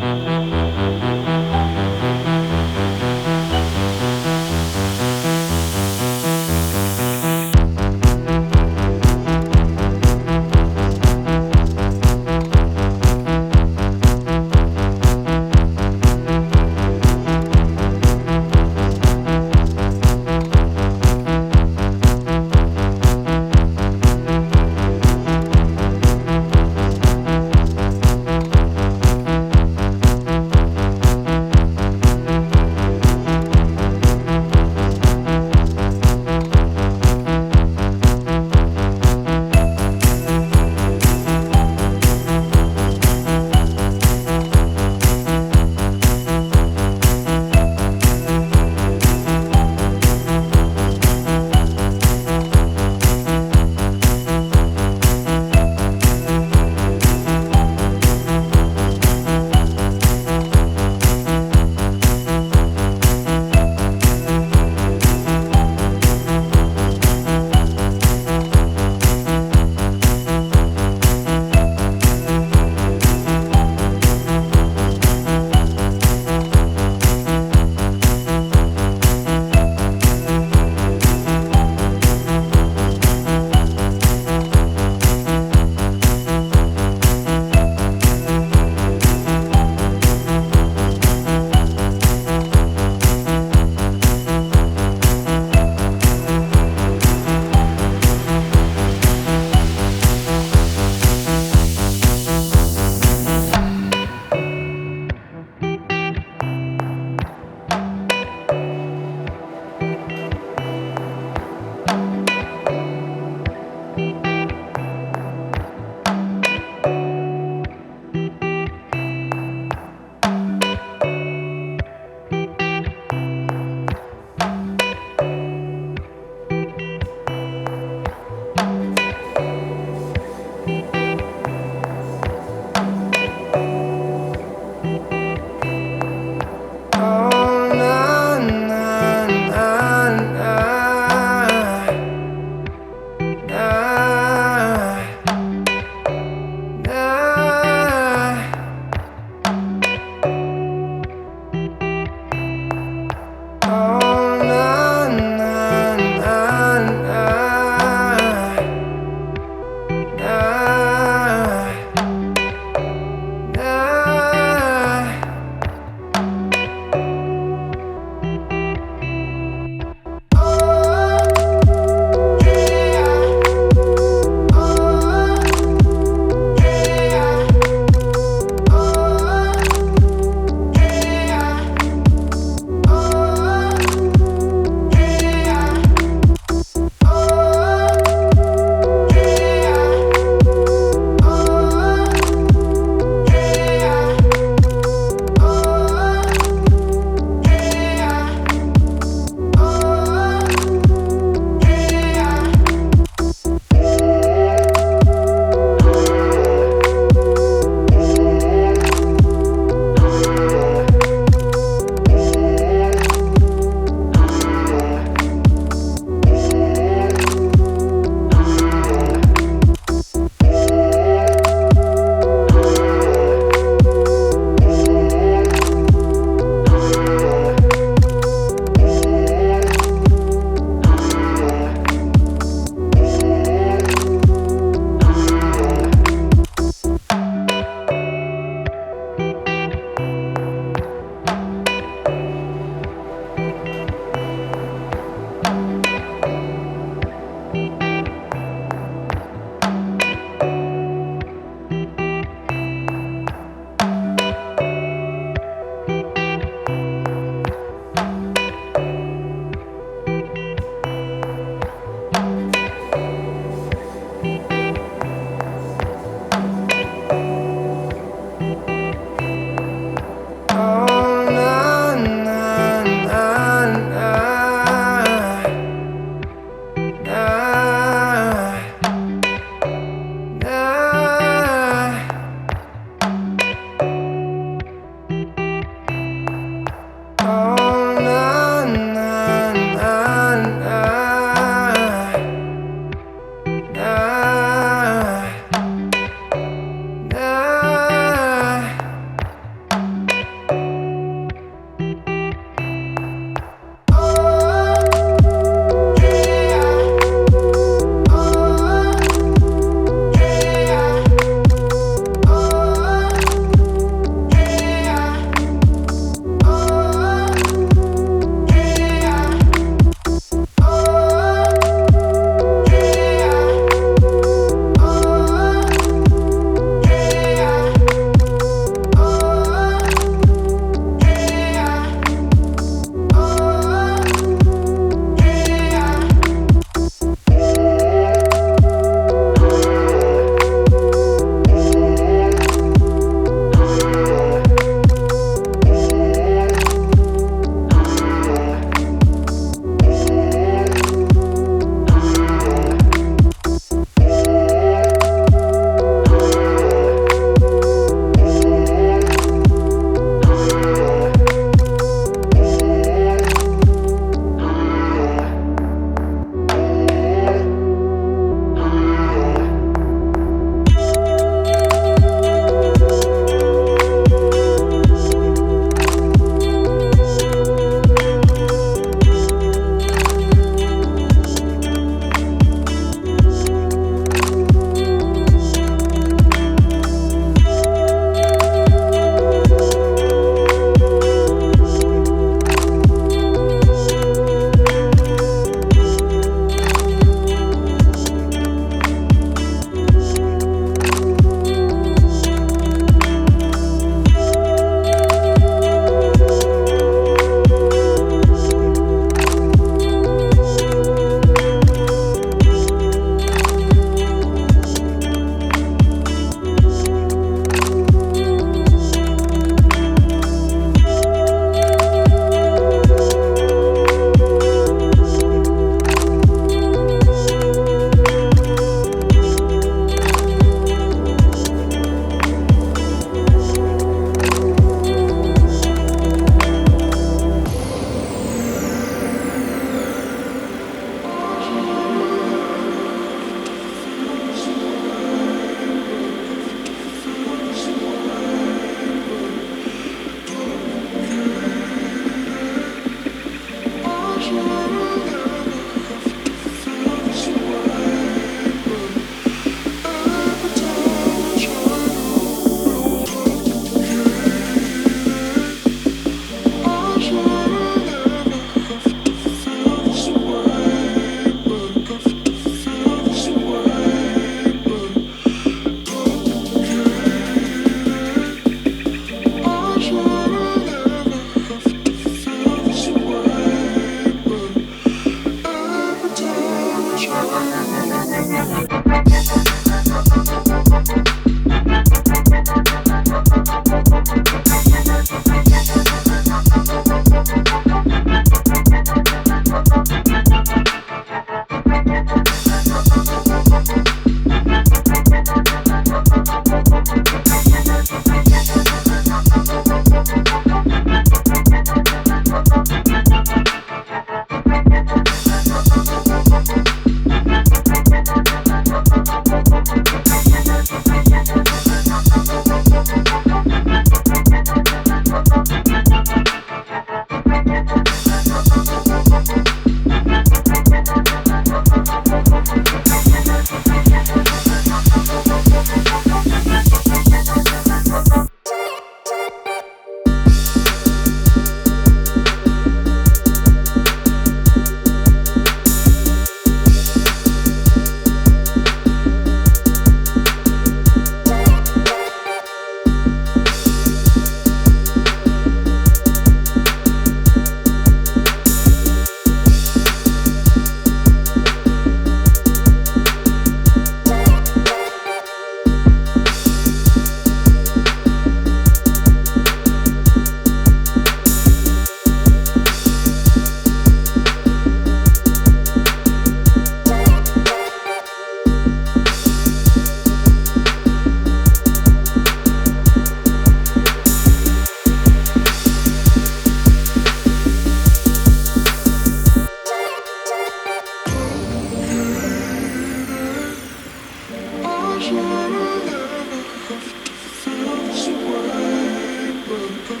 Every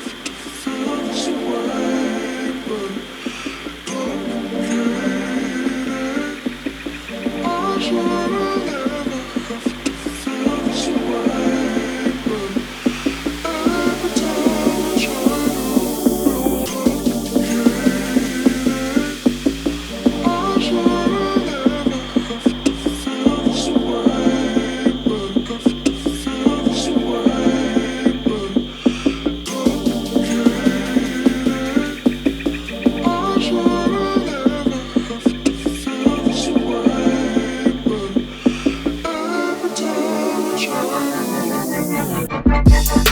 time I try.